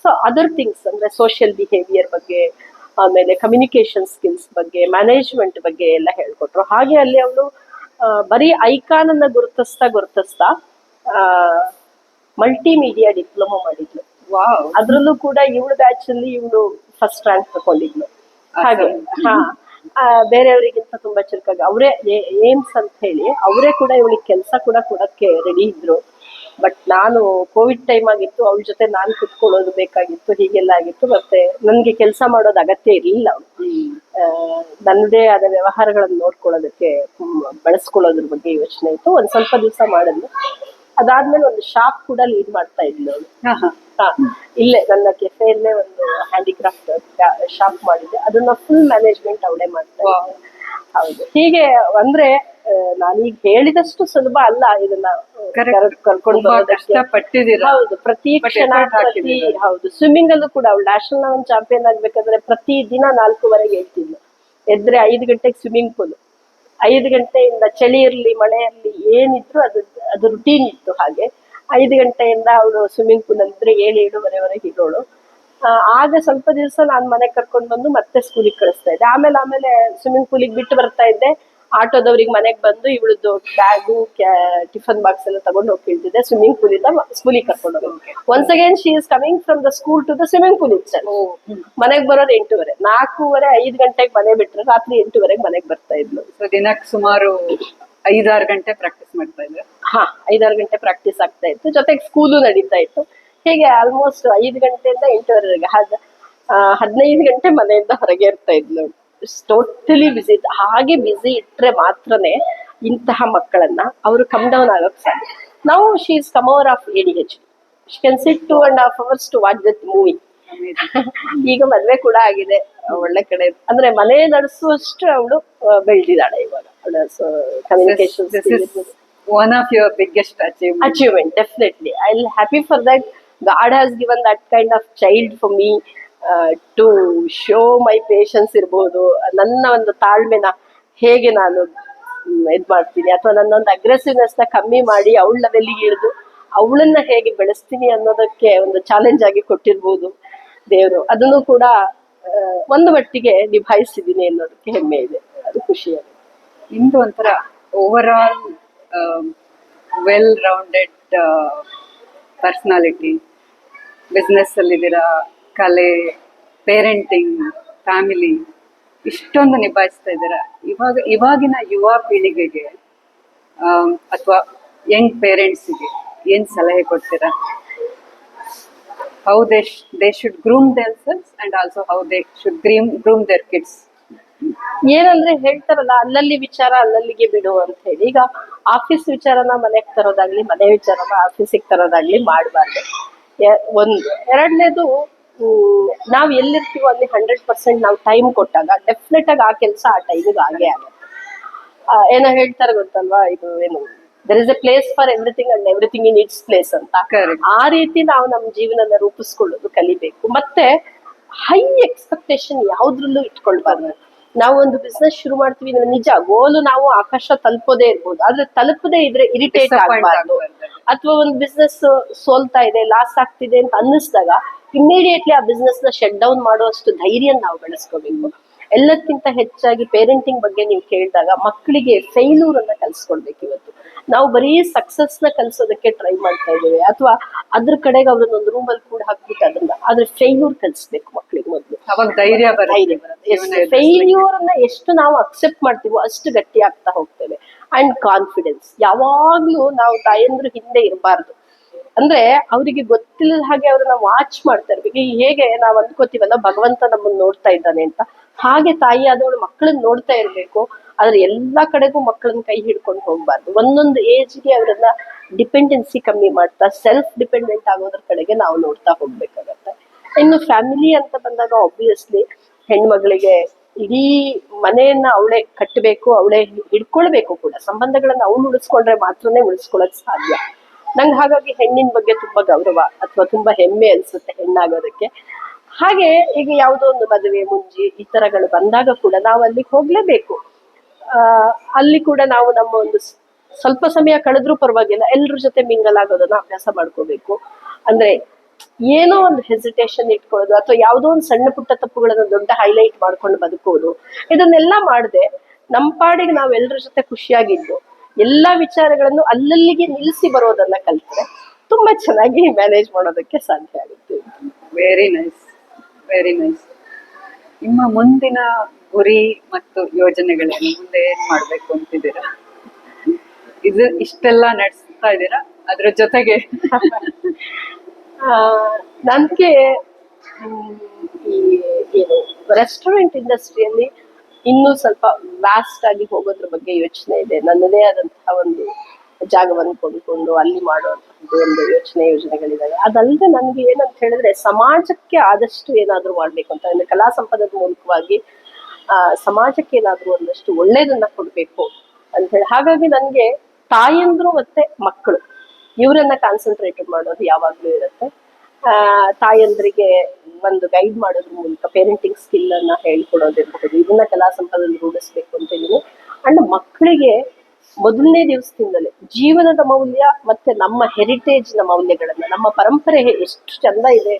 ಸೊ ಅದರ್ ಥಿಂಗ್ಸ್ ಅಂದ್ರೆ ಸೋಷಿಯಲ್ ಬಿಹೇವಿಯರ್ ಬಗ್ಗೆ, ಆಮೇಲೆ ಕಮ್ಯುನಿಕೇಶನ್ ಸ್ಕಿಲ್ಸ್ ಬಗ್ಗೆ, ಮ್ಯಾನೇಜ್ಮೆಂಟ್ ಬಗ್ಗೆ ಎಲ್ಲ ಹೇಳ್ಕೊಟ್ರು. ಹಾಗೆ ಅಲ್ಲಿ ಅವಳು ಬರೀ ಐಕಾನ್ ಅನ್ನ ಗುರುತಿಸ್ತಾ ಮಲ್ಟಿಮೀಡಿಯಾ ಡಿಪ್ಲೊಮಾ ಮಾಡಿದ್ಲು. ವಾವ್. ಅದ್ರಲ್ಲೂ ಕೂಡ ಇವಳು ಬ್ಯಾಚ್ ಅಲ್ಲಿ ಇವಳು ಫಸ್ಟ್ ರ್ಯಾಂಕ್ ತಗೊಂಡಿದ್ಲು. ಹಾಗೆ ಬೇರೆಯವರಿಗಿಂತ ತುಂಬಾ ಚುರುಕಾಗಿ ಅವರೇ ಏಮ್ಸ್ ಅಂತ ಹೇಳಿ ಅವರೇ ಕೂಡ ಇವಳಿಗೆ ಕೆಲಸ ಕೂಡ ಕೊಡಕ್ಕೆ ರೆಡಿ ಇದ್ರು. ಬಟ್ ನಾನು ಕೋವಿಡ್ ಟೈಮ್ ಆಗಿತ್ತು, ಅವಳ ಜೊತೆ ನಾನು ಕುತ್ಕೊಳ್ಳೋದು ಬೇಕಾಗಿತ್ತು, ಹೀಗೆಲ್ಲ ಆಗಿತ್ತು. ಮತ್ತೆ ನನ್ಗೆ ಕೆಲಸ ಮಾಡೋದು ಅಗತ್ಯ ಇರಲಿಲ್ಲ. ನನ್ನದೇ ಆದ ವ್ಯವಹಾರಗಳನ್ನು ನೋಡ್ಕೊಳ್ಳೋದಕ್ಕೆ ಬಳಸ್ಕೊಳ್ಳೋದ್ರ ಬಗ್ಗೆ ಯೋಚನೆ ಇತ್ತು. ಒಂದ್ ಸ್ವಲ್ಪ ದಿವಸ ಮಾಡಿದ್ಲು. ಅದಾದ್ಮೇಲೆ ಒಂದು ಶಾಪ್ ಕೂಡ ಲೀಡ್ ಮಾಡ್ತಾ ಇದ್ಲು ಅವಳು. ಇಲ್ಲೇ ನನ್ನ ಕೆಫೆಯಲ್ಲೇ ಒಂದು ಹ್ಯಾಂಡಿಕ್ರಾಫ್ಟ್ ಶಾಪ್ ಮಾಡಿದ್ದೆ. ಅದನ್ನ ಫುಲ್ ಮ್ಯಾನೇಜ್ಮೆಂಟ್ ಅವಳೇ ಮಾಡ್ತಾ ಇದ್ದೆ. ಹೌದು. ಹೀಗೆ ಅಂದ್ರೆ ನಾನೀಗ ಹೇಳಿದಷ್ಟು ಸುಲಭ ಅಲ್ಲ ಇದನ್ನ ಕರ್ಕೊಂಡು ಬರೋದಕ್ಕೆ. ಹೌದು, ಪ್ರತಿ ಕ್ಷಣ ಹೌದು. ಸ್ವಿಮ್ಮಿಂಗ್ ಅಲ್ಲೂ ಕೂಡ ಅವಳು ನ್ಯಾಷನಲ್ ಲೆವೆಲ್ ಚಾಂಪಿಯನ್ ಆಗ್ಬೇಕಾದ್ರೆ ಪ್ರತಿ ದಿನ 4:15 ಹೇಳ್ತಿದ್ಲು. ಎದ್ರೆ 5 ಗಂಟೆಗೆ ಸ್ವಿಮ್ಮಿಂಗ್ ಪೂಲ್, 5 ಗಂಟೆಯಿಂದ ಚಳಿ ಇರ್ಲಿ ಮಳೆ ಇರ್ಲಿ ಏನಿದ್ರು ಅದು ರುಟೀನ್ ಇತ್ತು. ಹಾಗೆ 5 ಗಂಟೆಯಿಂದ ಅವಳು ಸ್ವಿಮ್ಮಿಂಗ್ ಪೂಲ್ ಅಂದ್ರೆ 7-7:30ವರೆಗೆ ಇರೋಳು. ಆಗ ಸ್ವಲ್ಪ ದಿವಸ ನಾನು ಮನೆಗೆ ಕರ್ಕೊಂಡು ಬಂದು ಮತ್ತೆ ಸ್ಕೂಲಿಗೆ ಕಳಿಸ್ತಾ ಇದ್ದೆ. ಆಮೇಲೆ ಸ್ವಿಮ್ಮಿಂಗ್ ಪೂಲಿಗೆ ಬಿಟ್ಟು ಬರ್ತಾ ಇದ್ದೆ. ಆಟೋದವ್ರಿಗೆ ಮನೆಗೆ ಬಂದು ಇವಳದ್ದು ಬ್ಯಾಗು ಟಿಫನ್ ಬಾಕ್ಸ್ ಎಲ್ಲ ತಗೊಂಡು ಹೋಗಿ ಇಳ್ತಿದ್ದೆ. ಸ್ವಿಮ್ಮಿಂಗ್ ಪೂಲ್ ಇಂದ ಸ್ಕೂಲಿಗೆ ಕರ್ಕೊಂಡು ಹೋಗಿ once again she is coming from the school to the swimming pool itself. ಮನೆಗೆ ಬರೋದು 8:30, 4:15, 5 ಗಂಟೆಗೆ ಮನೆ ಬಿಟ್ರೆ ರಾತ್ರಿ 8:00ವರೆಗೆ ಮನೆಗೆ ಬರ್ತಾ ಇದ್ಲು. ದಿನಕ್ಕೆ ಸುಮಾರು 5-6 ಗಂಟೆ ಪ್ರಾಕ್ಟೀಸ್ ಮಾಡ್ತಾ ಇದ್ರೆ. 5-6 ಗಂಟೆ ಪ್ರಾಕ್ಟೀಸ್ ಆಗ್ತಾ ಇತ್ತು. ಜೊತೆಗೆ ಸ್ಕೂಲು ನಡೀತಾ ಇತ್ತು. ಹೀಗೆ ಆಲ್ಮೋಸ್ಟ್ 5 ಗಂಟೆಯಿಂದ 8:00ವರೆಗೆ 15 ಗಂಟೆ ಮನೆಯಿಂದ ಹೊರಗೆ ಇರ್ತಾ ಇದ್ಲು. Totally busy. ಹಾಗೆ ಬಿಸಿ ಇಟ್ರೆ ಮಾತ್ರನೇ ಇಂತಹ ಮಕ್ಕಳನ್ನ ಅವರು ಕಮ್ ಡೌನ್ ಆಗಕ್ ಸಾಧ್ಯ. ನಾವು she is come over of ADHD. She can sit 2.5 hours to watch that movie. ಈಗ ಮದ್ವೆ ಕೂಡ ಆಗಿದೆ. ಒಳ್ಳೆ ಕಡೆ ಅಂದ್ರೆ ಮನೆ ನಡೆಸುವಷ್ಟು ಅವಳು ಬೆಳೆದಿದ್ದಾಳೆ ಇವಾಗ. Communication one of your biggest achievement. Definitely, I'll happy for that. God has given that kind of child for me to show my patience ಇರ್ಬೋದು, ನನ್ನ ಒಂದು ತಾಳ್ಮೆನ ಹೇಗೆ ನಾನು ಇದ್ ಮಾಡ್ತೀನಿ, ಅಥವಾ ನನ್ನೊಂದು ಅಗ್ರೆಸಿವ್ನೆಸ್ ನ ಕಮ್ಮಿ ಮಾಡಿ ಅವಳ ಲೆವೆಲ್ಗೆ ಇಳಿದು ಅವಳನ್ನ ಹೇಗೆ ಬೆಳೆಸ್ತೀನಿ ಅನ್ನೋದಕ್ಕೆ ಒಂದು ಚಾಲೆಂಜ್ ಆಗಿ ಕೊಟ್ಟಿರ್ಬೋದು ದೇವರು. ಅದನ್ನು ಕೂಡ ಒಂದು ಮಟ್ಟಿಗೆ ನಿಭಾಯಿಸಿದ್ದೀನಿ ಅನ್ನೋದಕ್ಕೆ ಹೆಮ್ಮೆ ಇದೆ. ಅದು ಖುಷಿಯಾಗಿದೆ. ಇಂದು ಒಂಥರ overall well rounded personality. Business ಅಲ್ಲಿದ್ದೀರಾ, ಕಲೆ, ಪೇರೆಂಟಿಂಗ್, ಫ್ಯಾಮಿಲಿ ಇಷ್ಟೊಂದು ನಿಭಾಯಿಸ್ತಾ ಇದ್ದೀರಾ. ಇವಾಗಿನ ಯುವ ಪೀಳಿಗೆಗೆ ಅಥವಾ ಯಂಗ್ ಪೇರೆಂಟ್ಸಿಗೆ ಏನ್ ಸಲಹೆ ಕೊಡ್ತೀರಾ? How they should groom themselves and also how they should groom their kids. ಏನಂದ್ರೆ ಹೇಳ್ತಾರಲ್ಲ, ಅಲ್ಲಲ್ಲಿ ವಿಚಾರ ಅಲ್ಲಲ್ಲಿಗೆ ಬಿಡು ಅಂತ ಹೇಳಿ. ಈಗ ಆಫೀಸ್ ವಿಚಾರನ ಮನೆಗೆ ತರೋದಾಗ್ಲಿ, ಮನೆ ವಿಚಾರನ ಆಫೀಸಿಗೆ ತರೋದಾಗ್ಲಿ ಮಾಡಬಾರ್ದು. ಒಂದು. ಎರಡನೇದು, ನಾವ್ ಎಲ್ಲಿರ್ತೀವೋ ಅಲ್ಲಿ 100% ನಾವು ಟೈಮ್ ಕೊಟ್ಟಾಗ ಡೆಫಿನೆಟ್ ಆಗಿ ಆ ಕೆಲಸ ಆ ಟೈಮಿಗೆ ಆಗೇ ಆಗುತ್ತೆ. ಏನೋ ಹೇಳ್ತಾರೆ ಗೊತ್ತಲ್ವಾ, ಇದು ಏನು there is a place for everything and everything in its place ಅಂತ. ಆ ರೀತಿ ನಾವು ನಮ್ಮ ಜೀವನನ ರೂಪಿಸ್ಕೊಳ್ಳೋದು ಕಲಿಬೇಕು. ಮತ್ತೆ ಹೈ ಎಕ್ಸ್ಪೆಕ್ಟೇಷನ್ ಯಾವ್ದ್ರಲ್ಲೂ ಇಟ್ಕೊಳ್ಬಾರ್ದು. ನಾವು ಒಂದು ಬಿಸ್ನೆಸ್ ಶುರು ಮಾಡ್ತೀವಿ ಅಂದ್ರೆ ನಿಜ ಗೋಲು ನಾವು ಆಕಾಶ ತಲುಪೋದೇ ಇರ್ಬೋದು, ಆದ್ರೆ ತಲುಪದೇ ಇದ್ರೆ ಇರಿಟೇಟ್ ಆಗಬಾರ್ದು. ಅಥವಾ ಒಂದು ಬಿಸ್ನೆಸ್ ಸೋಲ್ತಾ ಇದೆ, ಲಾಸ್ ಆಗ್ತಿದೆ ಅಂತ ಅನ್ನಿಸ್ದಾಗ ಇಮಿಡಿಯೇಟ್ಲಿ ಆ ಬಿಸ್ನೆಸ್ ನ ಶಟ್ ಡೌನ್ ಮಾಡುವಷ್ಟು ಧೈರ್ಯ ನಾವು ಬೆಳೆಸ್ಕೋಬೇಕು. ಎಲ್ಲಕ್ಕಿಂತ ಹೆಚ್ಚಾಗಿ ಪೇರೆಂಟಿಂಗ್ ಬಗ್ಗೆ ನೀವು ಕೇಳಿದಾಗ ಮಕ್ಕಳಿಗೆ ಫೇಲ್ಯೂರ್ ಅನ್ನ ಕಲ್ಸ್ಕೊಡ್ಬೇಕು. ಇವತ್ತು ನಾವು ಬರೀ ಸಕ್ಸಸ್ ನ ಕಲ್ಸೋದಕ್ಕೆ ಟ್ರೈ ಮಾಡ್ತಾ ಇದ್ದೇವೆ, ಅಥವಾ ಅದ್ರ ಕಡೆಗೆ ಅವ್ರನ್ನ ಒಂದು ರೂಮಲ್ಲಿ ಕೂಡ ಹಾಕ್ಬಿಟ್ಟು ಆದ್ರೆ ಫೇಲ್ಯೂರ್ ಕಲಿಸ್ಬೇಕು ಮಕ್ಳಿಗೆ ಮೊದಲು. ಅವಾಗ ಧೈರ್ಯ ಫೇಲ್ಯೂರ್ ಅನ್ನ ಎಷ್ಟು ನಾವು ಅಕ್ಸೆಪ್ಟ್ ಮಾಡ್ತೀವೋ ಅಷ್ಟು ಗಟ್ಟಿ ಆಗ್ತಾ ಹೋಗ್ತೇವೆ. ಅಂಡ್ ಕಾನ್ಫಿಡೆನ್ಸ್ ಯಾವಾಗ್ಲೂ ನಾವು ತಾಯಂದ್ರು ಹಿಂದೆ ಇರಬಾರ್ದು. ಅಂದ್ರೆ ಅವರಿಗೆ ಗೊತ್ತಿಲ್ಲದ ಹಾಗೆ ಅವ್ರನ್ನ ವಾಚ್ ಮಾಡ್ತಾ ಇರ್ಬೇಕು. ಹೇಗೆ ನಾವ್ ಅಂದ್ಕೋತೀವಲ್ಲ ಭಗವಂತ ನಮ್ಮನ್ನ ನೋಡ್ತಾ ಇದ್ದಾನೆ ಅಂತ, ಹಾಗೆ ತಾಯಿ ಆದವಳು ಮಕ್ಕಳನ್ನ ನೋಡ್ತಾ ಇರ್ಬೇಕು. ಆದ್ರೆ ಎಲ್ಲಾ ಕಡೆಗೂ ಮಕ್ಕಳನ್ನ ಕೈ ಹಿಡ್ಕೊಂಡು ಹೋಗ್ಬಾರ್ದು. ಒಂದೊಂದು ಏಜ್ಗೆ ಅವರನ್ನ ಡಿಪೆಂಡೆನ್ಸಿ ಕಮ್ಮಿ ಮಾಡ್ತಾ ಸೆಲ್ಫ್ ಡಿಪೆಂಡೆಂಟ್ ಆಗೋದ್ರ ಕಡೆಗೆ ನಾವು ನೋಡ್ತಾ ಹೋಗ್ಬೇಕಾಗತ್ತೆ. ಇನ್ನು ಫ್ಯಾಮಿಲಿ ಅಂತ ಬಂದಾಗ ಆಬ್ವಿಯಸ್ಲಿ ಹೆಣ್ಮಗಳಿಗೆ ಇಡೀ ಮನೆಯನ್ನ ಅವಳೇ ಕಟ್ಟಬೇಕು, ಅವಳೇ ಹಿಡ್ಕೊಳ್ಬೇಕು ಕೂಡ. ಸಂಬಂಧಗಳನ್ನ ಅವಳು ಉಳಿಸ್ಕೊಂಡ್ರೆ ಮಾತ್ರನೇ ಉಳಿಸ್ಕೊಳ್ಳೋಕ್ ಸಾಧ್ಯ. ನಂಗೆ ಹಾಗಾಗಿ ಹೆಣ್ಣಿನ ಬಗ್ಗೆ ತುಂಬಾ ಗೌರವ ಅಥವಾ ತುಂಬಾ ಹೆಮ್ಮೆ ಅನ್ಸುತ್ತೆ ಹೆಣ್ಣಾಗೋದಕ್ಕೆ. ಹಾಗೆ ಈಗ ಯಾವುದೋ ಒಂದು ಮದುವೆ ಮುಂಜಿ ಈ ತರಗಳು ಬಂದಾಗ ಕೂಡ ನಾವು ಅಲ್ಲಿಗೆ ಹೋಗ್ಲೇಬೇಕು. ಅಲ್ಲಿ ಕೂಡ ನಾವು ನಮ್ಮ ಒಂದು ಸ್ವಲ್ಪ ಸಮಯ ಕಳೆದ್ರೂ ಪರವಾಗಿಲ್ಲ, ಎಲ್ರ ಜೊತೆ ಮಿಂಗಲ್ ಆಗೋದನ್ನ ಅಭ್ಯಾಸ ಮಾಡ್ಕೋಬೇಕು. ಅಂದ್ರೆ ಏನೋ ಒಂದು ಹೆಸಿಟೇಷನ್ ಇಟ್ಕೊಳ್ಳೋದು ಅಥವಾ ಯಾವುದೋ ಒಂದು ಸಣ್ಣ ಪುಟ್ಟ ತಪ್ಪುಗಳನ್ನ ದೊಡ್ಡ ಹೈಲೈಟ್ ಮಾಡ್ಕೊಂಡು ಬದುಕೋದು, ಇದನ್ನೆಲ್ಲ ಮಾಡದೆ ನಮ್ಮ ಪಾಡಿಗೆ ನಾವ್ ಎಲ್ರ ಜೊತೆ ಖುಷಿಯಾಗಿದ್ದು ಎಲ್ಲಾ ವಿಚಾರಗಳನ್ನು ಅಲ್ಲಲ್ಲಿಗೆ ನಿಲ್ಲಿಸಿ ಬರೋದನ್ನ ಕಲ್ತ್ರೆ ತುಂಬಾ ಚೆನ್ನಾಗಿ ಮ್ಯಾನೇಜ್ ಮಾಡೋದಕ್ಕೆ ಸಾಧ್ಯ ಆಗುತ್ತೆ. Very nice, very nice. ನಿಮ್ಮ ಮುಂದಿನ ಗುರಿ ಮತ್ತು ಯೋಜನೆಗಳೇನು? ಮುಂದೆ ಏನ್ ಮಾಡ್ಬೇಕು ಅಂತಿದ್ದೀರಾ? ಇದು ಇಷ್ಟೆಲ್ಲ ನಡೆಸ್ತಾ ಇದ್ದೀರಾ, ಅದ್ರ ಜೊತೆಗೆ ನನ್ಗೆ ಈ ಏನು ರೆಸ್ಟೋರೆಂಟ್ ಇಂಡಸ್ಟ್ರಿಯಲ್ಲಿ ಇನ್ನೂ ಸ್ವಲ್ಪ ವ್ಯಾಸ್ಟ್ ಆಗಿ ಹೋಗೋದ್ರ ಬಗ್ಗೆ ಯೋಚನೆ ಇದೆ. ನನ್ನದೇ ಆದಂತಹ ಒಂದು ಜಾಗವನ್ನು ಕೊಂಡ್ಕೊಂಡು ಅಲ್ಲಿ ಮಾಡುವಂತಹದ್ದು ಒಂದು ಯೋಜನೆಗಳಿದ್ದಾವೆ. ಅದಲ್ಲದೆ ನನ್ಗೆ ಏನಂತ ಹೇಳಿದ್ರೆ ಸಮಾಜಕ್ಕೆ ಆದಷ್ಟು ಏನಾದ್ರೂ ಮಾಡ್ಬೇಕು ಅಂತ, ಅಂದ್ರೆ ಕಲಾ ಸಂಪದದ ಮೂಲಕವಾಗಿ ಸಮಾಜಕ್ಕೆ ಏನಾದ್ರೂ ಒಂದಷ್ಟು ಒಳ್ಳೇದನ್ನ ಕೊಡ್ಬೇಕು ಅಂತ ಹೇಳಿ. ಹಾಗಾಗಿ ನನ್ಗೆ ತಾಯಂದ್ರು ಮತ್ತೆ ಮಕ್ಕಳು ಇವರನ್ನ ಕಾನ್ಸಂಟ್ರೇಟೆಡ್ ಮಾಡೋದು ಯಾವಾಗ್ಲೂ ಇರುತ್ತೆ. ತಾಯಂದ್ರಿಗೆ ಒಂದು ಗೈಡ್ ಮಾಡೋದ್ರ ಮೂಲಕ ಪೇರೆಂಟಿಂಗ್ ಸ್ಕಿಲ್ ಅನ್ನ ಹೇಳ್ಕೊಡೋದಿರ್ಬಹುದು, ಇದನ್ನ ಕಲಾ ಸಂಪದಲ್ಲಿ ರೂಢಿಸ್ಬೇಕು ಅಂತ ಇದೀನಿ. ಅಂಡ್ ಮಕ್ಕಳಿಗೆ ಮೊದಲನೇ ದಿವಸದಿಂದಲೇ ಜೀವನದ ಮೌಲ್ಯ ಮತ್ತೆ ನಮ್ಮ ಹೆರಿಟೇಜ್ ನ ಮೌಲ್ಯಗಳನ್ನ, ನಮ್ಮ ಪರಂಪರೆ ಎಷ್ಟು ಚಂದ ಇದೆ,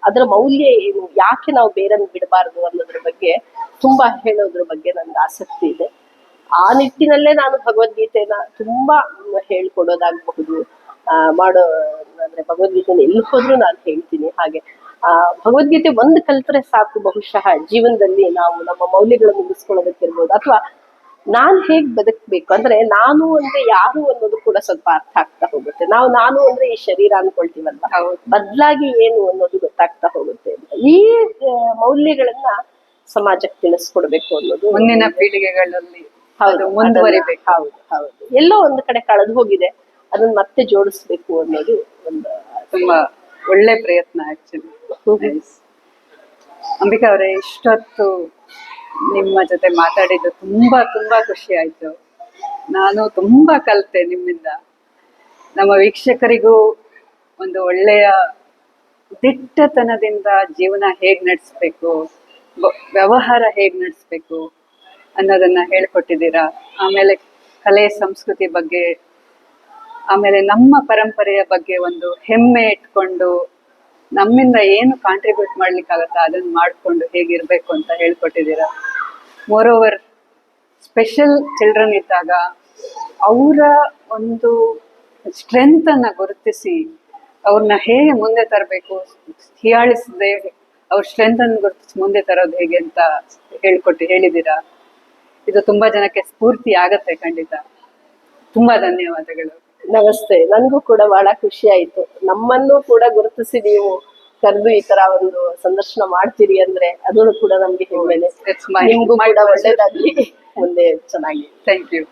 ಅದರ ಮೌಲ್ಯ ಏನು, ಯಾಕೆ ನಾವು ಬೇರನ್ನು ಬಿಡಬಾರ್ದು ಅನ್ನೋದ್ರ ಬಗ್ಗೆ ತುಂಬಾ ಹೇಳೋದ್ರ ಬಗ್ಗೆ ನನ್ಗೆ ಆಸಕ್ತಿ ಇದೆ. ಆ ನಿಟ್ಟಿನಲ್ಲೇ ನಾನು ಭಗವದ್ಗೀತೆನ ತುಂಬಾ ಹೇಳ್ಕೊಡೋದಾಗಬಹುದು, ಮಾಡೋ ಅಂದ್ರೆ ಭಗವದ್ಗೀತೆನ ಎಲ್ಲಿ ಹೋದ್ರೂ ನಾನು ಹೇಳ್ತೀನಿ. ಹಾಗೆ ಭಗವದ್ಗೀತೆ ಒಂದು ಕಲ್ತ್ರೆ ಸಾಕು, ಬಹುಶಃ ಜೀವನದಲ್ಲಿ ನಾವು ನಮ್ಮ ಮೌಲ್ಯಗಳನ್ನು ಉಳಿಸ್ಕೊಳ್ಳೋದಕ್ಕಿರ್ಬೋದು, ಅಥವಾ ನಾನ್ ಹೇಗ್ ಬದುಕ್ಬೇಕು ಅಂದ್ರೆ ನಾನು ಅಂದ್ರೆ ಯಾರು ಅನ್ನೋದು ಕೂಡ ಸ್ವಲ್ಪ ಅರ್ಥ ಆಗ್ತಾ ಹೋಗುತ್ತೆ. ನಾನು ಅಂದ್ರೆ ಈ ಶರೀರ ಅನ್ಕೊಳ್ತೀವಲ್ಲ, ಬದ್ಲಾಗಿ ಏನು ಅನ್ನೋದು ಗೊತ್ತಾಗ್ತಾ ಹೋಗುತ್ತೆ ಅಂತ. ಈ ಮೌಲ್ಯಗಳನ್ನ ಸಮಾಜಕ್ಕೆ ತಿಳಿಸ್ಕೊಡ್ಬೇಕು ಅನ್ನೋದು ಮುಂದಿನ ಪೀಳಿಗೆಗಳಲ್ಲಿ ಹೌದು ಮುಂದುವರಿಬೇಕು. ಹೌದು ಹೌದು, ಎಲ್ಲೋ ಒಂದು ಕಡೆ ಕಳೆದು ಹೋಗಿದೆ, ಅದನ್ನ ಮತ್ತೆ ಜೋಡಿಸ್ಬೇಕು ಅನ್ನೋದು ಒಂದು ತುಂಬಾ ಒಳ್ಳೆ ಪ್ರಯತ್ನ ಆಕ್ಚುಲಿ. ಅಂಬಿಕಾ ಅವರೇ, ಇಷ್ಟೊತ್ತು ನಿಮ್ಮ ಜೊತೆ ಮಾತಾಡಿದ್ದು ತುಂಬಾ ತುಂಬಾ ಖುಷಿ ಆಯ್ತು. ನಾನು ತುಂಬಾ ಕಲಿತೆ ನಿಮ್ಮಿಂದ. ನಮ್ಮ ವೀಕ್ಷಕರಿಗೂ ಒಂದು ಒಳ್ಳೆಯ ದಿಟ್ಟತನದಿಂದ ಜೀವನ ಹೇಗ್ ನಡೆಸ್ಬೇಕು, ವ್ಯವಹಾರ ಹೇಗ್ ನಡೆಸ್ಬೇಕು ಅನ್ನೋದನ್ನ ಹೇಳ್ಕೊಟ್ಟಿದ್ದೀರಾ. ಆಮೇಲೆ ಕಲೆ ಸಂಸ್ಕೃತಿ ಬಗ್ಗೆ, ಆಮೇಲೆ ನಮ್ಮ ಪರಂಪರೆಯ ಬಗ್ಗೆ ಒಂದು ಹೆಮ್ಮೆ ಇಟ್ಕೊಂಡು ನಮ್ಮಿಂದ ಏನು ಕಾಂಟ್ರಿಬ್ಯೂಟ್ ಮಾಡ್ಲಿಕ್ಕಾಗತ್ತಾ ಅದನ್ನ ಮಾಡ್ಕೊಂಡು ಹೇಗಿರ್ಬೇಕು ಅಂತ ಹೇಳ್ಕೊಟ್ಟಿದ್ದೀರಾ. ಮೋರ್ ಓವರ್ ಸ್ಪೆಷಲ್ ಚಿಲ್ಡ್ರನ್ ಇದ್ದಾಗ ಅವರ ಒಂದು ಸ್ಟ್ರೆಂತ್ ಅನ್ನ ಗುರುತಿಸಿ ಅವ್ರನ್ನ ಹೇಗೆ ಮುಂದೆ ತರಬೇಕು, ಹೀಯಾಳಿಸದೆ ಅವ್ರ ಸ್ಟ್ರೆಂತ್ ಅನ್ನು ಗುರುತಿಸಿ ಮುಂದೆ ತರೋದು ಹೇಗೆ ಅಂತ ಹೇಳಿದ್ದೀರಾ. ಇದು ತುಂಬಾ ಜನಕ್ಕೆ ಸ್ಫೂರ್ತಿ ಆಗತ್ತೆ ಖಂಡಿತ. ತುಂಬಾ ಧನ್ಯವಾದಗಳು. ನಮಸ್ತೆ. ನನ್ಗೂ ಕೂಡ ಬಹಳ ಖುಷಿ ಆಯ್ತು. ನಮ್ಮನ್ನು ಕೂಡ ಗುರುತಿಸಿ ನೀವು ಕರೆದು ಈ ತರ ಒಂದು ಸಂದರ್ಶನ ಮಾಡ್ತೀರಿ ಅಂದ್ರೆ ಅದನ್ನು ಕೂಡ ನಮ್ಗೆ ಹೆಮ್ಮೆನೆ. ನಿಮ್ಗೂ ಕೂಡ ಒಳ್ಳೇದಾಗ್ಲಿ, ಮುಂದೆ ಚೆನ್ನಾಗಿ. Thank you.